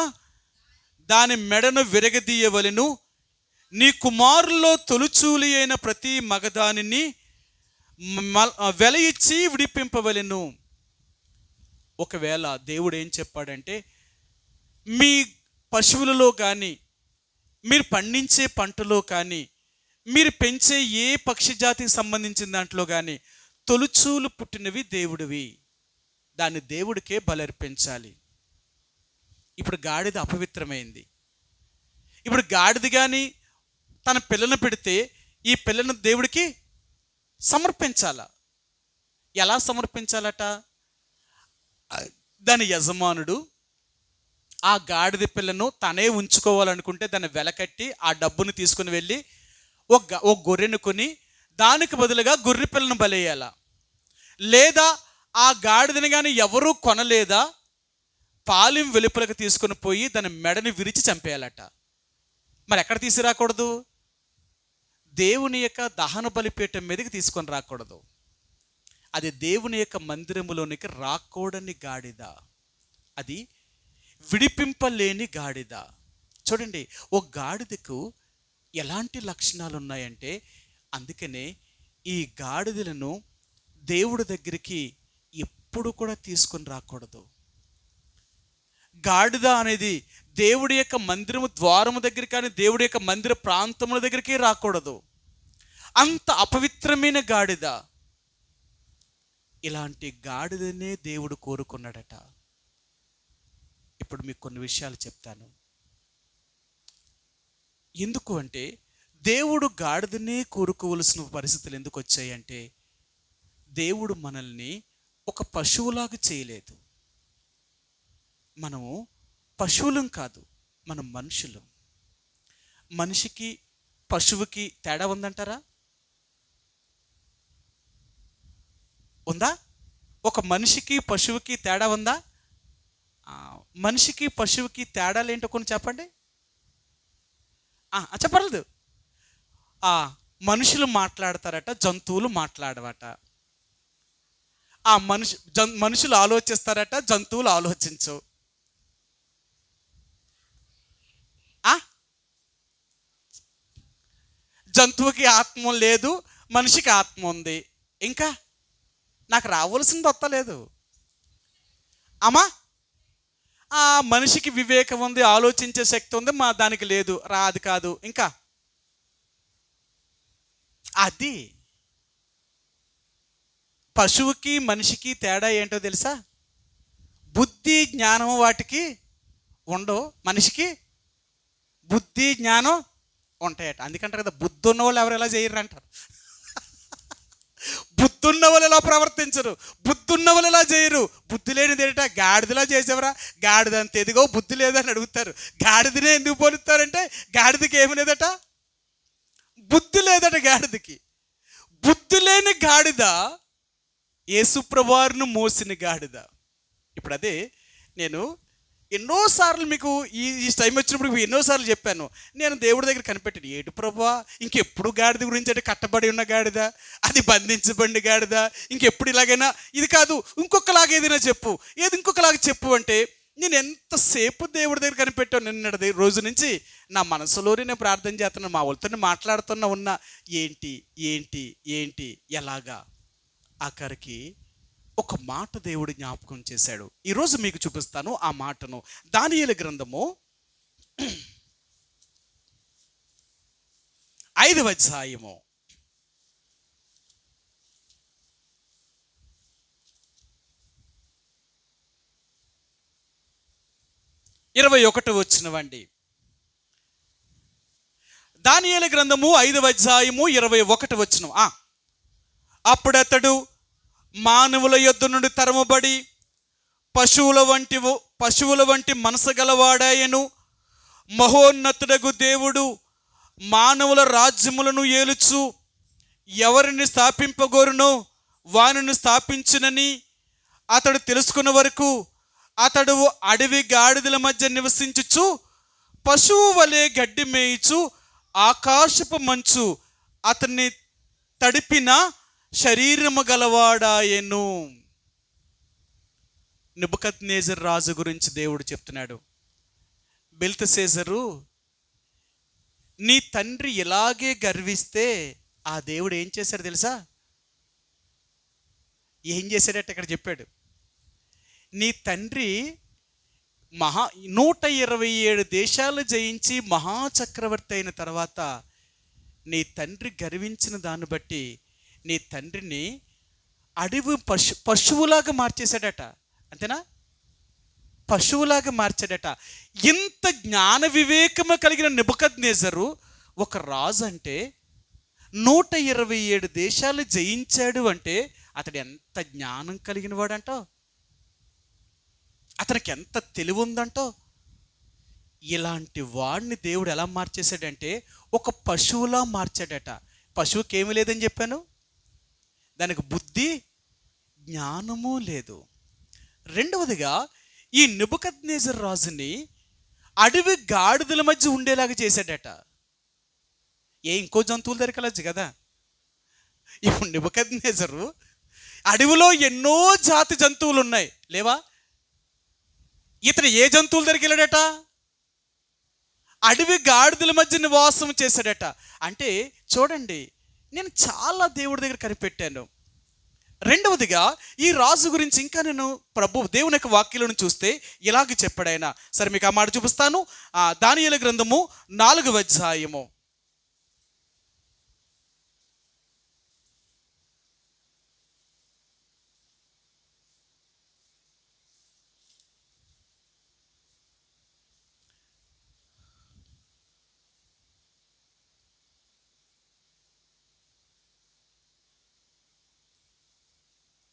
దాని మెడను విరగదీయవలెను. నీ కుమారుల్లో తొలిచూలి అయిన ప్రతి మగదానిని వెల ఇచ్చి విడిపింపవలెను. ఒకవేళ దేవుడు ఏం చెప్పాడంటే, మీ పశువులలో కానీ, మీరు పండించే పంటలో కానీ, మీరు పెంచే ఏ పక్షి జాతికి సంబంధించిన దాంట్లో కానీ తొలిచూలు పుట్టినవి దేవుడివి, దాన్ని దేవుడికే బలర్పించాలి. ఇప్పుడు గాడిద అపవిత్రమైంది. ఇప్పుడు గాడిద కానీ తన పిల్లను పెడితే ఈ పిల్లను దేవుడికి సమర్పించాలా. ఎలా సమర్పించాలట? దాని యజమానుడు ఆ గాడిద పిల్లను తనే ఉంచుకోవాలనుకుంటే దాన్ని వెలకట్టి ఆ డబ్బును తీసుకుని వెళ్ళి ఒక గొర్రెను కొని దానికి బదులుగా గొర్రె పిల్లను బలేయాల. లేదా ఆ గాడిదని కానీ ఎవరూ కొనలేదా పాలెం వెలుపలకు తీసుకుని పోయి దాని మెడని విరిచి చంపేయాలట. మరి ఎక్కడ తీసుకురాకూడదు? దేవుని యొక్క దహన బలిపీఠం మీదకి తీసుకొని రాకూడదు. అది దేవుని యొక్క మందిరములోనికి రాకూడని గాడిద, అది విడిపింపలేని గాడిద. చూడండి, ఓ గాడిదకు ఎలాంటి లక్షణాలు ఉన్నాయంటే, అందుకనే ఈ గాడిదలను దేవుడి దగ్గరికి ఎప్పుడు కూడా తీసుకొని రాకూడదు. గాడిద అనేది దేవుడి యొక్క మందిరము ద్వారము దగ్గర కానీ దేవుడి యొక్క మందిర ప్రాంతముల దగ్గరికి రాకూడదు. అంత అపవిత్రమైన గాడిద. ఇలాంటి గాడిదనే దేవుడు కోరుకున్నాడట. ఇప్పుడు మీకు కొన్ని విషయాలు చెప్తాను. ఎందుకు అంటే, దేవుడు గాడిదనే కోరుకోవలసిన పరిస్థితులు ఎందుకు వచ్చాయంటే, దేవుడు మనల్ని ఒక పశువులాగా చేయలేదు. మనము పశువులం కాదు, మనం మనుషులం. మనిషికి పశువుకి తేడా ఉందంటారా? ఉందా? ఒక మనిషికి పశువుకి తేడా ఉందా? మనిషికి పశువుకి తేడాలు ఏంటో కొన్ని చెప్పండి. చెప్పలేదు. మనుషులు మాట్లాడతారట, జంతువులు మాట్లాడవట. మనుషులు ఆలోచిస్తారట, జంతువులు ఆలోచించవు. జంతువుకి ఆత్మ లేదు, మనిషికి ఆత్మ ఉంది. ఇంకా నాకు రావాల్సింది వస్తలేదు అమ్మా. మనిషికి వివేకం ఉంది, ఆలోచించే శక్తి ఉంది, దానికి లేదు, అది కాదు. ఇంకా అది పశువుకి మనిషికి తేడా ఏంటో తెలుసా? బుద్ధి జ్ఞానం వాటికి ఉండవు, మనిషికి బుద్ధి జ్ఞానం ఉంటాయట. అందుకంటారు కదా, బుద్ధి ఉన్న వాళ్ళు ఎవరు ఎలా చేయరు అంటారు. బుద్ధి ఉన్న వాళ్ళు ఎలా ప్రవర్తించరు, బుద్ధి ఉన్న వాళ్ళు ఎలా చేయరు. బుద్ధి లేనిది ఏంట, గాడిదలా చేసేవరా, గాడిద అంత ఎదిగో బుద్ధి లేదని అడుగుతారు. గాడిదనే ఎందుకు పోలుస్తారంటే గాడిదకి ఏమి లేదట, బుద్ధి లేదట గాడిదకి. బుద్ధి లేని గాడిద యేసుప్రభువును మోసిన గాడిద. ఇప్పుడు అదే నేను ఎన్నోసార్లు మీకు ఈ టైం వచ్చినప్పుడు ఎన్నోసార్లు చెప్పాను, నేను దేవుడి దగ్గర కనిపెట్టాను. ఏడు ప్రభువా, ఇంకెప్పుడు గాడిద గురించి అంటే కట్టబడి ఉన్న గాడిద, అది బంధించబడిన గాడిద, ఇంకెప్పుడు ఇలాగైనా ఇది కాదు, ఇంకొకలాగా ఏదైనా చెప్పు, ఏది ఇంకొకలాగా చెప్పు అంటే నేను ఎంతసేపు దేవుడి దగ్గర కనిపెట్టాను. నిన్నటి రోజు నుంచి నా మనసులోనే నేను ప్రార్థన చేస్తున్నాను, మా వాళ్ళతో మాట్లాడుతున్నా ఉన్నా, ఏంటి ఏంటి ఏంటి ఎలాగా. ఆఖరికి ఒక మాట దేవుడు జ్ఞాపకం చేశాడు. ఈరోజు మీకు చూపిస్తాను ఆ మాటను. దానియేలు గ్రంథము 5వ అధ్యాయము 21 వచనమండి. దానియేలు గ్రంథము 5వ అధ్యాయము 21 వచనం. అప్పుడతడు మానవుల యొద్ద నుండి తరమబడి పశువుల వంటి మనసు గలవాడాయను. మహోన్నతుడగు దేవుడు మానవుల రాజ్యములను ఏలుచు ఎవరిని స్థాపింపగోరునో వానిని స్థాపించునని అతడు తెలుసుకున్న వరకు అతడు అడవి గాడిదల మధ్య నివసించుచు పశువు వలె గడ్డి మేయిచు ఆకాశపు మంచు అతన్ని తడిపిన శరీరము గలవాడాయెను. నెబుకద్నెజరు రాజు గురించి దేవుడు చెప్తున్నాడు. బెల్తెషాజరు, నీ తండ్రి ఇలాగే గర్విస్తే ఆ దేవుడు ఏం చేశాడు తెలుసా? ఏం చేశాడట ఇక్కడ చెప్పాడు. నీ తండ్రి 127 దేశాలు జయించి మహాచక్రవర్తి అయిన తర్వాత నీ తండ్రి గర్వించిన దాన్ని బట్టి నీ తండ్రిని అడవి పశువులాగా మార్చేశాడట. అంతేనా? పశువులాగా మార్చాడట. ఇంత జ్ఞాన వివేకము కలిగిన నెబుకద్నెజరు ఒక రాజు అంటే 127 దేశాలు జయించాడు అంటే అతడు ఎంత జ్ఞానం కలిగిన వాడంటో, అతనికి ఎంత తెలివి ఉందంటో. ఇలాంటి వాడిని దేవుడు ఎలా మార్చేశాడంటే ఒక పశువులా మార్చాడట. పశువుకి ఏమీ లేదని చెప్పాను, దానికి బుద్ధి జ్ఞానము లేదు. రెండవదిగా ఈ నెబుకద్నెజరు రాజుని అడవి గాడిదల మధ్య ఉండేలాగా చేశాడట. ఇంకో జంతువులు దొరకలచ్చు కదా. ఇప్పుడు నెబుకద్నెజరు అడవిలో ఎన్నో జాతి జంతువులు ఉన్నాయి, లేవా? ఇతను ఏ జంతువులు దొరికెళ్ళాడట? అడవి గాడిదల మధ్య నివాసం చేశాడట. అంటే చూడండి, నేను చాలా దేవుడి దగ్గర కనిపెట్టాను. రెండవదిగా ఈ రాజు గురించి ఇంకా నేను దేవుని యొక్క వాక్యాలను చూస్తే ఇలాగ చెప్పాడు ఆయన. సరే, మీకు ఆ మాట చూపిస్తాను. దానియేలు గ్రంథము 4వ అధ్యాయము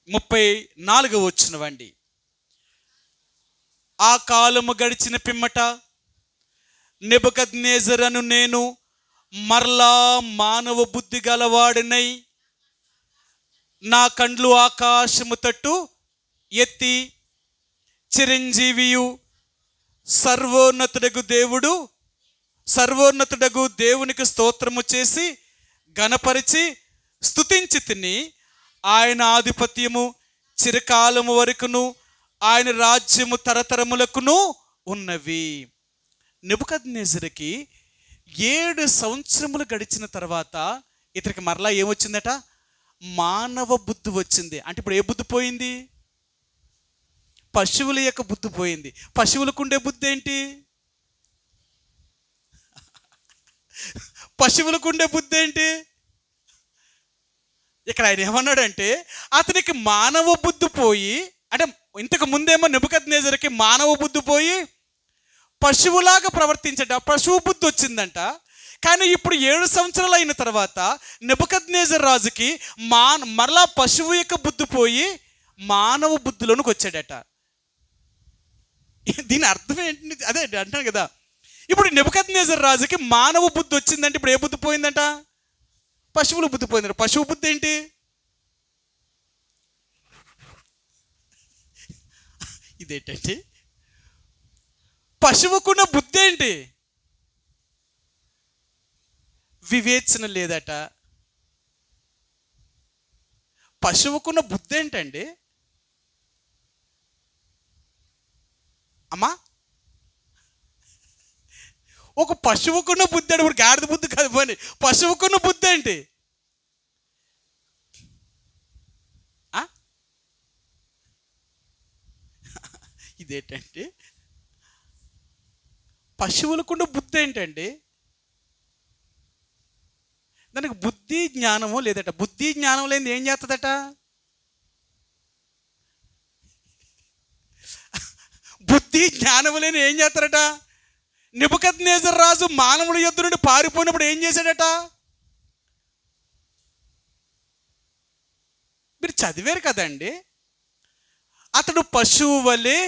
34వ వచనమండి. ఆ కాలము గడిచిన పిమ్మట నెబుకద్నెజరు నేను మరలా మానవ బుద్ధి గలవాడినై నా కండ్లు ఆకాశము తట్టు ఎత్తి చిరంజీవియు సర్వోన్నతుడగు దేవునికి స్తోత్రము చేసి ఘనపరిచి స్తుతించి తిని, ఆయన ఆధిపత్యము చిరకాలము వరకును, ఆయన రాజ్యము తరతరములకును ఉన్నవి. నెబుకద్నెజరుకి 7 సంవత్సరములు గడిచిన తర్వాత ఇతనికి మరలా ఏమొచ్చిందట? మానవ బుద్ధి వచ్చింది. అంటే ఇప్పుడు ఏ బుద్ధి పోయింది? పశువుల యొక్క బుద్ధి పోయింది. పశువులకు ఉండే బుద్ధి ఏంటి? పశువులకు ఉండే బుద్ధి ఏంటి? ఇక్కడ ఆయన ఏమన్నాడంటే, అతనికి మానవ బుద్ధి పోయి, అంటే ఇంతకు ముందేమో నెబుకద్నెజరుకి మానవ బుద్ధి పోయి పశువులాగా ప్రవర్తించట, పశువు బుద్ధి వచ్చిందంట. కానీ ఇప్పుడు 7 సంవత్సరాలు అయిన తర్వాత నెబుకద్నెజరు రాజుకి మరలా పశువు యొక్క బుద్ధి పోయి మానవ బుద్ధిలోనికి వచ్చాడట. దీని అర్థం ఏంటి? అదే అంటాను కదా, ఇప్పుడు నెబుకద్నెజరు రాజుకి మానవ బుద్ధి వచ్చిందంటే ఇప్పుడు ఏ బుద్ధి పోయిందంట? పశువుల బుద్ధి పోయిందంట. పశువు బుద్ధి ఏంటి? ఇదేంటంటే, పశువుకున్న బుద్ధి ఏంటి? వివేచన లేదట. పశువుకున్న బుద్ధి ఏంటండి అమ్మా? ఒక పశువుకున్న బుద్ధి అంటే ఇప్పుడు గాడిద బుద్ధి కాదు, పోనీ పశువుకున్న బుద్ధి ఏంటి? ఇదేంటంటే, పశువులకున్న బుద్ధి ఏంటండి? దానికి బుద్ధి జ్ఞానము లేదట. బుద్ధి జ్ఞానం లేని ఏం చేస్తుందట? బుద్ధి జ్ఞానం లేని ఏం చేస్తారట? నెబుకద్నెజరు రాజు మానవుడి యొద్ద నుండి పారిపోయినప్పుడు ఏం చేశాడట? మీరు చదివారు కదండి, అతడు పశువు వలె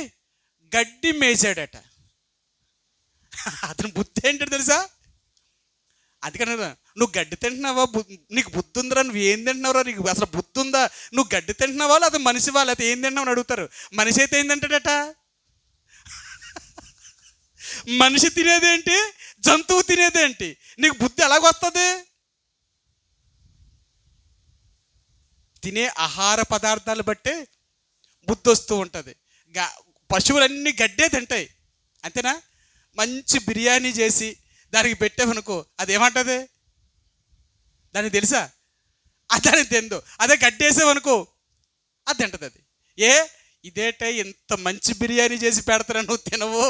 గడ్డి మేసాడట. అతని బుద్ధి ఏంటో తెలుసా? అందుకని నువ్వు గడ్డి తింటున్నావా, నీకు బుద్ధి ఉందిరా, నువ్వు ఏం తింటున్నావురా, నీకు అసలు బుద్ధి ఉందా, నువ్వు గడ్డి తింటున్నావా లేదా మనిషి వాళ్ళు అయితే ఏం తింటున్నావు అని అడుగుతారు. మనిషి అయితే ఏం తింటాడట? మనిషి తినేదేంటి, జంతువు తినేదేంటి? నీకు బుద్ధి ఎలాగొస్తుంది? తినే ఆహార పదార్థాలు బట్టే బుద్ధి వస్తూ ఉంటుంది. పశువులన్నీ గడ్డే తింటాయి, అంతేనా? మంచి బిర్యానీ చేసి దానికి పెట్టామనుకో, అదేమంటుంది? దానికి తెలుసా? దానికి తిందో. అదే గడ్డేసామనుకో అది తింటుంది. అది ఇదేట ఇంత మంచి బిర్యానీ చేసి పెడతారా, నువ్వు తినవు,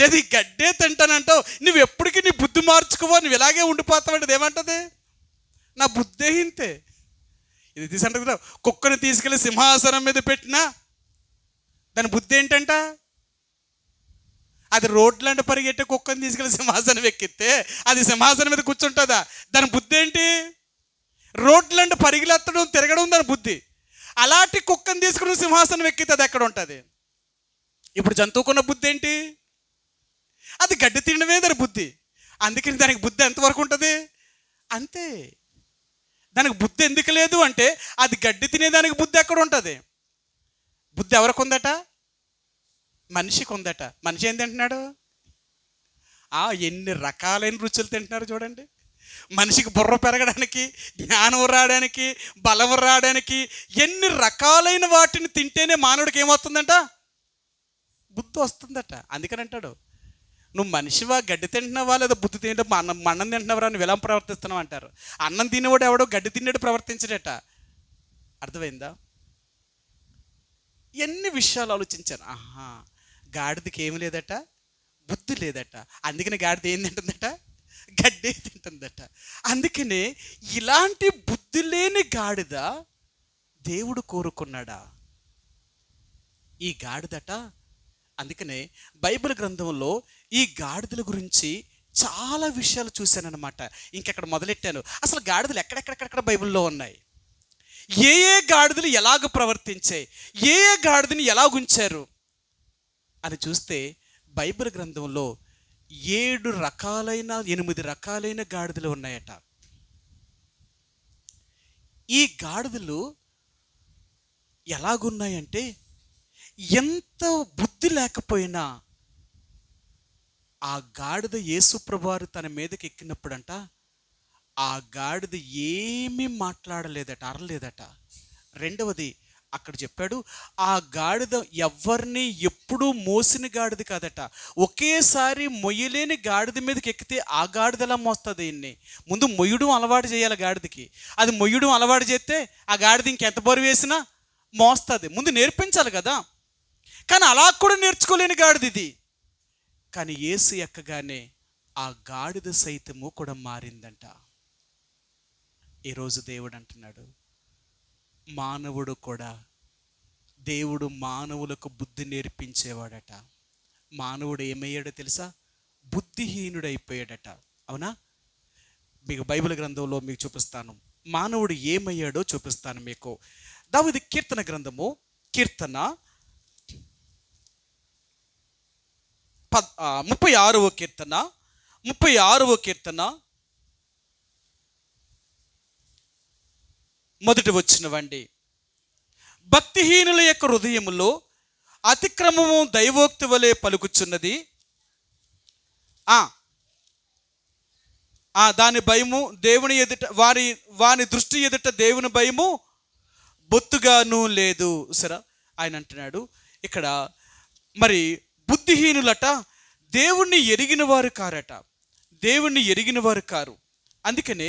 లేదు ఈ గడ్డే తింటానంటావు, నువ్వు ఎప్పటికీ నీ బుద్ధి మార్చుకోవో, నువ్వు ఇలాగే ఉండిపోతావు అంటే ఏమంటుంది? నా బుద్ధే ఇంతే. ఇది తీసుకుంటుంది కదా, కుక్కను తీసుకెళ్ళి సింహాసనం మీద పెట్టినా దాని బుద్ధి ఏంటంట? అది రోడ్లంటే పరిగెట్టే కుక్కను తీసుకెళ్ళి సింహాసనం ఎక్కిస్తే అది సింహాసనం మీద కూర్చుంటుందా? దాని బుద్ధి ఏంటి? రోడ్లంటే పరిగెత్తడం తిరగడం దాని బుద్ధి. అలాంటి కుక్కను తీసుకుని సింహాసనం ఎక్కితే అది ఎక్కడ ఉంటుంది? ఇప్పుడు జంతువుకున్న బుద్ధి ఏంటి? అది గడ్డి తినడమే దాని బుద్ధి. అందుకని దానికి బుద్ధి ఎంతవరకు ఉంటుంది? అంతే. దానికి బుద్ధి ఎందుకు లేదు అంటే, అది గడ్డి తినేదానికి బుద్ధి ఎక్కడ ఉంటుంది? బుద్ధి ఎవరికి ఉందట? మనిషికి ఉందట. మనిషి ఏం తింటున్నాడు? ఎన్ని రకాలైన రుచులు తింటున్నారు చూడండి. మనిషికి బుర్ర పెరగడానికి, జ్ఞానం రావడానికి, బలం రావడానికి ఎన్ని రకాలైన వాటిని తింటేనే మానవుడికి ఏమవుతుందంట? బుద్ధి వస్తుందట. అందుకని అంటాడు, నువ్వు మనిషివా, గడ్డి తింటున్నావా లేదా బుద్ధి తింటే అన్నం తింటున్నావా అని ఎలా ప్రవర్తిస్తున్నావు అంటారు. అన్నం తినేవాడు ఎవడో గడ్డి తినేడు ప్రవర్తించడట. అర్థమైందా? ఎన్ని విషయాలు ఆలోచించాను. గాడిదకి ఏమి లేదట? బుద్ధి లేదట. అందుకని గాడిద ఏం తింటుందట? గడ్డే తింటుందట. అందుకనే ఇలాంటి బుద్ధి లేని గాడిద దేవుడు కోరుకున్నాడా? ఈ గాడిదట. అందుకనే బైబిల్ గ్రంథంలో ఈ గాడిదల గురించి చాలా విషయాలు చూశానన్నమాట. ఇంకెక్కడ మొదలెట్టాను. అసలు గాడిదలు ఎక్కడెక్కడెక్కడ బైబిల్లో ఉన్నాయి, ఏ గాడిదలు ఎలాగ ప్రవర్తించాయి, ఏ గాడిదని ఎలాగుంచారు అని చూస్తే బైబిల్ గ్రంథంలో 8 రకాలైన గాడిదలు ఉన్నాయట. ఈ గాడిదలు ఎలాగున్నాయంటే, ఎంత బుద్ధి లేకపోయినా ఆ గాడిద యేసుప్రభువారు తన మీదకి ఎక్కినప్పుడంట, ఆ గాడిద ఏమీ మాట్లాడలేదట, అరలేదట. రెండవది అక్కడ చెప్పాడు, ఆ గాడిద ఎవరిని ఎప్పుడూ మోసిన గాడిద కాదట. ఒకేసారి మొయ్యలేని గాడిద మీదకి ఎక్కితే ఆ గాడిద ఎలా మోస్తుంది ఈయన్ని? ముందు మొయ్యడం అలవాటు చేయాలి గాడిదకి. అది మొయ్యడం అలవాటు చేస్తే ఆ గాడిద ఇంకెంత బరువు వేసినా మోస్తుంది. ముందు నేర్పించాలి కదా. కానీ అలా కూడా నేర్చుకోలేని గాడిద ఇది. కానీ యేసు ఎక్కగానే ఆ గాడిద సైతము కూడా మారిందంట. ఈరోజు దేవుడు అంటున్నాడు, మానవుడు కూడా, దేవుడు మానవులకు బుద్ధి నేర్పించేవాడట. మానవుడు ఏమయ్యాడో తెలుసా? బుద్ధిహీనుడైపోయాడట. అవునా? మీకు బైబిల్ గ్రంథంలో మీకు చూపిస్తాను, మానవుడు ఏమయ్యాడో చూపిస్తాను మీకు. దావీదు కీర్తన గ్రంథము, కీర్తన 36వ కీర్తన, 36వ కీర్తన మొదటి వచనమండి. భక్తిహీనుల యొక్క హృదయములో అతిక్రమము దైవోక్తి వలె పలుకుచున్నది. దాని భయము దేవుని ఎదుట, వాని దృష్టి ఎదుట దేవుని భయము బొత్తుగాను లేదు. సరే, ఆయన అంటున్నాడు ఇక్కడ, మరి బుద్ధిహీనులట దేవుణ్ణి ఎరిగిన వారు కారట, దేవుణ్ణి ఎరిగిన వారు కారు. అందుకనే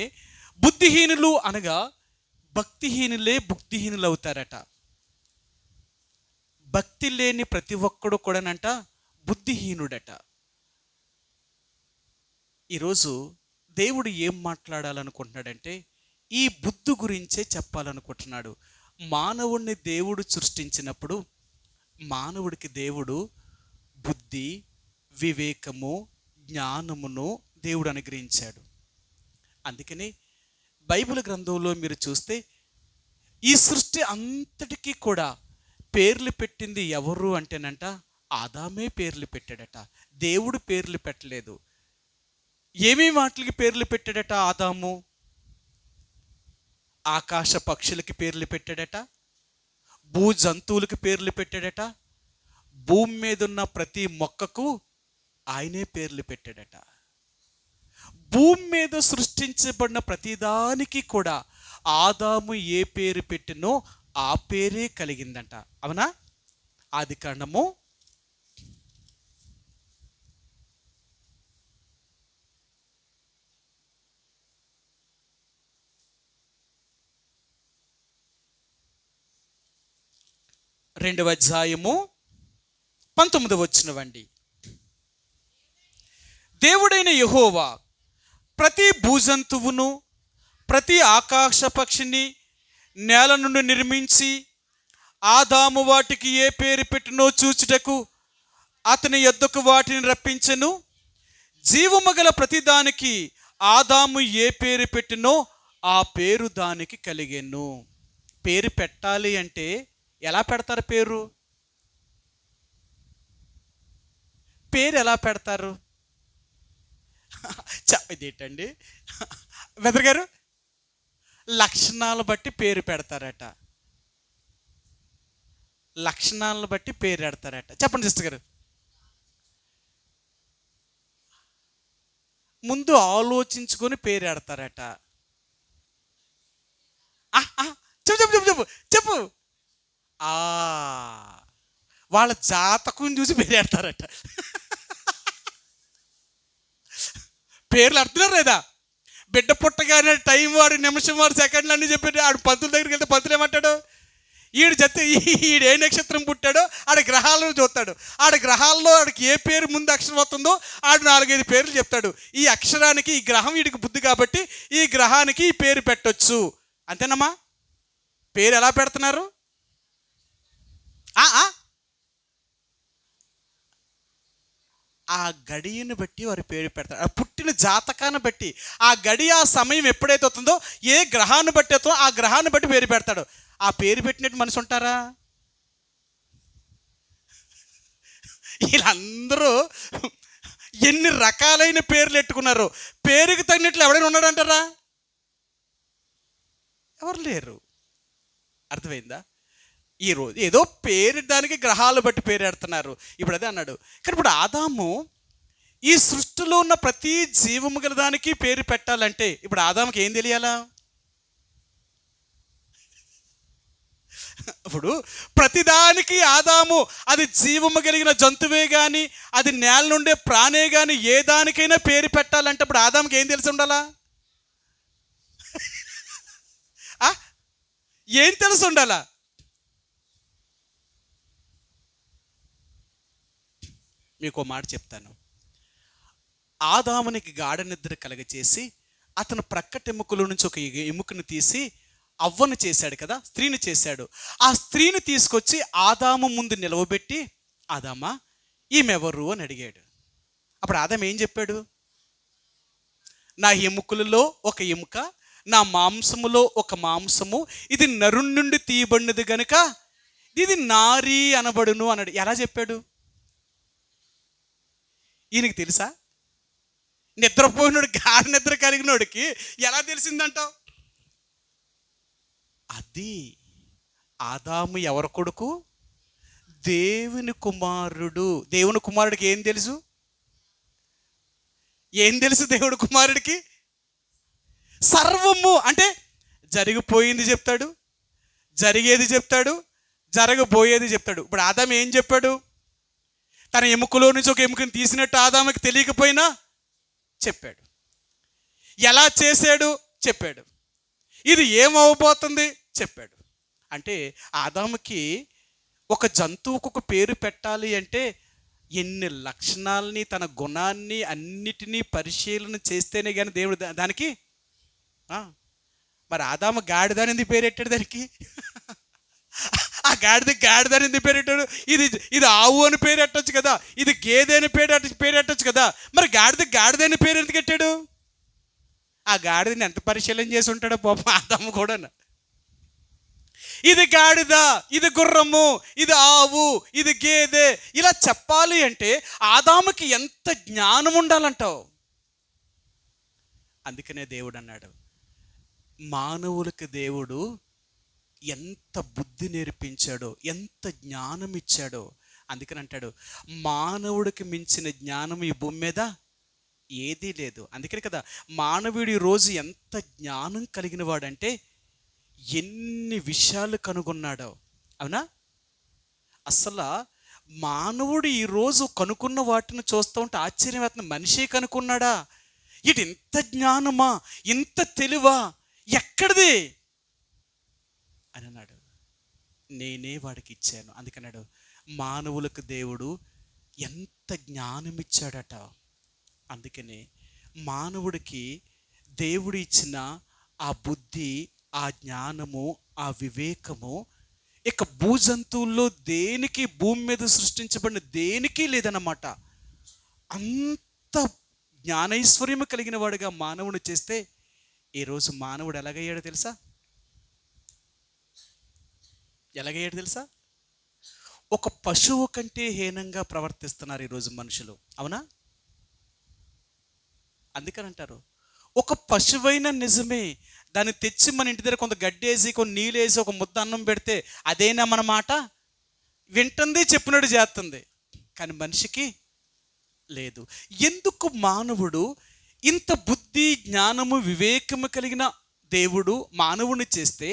బుద్ధిహీనులు అనగా భక్తిహీనులే బుద్ధిహీనులు అవుతారట. భక్తి లేని ప్రతి ఒక్కడు కూడానంట బుద్ధిహీనుడట. ఈరోజు దేవుడు ఏం మాట్లాడాలనుకుంటున్నాడంటే, ఈ బుద్ధి గురించే చెప్పాలనుకుంటున్నాడు. మానవుణ్ణి దేవుడు సృష్టించినప్పుడు మానవుడికి దేవుడు బుద్ధి, వివేకము, జ్ఞానమును దేవుడు అనుగ్రహించాడు. అందుకని బైబిల్ గ్రంథంలో మీరు చూస్తే ఈ సృష్టి అంతటికీ కూడా పేర్లు పెట్టింది ఎవరు అంటేనంట, ఆదామే పేర్లు పెట్టాడట. దేవుడు పేర్లు పెట్టలేదు. ఏమేమి వాటికి పేర్లు పెట్టాడట ఆదాము? ఆకాశ పక్షులకి పేర్లు పెట్టాడట, భూ జంతువులకి పేర్లు పెట్టాడట, భూమి మీద ఉన్న ప్రతి మొక్కకు ఆయనే పేర్లు పెట్టాడట. భూమి మీద సృష్టించబడిన ప్రతిదానికి కూడా ఆదాము ఏ పేరు పెట్టినో ఆ పేరే కలిగిందంట. అవునా? ఆదికాండము 2వ అధ్యాయము 19వ వచనమండి. దేవుడైన యెహోవా ప్రతి భూజంతువును, ప్రతి ఆకాశ పక్షిని నేల నుండి నిర్మించి ఆదాము వాటికి ఏ పేరు పెట్టినో చూచుటకు అతని యొద్దకు వాటిని రప్పించెను. జీవము గల ప్రతిదానికి ఆదాము ఏ పేరు పెట్టినో ఆ పేరు దానికి కలిగెను. పేరు పెట్టాలి అంటే ఎలా పెడతారు? పేరు ఎలా పెడతారు? ఇదేంటండి వెదర్ గారు, లక్షణాలను బట్టి పేరు పెడతారట. లక్షణాలను బట్టి పేరు పెడతారట. చెప్పండి సిస్టర్ గారు. ముందు ఆలోచించుకొని పేరు పెడతారట. చెప్పు చెప్పు చెప్పు చెప్పు చెప్పు వాళ్ళ జాతకం చూసి పేరు పెడతారట. పేర్లు అర్థం లేదా? బిడ్డ పుట్టగానే టైం వాడు, నిమిషం వాడు, సెకండ్లు అన్నీ చెప్పి ఆడు పంతుల దగ్గరికి వెళ్తే పంతులు ఏమంటాడు? ఈడు ఏ నక్షత్రం పుట్టాడో ఆడ గ్రహాలను చూస్తాడు. ఆడ గ్రహాల్లో ఆడికి ఏ పేరు ముందు అక్షరం వస్తుందో ఆడు 4-5 పేర్లు చెప్తాడు. ఈ అక్షరానికి ఈ గ్రహం వీడికి బుద్ధి కాబట్టి ఈ గ్రహానికి ఈ పేరు పెట్టొచ్చు. అంతేనమ్మా? పేరు ఎలా పెడుతున్నారు? ఆ గడియను బట్టి వారి పేరు పెడతారు. ఆ పుట్టిన జాతకాన్ని బట్టి, ఆ గడి, ఆ సమయం ఎప్పుడైతే అవుతుందో, ఏ గ్రహాన్ని బట్టి అవుతుందో ఆ గ్రహాన్ని బట్టి పేరు పెడతాడు. ఆ పేరు పెట్టినట్టు మనిషి ఉంటారా? వీళ్ళందరూ ఎన్ని రకాలైన పేర్లు పెట్టుకున్నారు. పేరుకి తగినట్లు ఎవడైనా ఉన్నాడంటారా? ఎవరు లేరు. అర్థమైందా? ఈరోజు ఏదో పేరు దానికి గ్రహాలు బట్టి పేరు పెడుతున్నారు. ఇప్పుడు అదే అన్నాడు. కానీ ఇప్పుడు ఆదాము ఈ సృష్టిలో ఉన్న ప్రతి జీవము గల దానికి పేరు పెట్టాలంటే ఇప్పుడు ఆదాముకి ఏం తెలియాలా? ఇప్పుడు ప్రతిదానికి ఆదాము, అది జీవము కలిగిన జంతువే కానీ, అది నేల నుండే ప్రాణే కానీ, ఏ దానికైనా పేరు పెట్టాలంటే ఇప్పుడు ఆదాముకి ఏం తెలిసి ఉండాలా? ఏం తెలిసి ఉండాలా? మీకు మాట చెప్తాను. ఆదామునికి గాఢ నిద్ర కలగచేసి అతను ప్రక్కటెముకలో నుంచి ఒక ఎముకను తీసి అవ్వను చేశాడు కదా, స్త్రీని చేశాడు. ఆ స్త్రీని తీసుకొచ్చి ఆదాము ముందు నిలవబెట్టి, ఆదామా ఈమెవరు అని అడిగాడు. అప్పుడు ఆదాము ఏం చెప్పాడు? నా ఎముకలలో ఒక ఎముక, నా మాంసములో ఒక మాంసము, ఇది నరుని నుండి తీయబడినది గనుక ఇది నారీ అనబడును అన్నాడు. ఎలా చెప్పాడు? ఈయనకి తెలుసా? నిద్రపోయినోడు, గాఢ నిద్ర కలిగినోడికి ఎలా తెలిసిందంటావు? అది ఆదాము ఎవరి కొడుకు? దేవుని కుమారుడు. దేవుని కుమారుడికి ఏం తెలుసు? ఏం తెలుసు దేవుడి కుమారుడికి? సర్వము. అంటే జరిగిపోయింది చెప్తాడు, జరిగేది చెప్తాడు, జరగబోయేది చెప్తాడు. ఇప్పుడు ఆదాము ఏం చెప్పాడు? తన ఎముకలో నుంచి ఒక ఎముకని తీసినట్టు ఆదాముకి తెలియకపోయినా చెప్పాడు. ఎలా చేశాడు చెప్పాడు. ఇది ఏమవబోతుంది చెప్పాడు. అంటే ఆదాముకి ఒక జంతువుకు ఒక పేరు పెట్టాలి అంటే ఎన్ని లక్షణాలని, తన గుణాన్ని అన్నిటినీ పరిశీలన చేస్తేనే కానీ దేవుడు దానికి. మరి ఆదాము గాడిదని ఎందుకు పేరు పెట్టాడు దానికి? ఆ గాడిదని ఎందుకు పేరు పెట్టాడు? ఇది ఆవు అని పేరు పెట్టచ్చు కదా, ఇది గేదె అని పేరు పెట్టచ్చు కదా. మరి గాడిదని పేరు ఎందుకు పెట్టాడు? ఆ గాడిదని ఎంత పరిశీలన చేసి ఉంటాడో పాపం ఆదాము కూడా. ఇది గాడిద, ఇది గుర్రము, ఇది ఆవు, ఇది గేదె, ఇలా చెప్పాలి అంటే ఆదాముకి ఎంత జ్ఞానం ఉండాలంటావు. అందుకనే దేవుడు అన్నాడు, మానవులకు దేవుడు ఎంత బుద్ధి నేర్పించాడో, ఎంత జ్ఞానం ఇచ్చాడో. అందుకని అంటాడు, మానవుడికి మించిన జ్ఞానం ఈ భూమి మీద ఏదీ లేదు. అందుకని కదా మానవుడి రోజు ఎంత జ్ఞానం కలిగిన వాడంటే ఎన్ని విషయాలు కనుగొన్నాడో. అవునా? అసలు మానవుడు ఈరోజు కనుక్కున్న వాటిని చూస్తూ ఉంటే ఆశ్చర్యమవుతుంది. మనిషి కనుక్కున్నాడా? ఇటు ఇంత జ్ఞానమా, ఇంత తెలివా, ఎక్కడిది అని అన్నాడు. నేనే వాడికి ఇచ్చాను. అందుకన్నాడు, మానవులకు దేవుడు ఎంత జ్ఞానం ఇచ్చాడట. అందుకనే మానవుడికి దేవుడు ఇచ్చిన ఆ బుద్ధి, ఆ జ్ఞానము, ఆ వివేకము ఇక భూజంతువుల్లో దేనికి, భూమి మీద సృష్టించబడిన దేనికి లేదన్నమాట. అంత జ్ఞానైశ్వర్యము కలిగిన వాడుగా మానవుడు చేస్తే ఈరోజు మానవుడు ఎలాగయ్యాడో తెలుసా? ఎలాగయ్యాడు తెలుసా? ఒక పశువు కంటే హీనంగా ప్రవర్తిస్తున్నారు ఈరోజు మనుషులు. అవునా? అందుకని అంటారు, ఒక పశువైన నిజమే, దాన్ని తెచ్చి మన ఇంటి దగ్గర కొంత గడ్డేసి, కొన్ని నీళ్ళేసి, ఒక ముద్ద అన్నం పెడితే అదేనా మన మాట? వింటుంది, చెప్పినట్టు చేస్తుంది. కానీ మనిషికి లేదు. ఎందుకు మానవుడు ఇంత బుద్ధి, జ్ఞానము, వివేకము కలిగిన దేవుడు మానవుని చేస్తే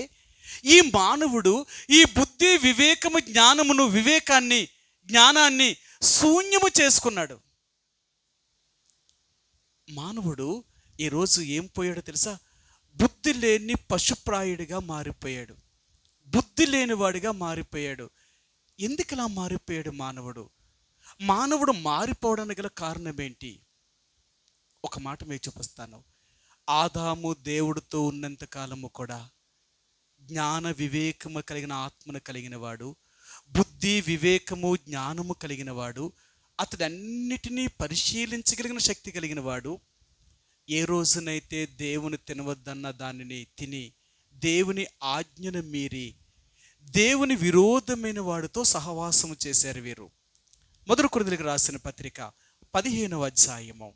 ఈ మానవుడు ఈ బుద్ధి, వివేకము, జ్ఞానమును, వివేకాన్ని, జ్ఞానాన్ని శూన్యము చేసుకున్నాడు. మానవుడు ఈరోజు ఏం పోయాడో తెలుసా? బుద్ధి లేని పశుప్రాయుడిగా మారిపోయాడు, బుద్ధి లేనివాడిగా మారిపోయాడు. ఎందుకు ఇలా మారిపోయాడు మానవుడు? మానవుడు మారిపోవడానికి గల కారణం ఏంటి? ఒక మాట మీకు చూపిస్తాను. ఆదాము దేవుడితో ఉన్నంత కాలము కూడా జ్ఞాన వివేకము కలిగిన ఆత్మను కలిగిన వాడు, బుద్ధి, వివేకము, జ్ఞానము కలిగిన వాడు, అతడు అన్నిటినీ పరిశీలించగలిగిన శక్తి కలిగిన వాడు. ఏ రోజునైతే దేవుని తినవద్దన్న దానిని తిని దేవుని ఆజ్ఞను మీరి దేవుని విరోధమైన వాడితో సహవాసము చేశారు వీరు. మొదటి కొరింథీయులకు రాసిన పత్రిక 15వ అధ్యాయము.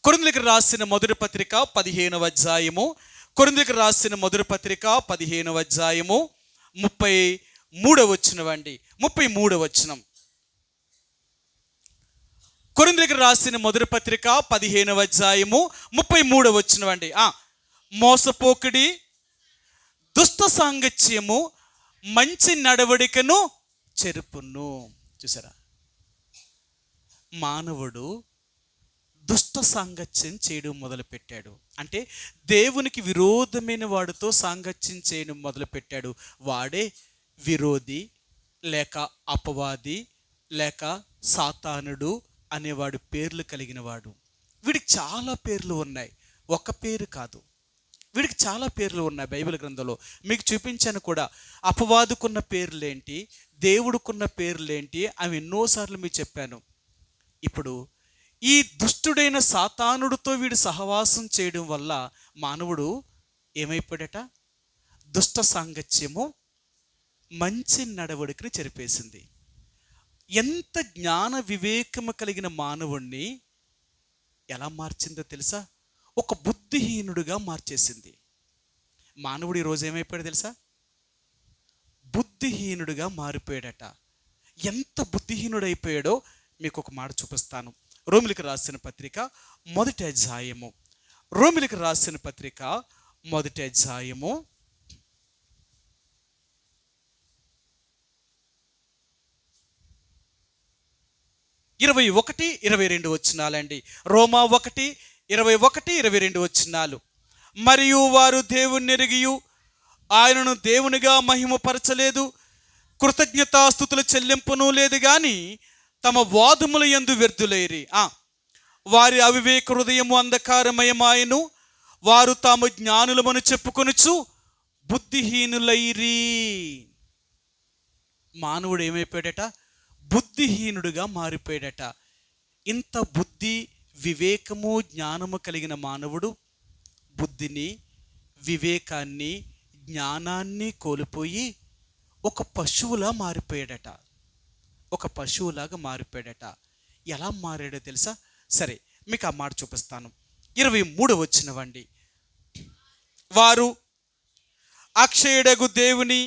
కొరింథీయులకు రాసిన మొదటి పత్రిక 15వ అధ్యాయము కొరింథీయులకు రాసిన మొదటి పత్రిక 15వ అధ్యాయము 33వ వచనం అండి. 33వ వచనం. కొరింథీయులకు రాసిన మొదటి పత్రిక 15వ అధ్యాయము 33వ వచనం అండి. మోసపోకిడి, దుష్ట సాంగత్యము మంచి నడవడికను చెరుపును. చూసారా, మానవుడు దుష్ట సాంగత్యం చేయడం మొదలుపెట్టాడు. అంటే దేవునికి విరోధమైన వాడితో సాంగత్యం చేయడం మొదలుపెట్టాడు. వాడే విరోధి, లేక అపవాది, లేక సాతానుడు అనేవాడు పేర్లు కలిగిన వాడు. వీడికి చాలా పేర్లు ఉన్నాయి, ఒక పేరు కాదు. వీడికి చాలా పేర్లు ఉన్నాయి బైబిల్ గ్రంథంలో. మీకు చూపించాను కూడా. అపవాదుకున్న పేర్లేంటి, దేవుడుకున్న పేర్లేంటి, అవి ఎన్నోసార్లు మీకు చెప్పాను. ఇప్పుడు ఈ దుష్టుడైన సాతానుడితో వీడు సహవాసం చేయడం వల్ల మానవుడు ఏమైపోయాడట? దుష్ట సాంగత్యము మంచి నడవడికని చెరిపేసింది. ఎంత జ్ఞాన వివేకము కలిగిన మానవుణ్ణి ఎలా మార్చిందో తెలుసా? ఒక బుద్ధిహీనుడిగా మార్చేసింది. మానవుడు ఈరోజు ఏమైపోయాడు తెలుసా? బుద్ధిహీనుడిగా మారిపోయాడట. ఎంత బుద్ధిహీనుడైపోయాడో మీకు ఒక మాట చూపిస్తాను. రోమిలికి రాసిన పత్రిక మొదటి అధ్యాయము, రోమిలికి రాసిన పత్రిక మొదటి అధ్యాయము 21, 22 వచనాలండి. రోమా 1, 21, 22 వచనాలు. మరియు వారు దేవుణ్ణి ఎరిగియు ఆయనను దేవునిగా మహిమపరచలేదు, కృతజ్ఞతాస్తుతుల చెల్లింపును లేదు గాని తమ వాదముల యందు వ్యర్థులైరి. వారి అవివేక హృదయము అంధకారమయమాయను, వారు తాము జ్ఞానులమని చెప్పుకొనుచు బుద్ధిహీనులైరి. మానవుడు ఏమైపోయాడట? బుద్ధిహీనుడుగా మారిపోయాడట. ఇంత బుద్ధి, వివేకము, జ్ఞానము కలిగిన మానవుడు బుద్ధిని, వివేకాన్ని, జ్ఞానాన్ని కోల్పోయి ఒక పశువులా మారిపోయాడట. ఒక పశువులాగా మారిపోయాడట. ఎలా మారాడో తెలుసా? సరే, మీకు ఆ మాట చూపిస్తాను. 23 వచనమండి. వారు అక్షయుడగు దేవుని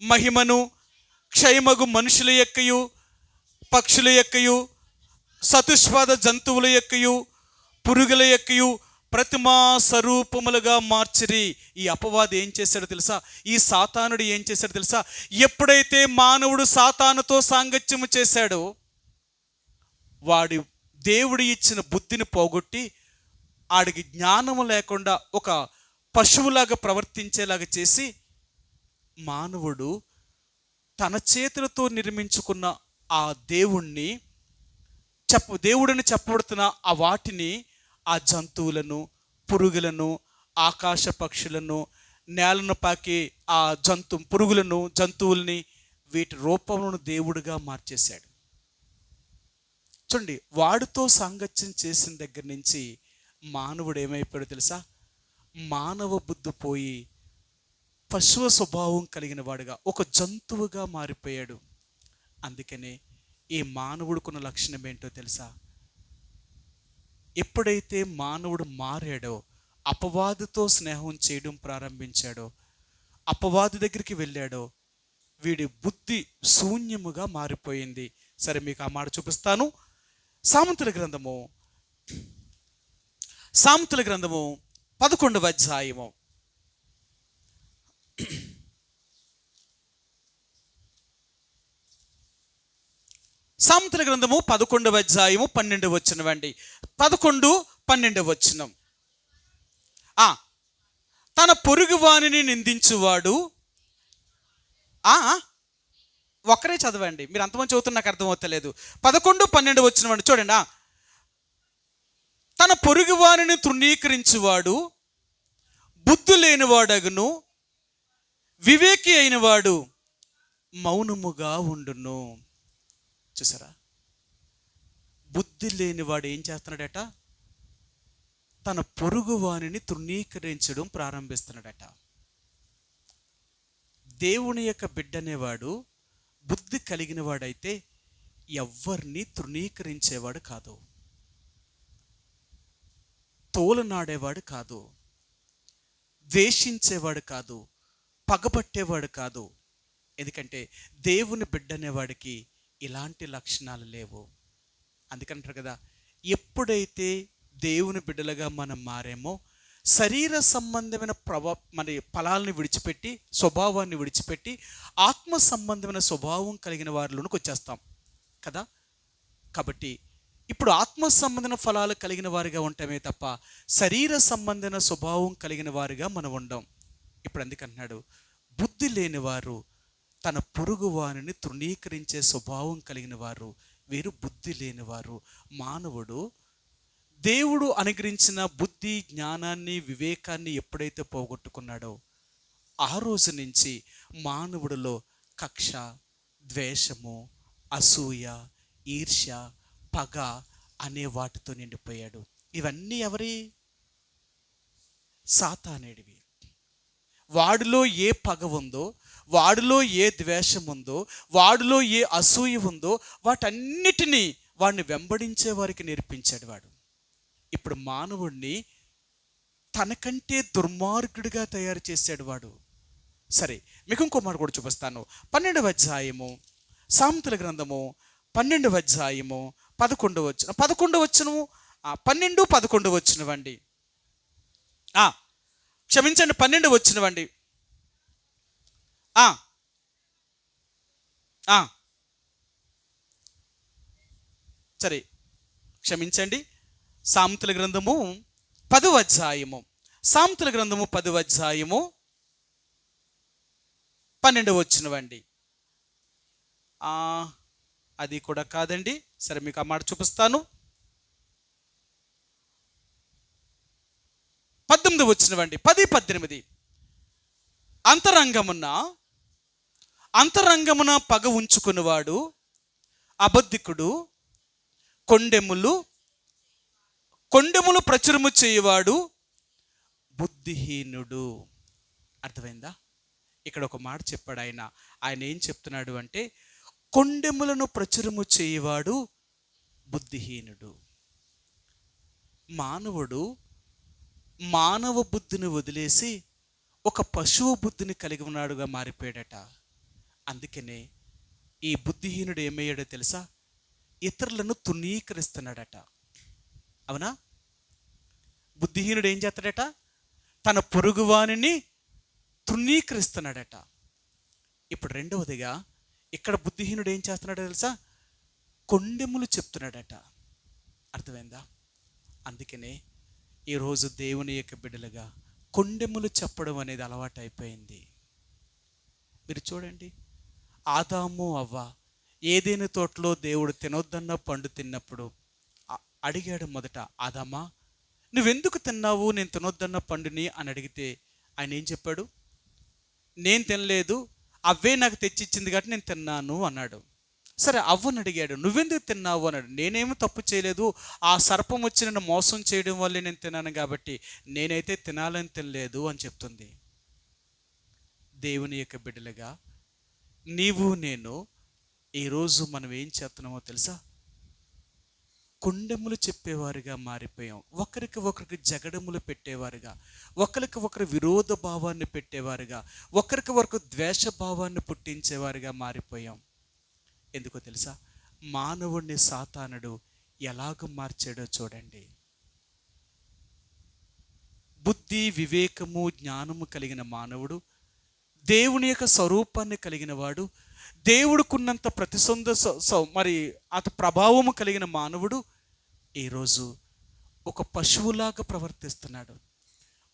మహిమను క్షయమగు మనుషుల యొక్కయు, పక్షుల యొక్కయు, సతుష్పాద జంతువుల యొక్కయు, పురుగుల యొక్కయు ప్రతిమా స్వరూపములుగా మార్చిరి. ఈ అపవాది ఏం చేశాడో తెలుసా? ఈ సాతానుడు ఏం చేశాడో తెలుసా? ఎప్పుడైతే మానవుడు సాతానుతో సాంగత్యము చేశాడో, వాడి దేవుడు ఇచ్చిన బుద్ధిని పోగొట్టి ఆడికి జ్ఞానము లేకుండా ఒక పశువులాగా ప్రవర్తించేలాగా చేసి, మానవుడు తన చేతులతో నిర్మించుకున్న ఆ దేవుడిని చెప్పబడుతున్న ఆ వాటిని, ఆ జంతువులను, పురుగులను, ఆకాశ పక్షులను, నేలను పాకే ఆ పురుగులను, జంతువుల్ని, వీటి రూపములను దేవుడిగా మార్చేశాడు. చూడండి, వాడితో సాంగత్యం చేసిన దగ్గర నుంచి మానవుడు ఏమైపోయాడో తెలుసా? మానవ బుద్ధి పోయి పశువ స్వభావం కలిగిన వాడుగా, ఒక జంతువుగా మారిపోయాడు. అందుకనే ఈ మానవుడుకున్న లక్షణం ఏంటో తెలుసా? ఎప్పుడైతే మానవుడు మారాడో, అపవాదితో స్నేహం చేయడం ప్రారంభించాడో, అపవాది దగ్గరికి వెళ్ళాడో, వీడి బుద్ధి శూన్యముగా మారిపోయింది. సరే, మీకు ఆ మాట చూపిస్తాను. సామెతల గ్రంథము 11వ అధ్యాయము. సామెతల గ్రంథము 11వ అధ్యాయము 12వ వచనం అండి. 11, 12 వచనం. తన పొరుగు వానిని నిందించువాడు, ఒక్కరే చదవండి, మీరు అంతమంది చదువుతున్న నాకు అర్థమవుతలేదు. 11, 12 వచనం అండి, చూడండి. తన పొరుగు వానిని తృణీకరించువాడు బుద్ధి లేనివాడగును, వివేకి అయిన వాడు మౌనముగా ఉండును. చూసారా, బుద్ధి లేనివాడు ఏం చేస్తున్నాడట? తన పొరుగు వానిని తృణీకరించడం ప్రారంభిస్తున్నాడట. దేవుని యొక్క బిడ్డనేవాడు బుద్ధి కలిగిన వాడైతే ఎవ్వరిని తృణీకరించేవాడు కాదు, తోలనాడేవాడు కాదు. ద్వేషించేవాడు కాదు, పగబట్టేవాడు కాదు. ఎందుకంటే దేవుని బిడ్డ అనేవాడికి ఇలాంటి లక్షణాలు లేవు. అందుకంటారు కదా, ఎప్పుడైతే దేవుని బిడ్డలుగా మనం మారేమో శరీర సంబంధమైన మన ఫలాలను విడిచిపెట్టి, స్వభావాన్ని విడిచిపెట్టి ఆత్మ సంబంధమైన స్వభావం కలిగిన వారిలోనికి వచ్చేస్తాం కదా. కాబట్టి ఇప్పుడు ఆత్మ సంబంధమైన ఫలాలు కలిగిన వారిగా ఉంటామే తప్ప శరీర సంబంధమైన స్వభావం కలిగిన వారిగా మనం ఉండం. ఇప్పుడు అందుకంటున్నాడు, బుద్ధి లేనివారు తన పొరుగు వారిని తృణీకరించే స్వభావం కలిగిన వారు, వీరు బుద్ధి లేనివారు. మానవుడు దేవుడు అనుగ్రహించిన బుద్ధి, జ్ఞానాన్ని, వివేకాన్ని ఎప్పుడైతే పోగొట్టుకున్నాడో ఆ రోజు నుంచి మానవుడిలో కక్ష, ద్వేషము, అసూయ, ఈర్ష్య, పగ అనే వాటితో నిండిపోయాడు. ఇవన్నీ ఎవరి? సాతానేడివి. వాడిలో ఏ పగ ఉందో, వాడిలో ఏ ద్వేషం ఉందో, వాడిలో ఏ అసూయ ఉందో వాటన్నిటినీ వాడిని వెంబడించే వారికి నేర్పించాడు వాడు. ఇప్పుడు మానవుడిని తనకంటే దుర్మార్గుడిగా తయారు చేశాడు వాడు. సరే, మీకు ఇంకో మాట కూడా చూపిస్తాను. 12వ అధ్యాయము సామెతల గ్రంథము 12వ అధ్యాయము 11వ వచనం 12 11 వచ్చినవండి. క్షమించండి, 12 వచ్చినవండి. సరే, క్షమించండి. సామెతల గ్రంథము 10వ అధ్యాయము 10వ అధ్యాయము 12 వచ్చినవండి. అది కూడా కాదండి. సరే, మీకు ఆ మాట చూపిస్తాను. 19 వచ్చినవండి. 10, 18. అంతరంగమున పగ ఉంచుకునేవాడు అబద్ధికుడు, కొండెములు ప్రచురము చేయవాడు బుద్ధిహీనుడు. అర్థమైందా? ఇక్కడ ఒక మాట చెప్పాడు ఆయన ఏం చెప్తున్నాడు అంటే, కొండెములను ప్రచురము చేయవాడు బుద్ధిహీనుడు. మానవుడు మానవ బుద్ధిని వదిలేసి ఒక పశువు బుద్ధిని కలిగి ఉన్నాడుగా మారిపోయాడట. అందుకనే ఈ బుద్ధిహీనుడు ఏమయ్యాడో తెలుసా? ఇతరులను తృణీకరిస్తున్నాడట. అవునా? బుద్ధిహీనుడు ఏం చేస్తాడట? తన పొరుగువానిని తృణీకరిస్తున్నాడట. ఇప్పుడు రెండవదిగా ఇక్కడ బుద్ధిహీనుడు ఏం చేస్తున్నాడో తెలుసా? కొండెములు చెప్తున్నాడట. అర్థమైందా? అందుకనే ఈరోజు దేవుని యొక్క బిడ్డలుగా కొండెములు చెప్పడం అనేది అలవాటు అయిపోయింది. మీరు చూడండి, ఆదాము అవ్వ ఏదైనా తోటలో దేవుడు తినొద్దన్న పండు తిన్నప్పుడు అడిగాడు మొదట, ఆదామా నువ్వెందుకు తిన్నావు నేను తినొద్దన్న పండుని అని అడిగితే ఆయన ఏం చెప్పాడు? నేను తినలేదు, అవ్వే నాకు తెచ్చిచ్చింది కాబట్టి నేను తిన్నాను అన్నాడు. సరే, అవ్వని అడిగాడు, నువ్వెందుకు తిన్నావు అన్నాడు. నేనేమో తప్పు చేయలేదు, ఆ సర్పం వచ్చి నన్ను మోసం చేయడం వల్లే నేను తిన్నాను కాబట్టి నేనైతే తినాలని తినలేదు అని చెప్తుంది. దేవుని యొక్క బిడ్డలుగా నీవు నేను ఈరోజు మనం ఏం చేస్తున్నామో తెలుసా? కొండెములు చెప్పేవారుగా మారిపోయాం. ఒకరికి జగడములు పెట్టేవారుగా, ఒకరికి విరోధ భావాన్ని పెట్టేవారుగా, ఒకరికి ద్వేష భావాన్ని పుట్టించేవారుగా మారిపోయాం. ఎందుకో తెలుసా? మానవుడిని సాతానుడు ఎలాగ మార్చాడో చూడండి. బుద్ధి, వివేకము, జ్ఞానము కలిగిన మానవుడు, దేవుని యొక్క స్వరూపాన్ని కలిగిన వాడు, దేవుడుకున్నంత మరి అత ప్రభావము కలిగిన మానవుడు ఈరోజు ఒక పశువులాగా ప్రవర్తిస్తున్నాడు.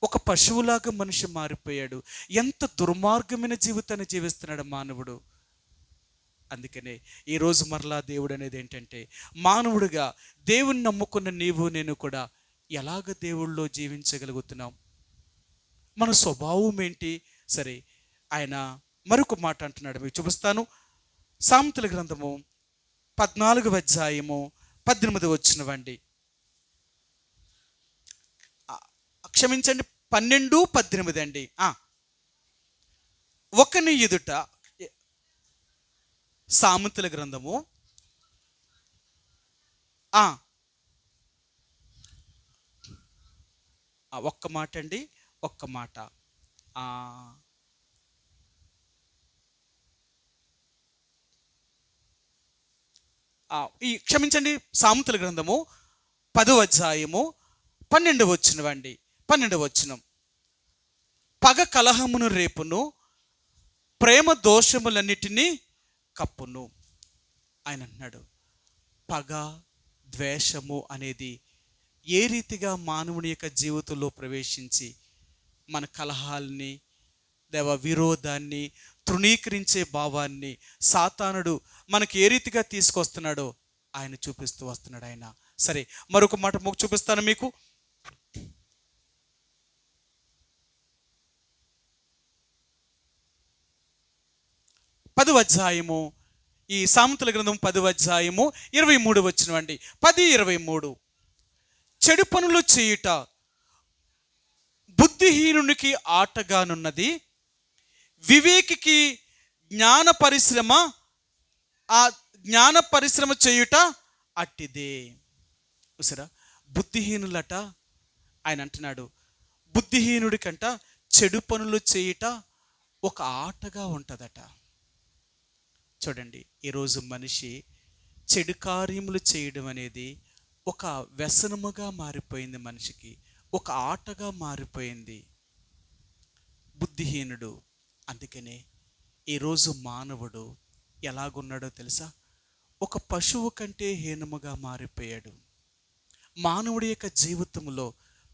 ఒక పశువులాగా మనిషి మారిపోయాడు. ఎంత దుర్మార్గమైన జీవితాన్ని జీవిస్తున్నాడు మానవుడు. అందుకనే ఈరోజు మరలా దేవుడు అనేది ఏంటంటే, మానవుడిగా దేవుని నమ్ముకున్న నీవు నేను కూడా ఎలాగ దేవుళ్ళలో జీవించగలుగుతున్నాం? మన స్వభావం ఏంటి? సరే, ఆయన మరొక మాట అంటున్నాడు, మీకు చూపిస్తాను. సామెతల గ్రంథము 14వ అధ్యాయము 18 వచ్చినవండి. క్షమించండి, 12, 18 అండి. ఒకని ఎదుట, సామెతల గ్రంథము ఒక్క మాట అండి, ఒక్క మాట. ఆ, ఈ క్షమించండి, సామెతల గ్రంథము 10వ అధ్యాయము 12వ వచనం అండి. 12వ వచనం. పగ కలహమును రేపును, ప్రేమ దోషములన్నిటినీ కప్పును. ఆయన అన్నాడు, పగ, ద్వేషము అనేది ఏ రీతిగా మానవుని యొక్క జీవితంలో ప్రవేశించి మన కలహాల్ని, విరోధాన్ని, తృణీకరించే భావాన్ని సాతానుడు మనకి ఏ రీతిగా తీసుకొస్తున్నాడో ఆయన చూపిస్తూ వస్తున్నాడు. ఆయన సరే, మరొక మాట చూపిస్తాను మీకు. 10వ అధ్యాయము, ఈ సామెతల గ్రంథం 10వ అధ్యాయము 23 వచనం అండి. 10:23. చెడు పనులు చేయుట బుద్ధిహీనునికి ఆటగానున్నది, వివేకికి జ్ఞాన పరిశ్రమ, ఆ జ్ఞాన పరిశ్రమ చేయుట అట్టిదే. చూసారా, బుద్ధిహీనులట ఆయన అంటున్నాడు, బుద్ధిహీనుడికంట చెడు పనులు చేయుట ఒక ఆటగా ఉంటుందట. చూడండి, ఈరోజు మనిషి చెడు కార్యములు చేయడం అనేది ఒక వ్యసనముగా మారిపోయింది, మనిషికి ఒక ఆటగా మారిపోయింది. బుద్ధిహీనుడు. అందుకనే ఈరోజు మానవుడు ఎలాగున్నాడో తెలుసా? ఒక పశువు కంటే హీనముగా మారిపోయాడు. మానవుడి యొక్క జీవితంలో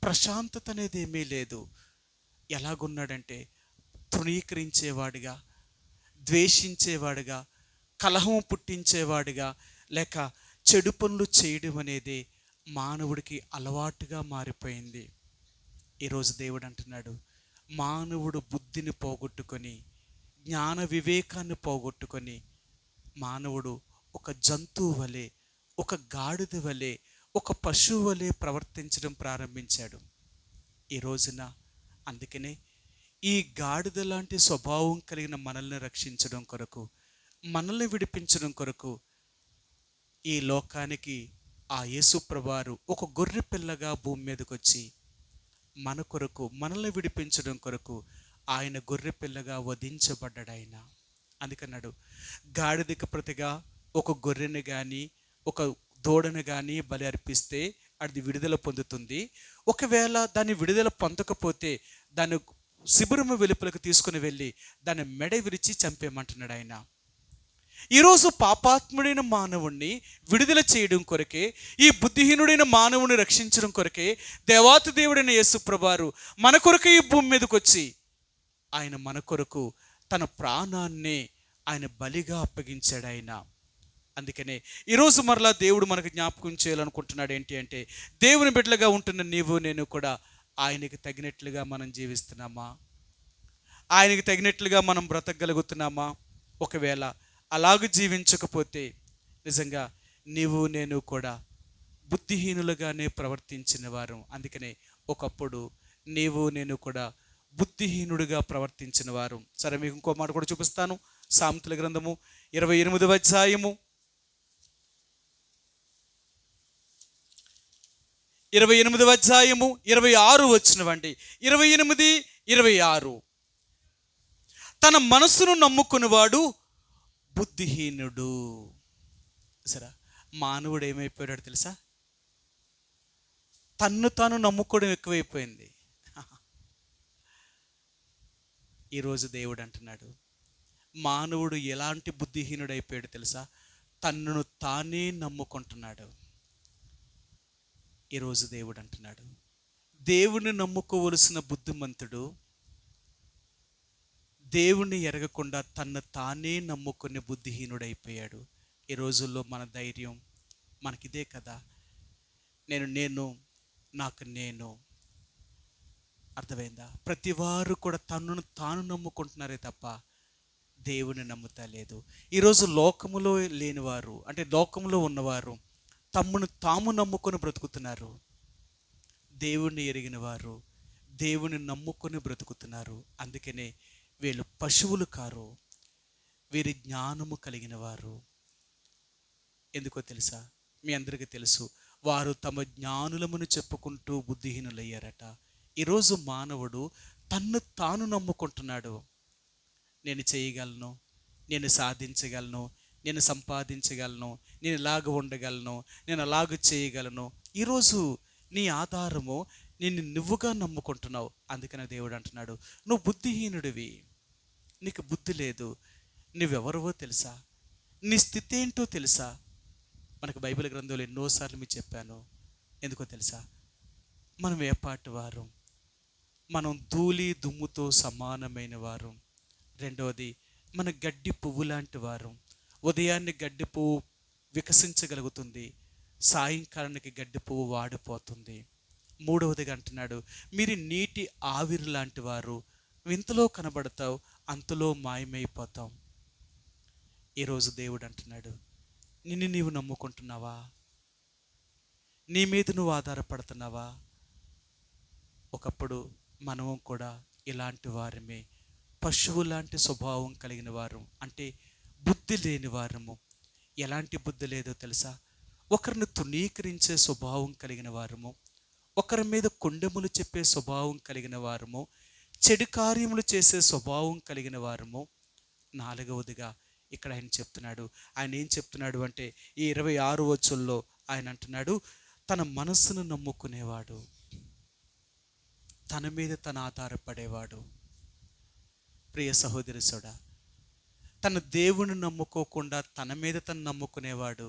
ప్రశాంతత అనేది ఏమీ లేదు. ఎలాగున్నాడంటే తృణీకరించేవాడిగా, ద్వేషించేవాడిగా, కలహం పుట్టించేవాడిగా, లేక చెడు పనులు చేయడం అనేది మానవుడికి అలవాటుగా మారిపోయింది. ఈరోజు దేవుడు అంటున్నాడు, మానవుడు బుద్ధిని పోగొట్టుకొని, జ్ఞాన వివేకాన్ని పోగొట్టుకొని, మానవుడు ఒక జంతువు వలె, ఒక గాడిద వలె, ఒక పశువు వలె ప్రవర్తించడం ప్రారంభించాడు ఈ రోజున. అందుకనే ఈ గాడిద లాంటి స్వభావం కలిగిన మనల్ని రక్షించడం కొరకు, మనల్ని విడిపించడం కొరకు ఈ లోకానికి ఆ యేసు ప్రభువారు ఒక గొర్రె పిల్లగా భూమి మీదకి వచ్చి మన కొరకు, మనల్ని విడిపించడం కొరకు ఆయన గొర్రె పిల్లగా వధించబడ్డాడు ఆయన. అందుకన్నాడు, గాడిదకి ప్రతిగా ఒక గొర్రెని కానీ ఒక దూడను కానీ బలి అర్పిస్తే అది విడుదల పొందుతుంది. ఒకవేళ దాన్ని విడుదల పొందకపోతే దాన్ని శిబిరము వెలుపలకు తీసుకుని వెళ్ళి దాన్ని మెడ విరిచి చంపేయమంటున్నాడు ఆయన. ఈరోజు పాపాత్ముడైన మానవుణ్ణి విడుదల చేయడం కొరకే, ఈ బుద్ధిహీనుడైన మానవుని రక్షించడం కొరకే దేవాతి దేవుడైన యేసు ప్రభువారు మన కొరకు ఈ భూమి మీదకి వచ్చి ఆయన మన కొరకు తన ప్రాణాన్ని ఆయన బలిగా అప్పగించాడు ఆయన. అందుకనే ఈరోజు మరలా దేవుడు మనకు జ్ఞాపకం చేయాలనుకుంటున్నాడు ఏంటి అంటే, దేవుని బిడ్డలుగా ఉంటున్న నీవు నేను కూడా ఆయనకి తగినట్లుగా మనం జీవిస్తున్నామా? ఆయనకి తగినట్లుగా మనం బ్రతకగలుగుతున్నామా? ఒకవేళ అలాగ జీవించకపోతే నిజంగా నీవు నేను కూడా బుద్ధిహీనులుగానే ప్రవర్తించిన వారు. అందుకనే ఒకప్పుడు నీవు నేను కూడా బుద్ధిహీనుడిగా ప్రవర్తించిన వారు. సరే, మీకు ఇంకో మాట కూడా చూపిస్తాను. సామెతల గ్రంథము 28వ అధ్యాయము 26 వచనమండి. 28, 26. తన మనసును నమ్ముకునేవాడు బుద్ధిహీనుడు. సరే, మానవుడు ఏమైపోయాడు తెలుసా? తన్ను తాను నమ్ముకోవడం ఎక్కువైపోయింది. ఈరోజు దేవుడు అంటున్నాడు, మానవుడు ఎలాంటి బుద్ధిహీనుడు అయిపోయాడు తెలుసా? తన్నును తానే నమ్ముకుంటున్నాడు. ఈరోజు దేవుడు అంటున్నాడు, దేవుణ్ణి నమ్ముకోవలసిన బుద్ధిమంతుడు దేవుణ్ణి ఎరగకుండా తన్ను తానే నమ్ముకునే బుద్ధిహీనుడైపోయాడు. ఈ రోజుల్లో మన ధైర్యం మనకిదే కదా. నేను నాకు నేను. అర్థమైందా? ప్రతి వారు కూడా తన్నును తాను నమ్ముకుంటున్నారే తప్ప దేవుని నమ్ముతా లేదు. ఈరోజు లోకములో లేనివారు, అంటే లోకములో ఉన్నవారు తమ్మును తాము నమ్ముకొని బ్రతుకుతున్నారు. దేవుణ్ణి ఎరిగిన వారు దేవుని నమ్ముకొని బ్రతుకుతున్నారు. అందుకనే వీళ్ళు పశువులు కారు, వీరి జ్ఞానము కలిగిన వారు. ఎందుకో తెలుసా? మీ అందరికీ తెలుసు, వారు తమ జ్ఞానులమును చెప్పుకుంటూ బుద్ధిహీనులయ్యారట. ఈరోజు మానవుడు తన్ను తాను నమ్ముకుంటున్నాడు. నేను చేయగలను, నేను సాధించగలను, నేను సంపాదించగలను, నేను ఇలాగ ఉండగలను, నేను అలాగ చేయగలను. ఈరోజు నీ ఆధారము నిన్ను నువ్వుగా నమ్ముకుంటున్నావు. అందుకనే దేవుడు అంటున్నాడు, నువ్వు బుద్ధిహీనుడివి, నీకు బుద్ధి లేదు, నువ్వెవరివో తెలుసా, నీ స్థితి ఏంటో తెలుసా. మనకు బైబిల్ గ్రంథంలో ఎన్నోసార్లు మీకు చెప్పాను. ఎందుకో తెలుసా, మనం ఏపాటి వారు, మనం ధూళి దుమ్ముతో సమానమైన వారు. రెండవది, మన గడ్డి పువ్వు లాంటి వారు. ఉదయాన్నే గడ్డి పువ్వు వికసించగలుగుతుంది, సాయంకాలానికి గడ్డి పువ్వు వాడిపోతుంది. మూడవదిగా అంటున్నాడు, మీరు నీటి ఆవిరి లాంటి వారు, ఇంతలో కనబడతావు, అంతలో మాయమైపోతాం. ఈరోజు దేవుడు అంటున్నాడు, నిన్ను నీవు నమ్ముకుంటున్నావా, నీ మీద నువ్వు ఆధారపడుతున్నావా. ఒకప్పుడు మనము కూడా ఇలాంటి వారమే, పశువు లాంటి స్వభావం కలిగిన వారు, అంటే బుద్ధి లేని వారము. ఎలాంటి బుద్ధి లేదో తెలుసా, ఒకరిని తునీకరించే స్వభావం కలిగిన వారము, ఒకరి మీద కొండెములు చెప్పే స్వభావం కలిగిన వారము, చెడు కార్యములు చేసే స్వభావం కలిగిన వారము. నాలుగవదిగా ఇక్కడ ఆయన చెప్తున్నాడు, ఆయన ఏం చెప్తున్నాడు అంటే ఈ 26 వచనంలో ఆయన అంటున్నాడు, తన మనస్సును నమ్ముకునేవాడు, తన మీద తను ఆధారపడేవాడు. ప్రియ సహోదరుడా, తన దేవుని నమ్ముకోకుండా తన మీద తను నమ్ముకునేవాడు,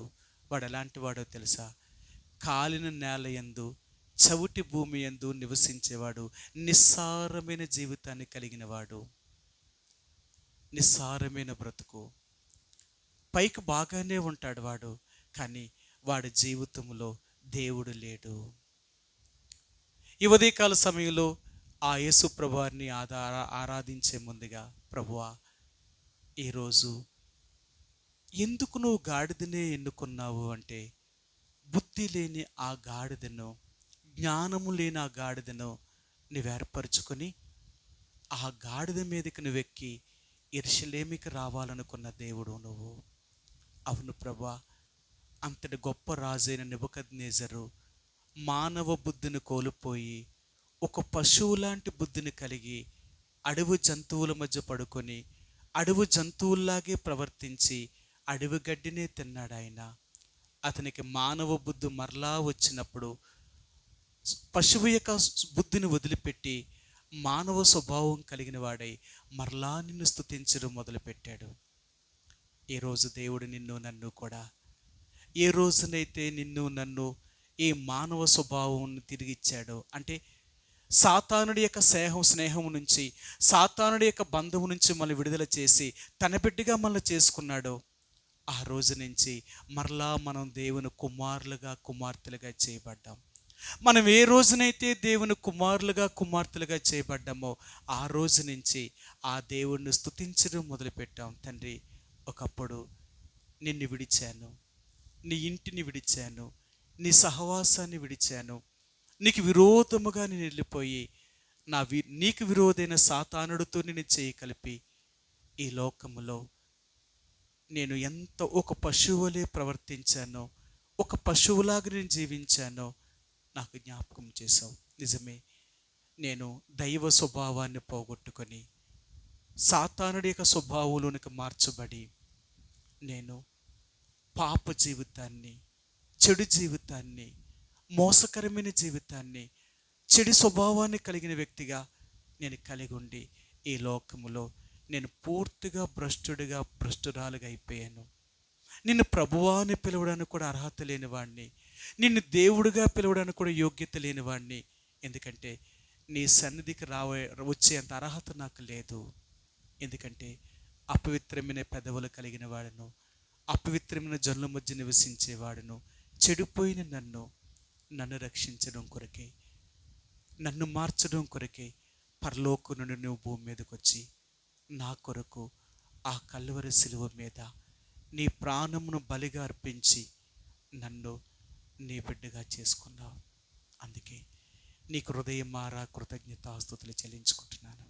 వాడు ఎలాంటి వాడో తెలుసా, కాలిన నేల యందు చవిటి భూమి యందు నివసించేవాడు, నిస్సారమైన జీవితాన్ని కలిగిన వాడు. నిస్సారమైన బ్రతుకు, పైకి బాగానే ఉంటాడు వాడు, కానీ వాడి జీవితంలో దేవుడు లేడు. ఈ ఉదయకాల సమయంలో ఆ యేసు ప్రభువారిని ఆరాధించే ముందుగా, ప్రభువా, ఈరోజు ఎందుకు నువ్వు గాడిదనే ఎన్నుకున్నావు అంటే, బుద్ధి లేని ఆ గాడిదను, జ్ఞానము లేని ఆ గాడిదను నువ్వు ఏర్పరచుకొని ఆ గాడిద మీదకి నువ్వెక్కి యెరూషలేముకి రావాలనుకున్న దేవుడు నువ్వు. అవును ప్రభువా, అంతటి గొప్ప రాజైన నెబుకద్నెజరు మానవ బుద్ధిని కోల్పోయి ఒక పశువు లాంటి బుద్ధిని కలిగి అడవి జంతువుల మధ్య పడుకొని అడవి జంతువుల్లాగే ప్రవర్తించి అడవి గడ్డినే తిన్నాడు ఆయన. అతనికి మానవ బుద్ధి మరలా వచ్చినప్పుడు పశువు యొక్క బుద్ధిని వదిలిపెట్టి మానవ స్వభావం కలిగిన వాడై మరలా నిన్ను స్తుతించడం మొదలుపెట్టాడు. ఈరోజు దేవుడు నిన్ను నన్ను కూడా, ఏ రోజునైతే నిన్ను నన్ను ఈ మానవ స్వభావం తిరిగిచ్చాడో, అంటే సాతానుడి యొక్క స్నేహం నుంచి, సాతానుడి యొక్క బంధము నుంచి మనల్ని విడుదల చేసి తన బిడ్డగా మనల్ని చేసుకున్నాడో, ఆ రోజు నుంచి మరలా మనం దేవుని కుమారులుగా కుమార్తెలుగా చేయబడ్డాం. మనం ఏ రోజునైతే దేవుని కుమార్తెలుగా చేయబడ్డామో ఆ రోజు నుంచి ఆ దేవుణ్ణి స్తుతించడం మొదలుపెట్టాం. తండ్రి, ఒకప్పుడు నిన్ను విడిచాను, నీ ఇంటిని విడిచాను, నీ సహవాసాన్ని విడిచాను, నీకు విరోధముగా నేను వెళ్ళిపోయి నీకు విరోధైన సాతానుడితో నేను చేయి కలిపి ఈ లోకములో నేను ఎంత ఒక పశువులే ప్రవర్తించానో, ఒక పశువులాగా నేను జీవించానో నాకు జ్ఞాపకం చేశావు. నిజమే, నేను దైవ స్వభావాన్ని పోగొట్టుకొని సాతానుడి యొక్క స్వభావంలోనికి మార్చబడి నేను పాప జీవితాన్ని, చెడు జీవితాన్ని, మోసకరమైన జీవితాన్ని, చెడు స్వభావాన్ని కలిగిన వ్యక్తిగా నేను కలిగి ఉండి ఈ లోకములో నేను పూర్తిగా భ్రష్టురాలుగా అయిపోయాను. నిన్ను ప్రభువా అని పిలవడానికి కూడా అర్హత లేనివాడిని, నిన్ను దేవుడిగా పిలవడానికి కూడా యోగ్యత లేనివాడిని. ఎందుకంటే నీ సన్నిధికి వచ్చేంత అర్హత నాకు లేదు. ఎందుకంటే అపవిత్రమైన పెదవులు కలిగిన వాడును, అపవిత్రమైన జనుల మధ్య నివసించేవాడును, చెడిపోయిన నన్ను రక్షించడం కొరకే, నన్ను మార్చడం కొరకే పరలోకం నుండి నువ్వు భూమి మీదకి వచ్చి నా కొరకు ఆ కల్వరి శిలువ మీద నీ ప్రాణమును బలిగా అర్పించి నన్ను నీ బిడ్డగా చేసుకున్నావు. అందుకే నీకు హృదయమారా కృతజ్ఞతాస్తుతులు చెల్లించుకుంటున్నాను.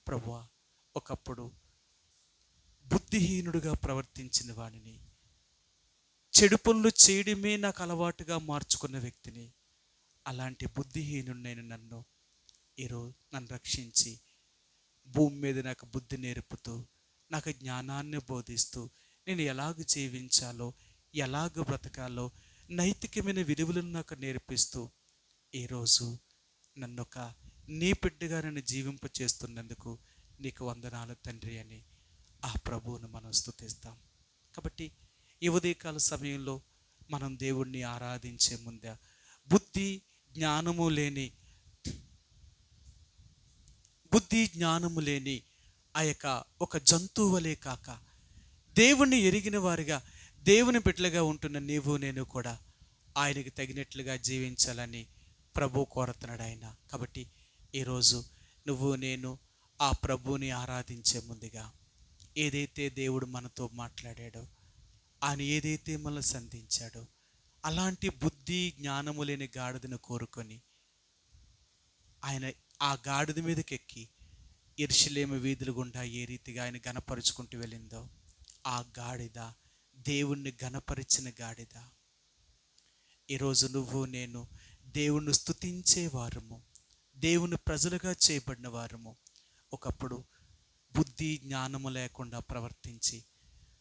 ప్రభువా, ఒకప్పుడు బుద్ధిహీనుడిగా ప్రవర్తించిన వాడిని, చెడు పనులు చేయడమే నాకు అలవాటుగా మార్చుకున్న వ్యక్తిని, అలాంటి బుద్ధిహీనుడైన నన్ను ఈరోజు నన్ను రక్షించి భూమి మీద నాకు బుద్ధి నేర్పుతూ, నాకు జ్ఞానాన్ని బోధిస్తూ, నేను ఎలాగ జీవించాలో, ఎలాగ బ్రతకాలో, నైతికమైన విలువలను నాకు నేర్పిస్తూ ఈరోజు నన్ను ఒక నీ బిడ్డగా నన్ను జీవింప చేస్తున్నందుకు నీకు వందనాలు తండ్రి అని ఆ ప్రభువును మనం స్తుతిస్తాం. కాబట్టి ఈ ఉదయకాల సమయంలో మనం దేవుణ్ణి ఆరాధించే ముందే బుద్ధి జ్ఞానము లేని ఆ యొక్క ఒక జంతువు వలె కాక, దేవుణ్ణి ఎరిగిన వారిగా, దేవుని బిడ్డలుగా ఉంటున్న నీవు నేను కూడా ఆయనకి తగినట్లుగా జీవించాలని ప్రభు కోరుతున్నాడు ఆయన. కాబట్టి ఈరోజు నువ్వు నేను ఆ ప్రభువుని ఆరాధించే ముందుగా ఏదైతే దేవుడు మనతో మాట్లాడాడో, ఆయన ఏదైతే మనల్ని సంధించాడో అలాంటి బుద్ధి జ్ఞానము లేని గాడిదను కోరుకొని ఆయన ఆ గాడిద మీదకి ఎక్కి యెరూషలేము వీధుల గుండా ఏ రీతిగా ఆయన గణపరుచుకుంటూ వెళ్ళిందో, ఆ గాడిద దేవుణ్ణి గణపరిచిన గాడిద. ఈరోజు నువ్వు నేను దేవుణ్ణి స్తుతించే వారము, దేవుని ప్రజలుగా చేయబడిన వారము ఒకప్పుడు బుద్ధి జ్ఞానము లేకుండా ప్రవర్తించి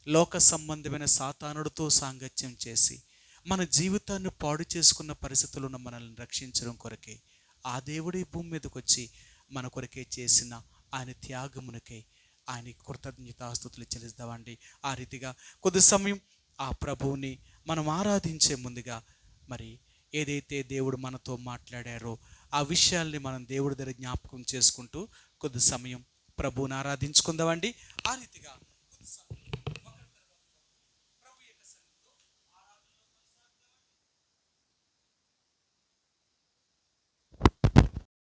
లోక సంబంధమైన సాతానుడితో సాంగత్యం చేసి మన జీవితాన్ని పాడు చేసుకున్న పరిస్థితులను మనల్ని రక్షించడం కొరకే ఆ దేవుడి భూమి మీదకి వచ్చి మన కొరకే చేసిన ఆయన త్యాగమునకై ఆయన కృతజ్ఞతాస్తుతులు చెల్లిస్తామండి. ఆ రీతిగా కొద్ది సమయం ఆ ప్రభువుని మనం ఆరాధించే ముందుగా మరి ఏదైతే దేవుడు మనతో మాట్లాడారో ఆ విషయాల్ని మనం దేవుడి దగ్గర జ్ఞాపకం చేసుకుంటూ కొద్ది సమయం ప్రభువుని ఆరాధించుకుందామండి. ఆ రీతిగా కొద్ది సమయం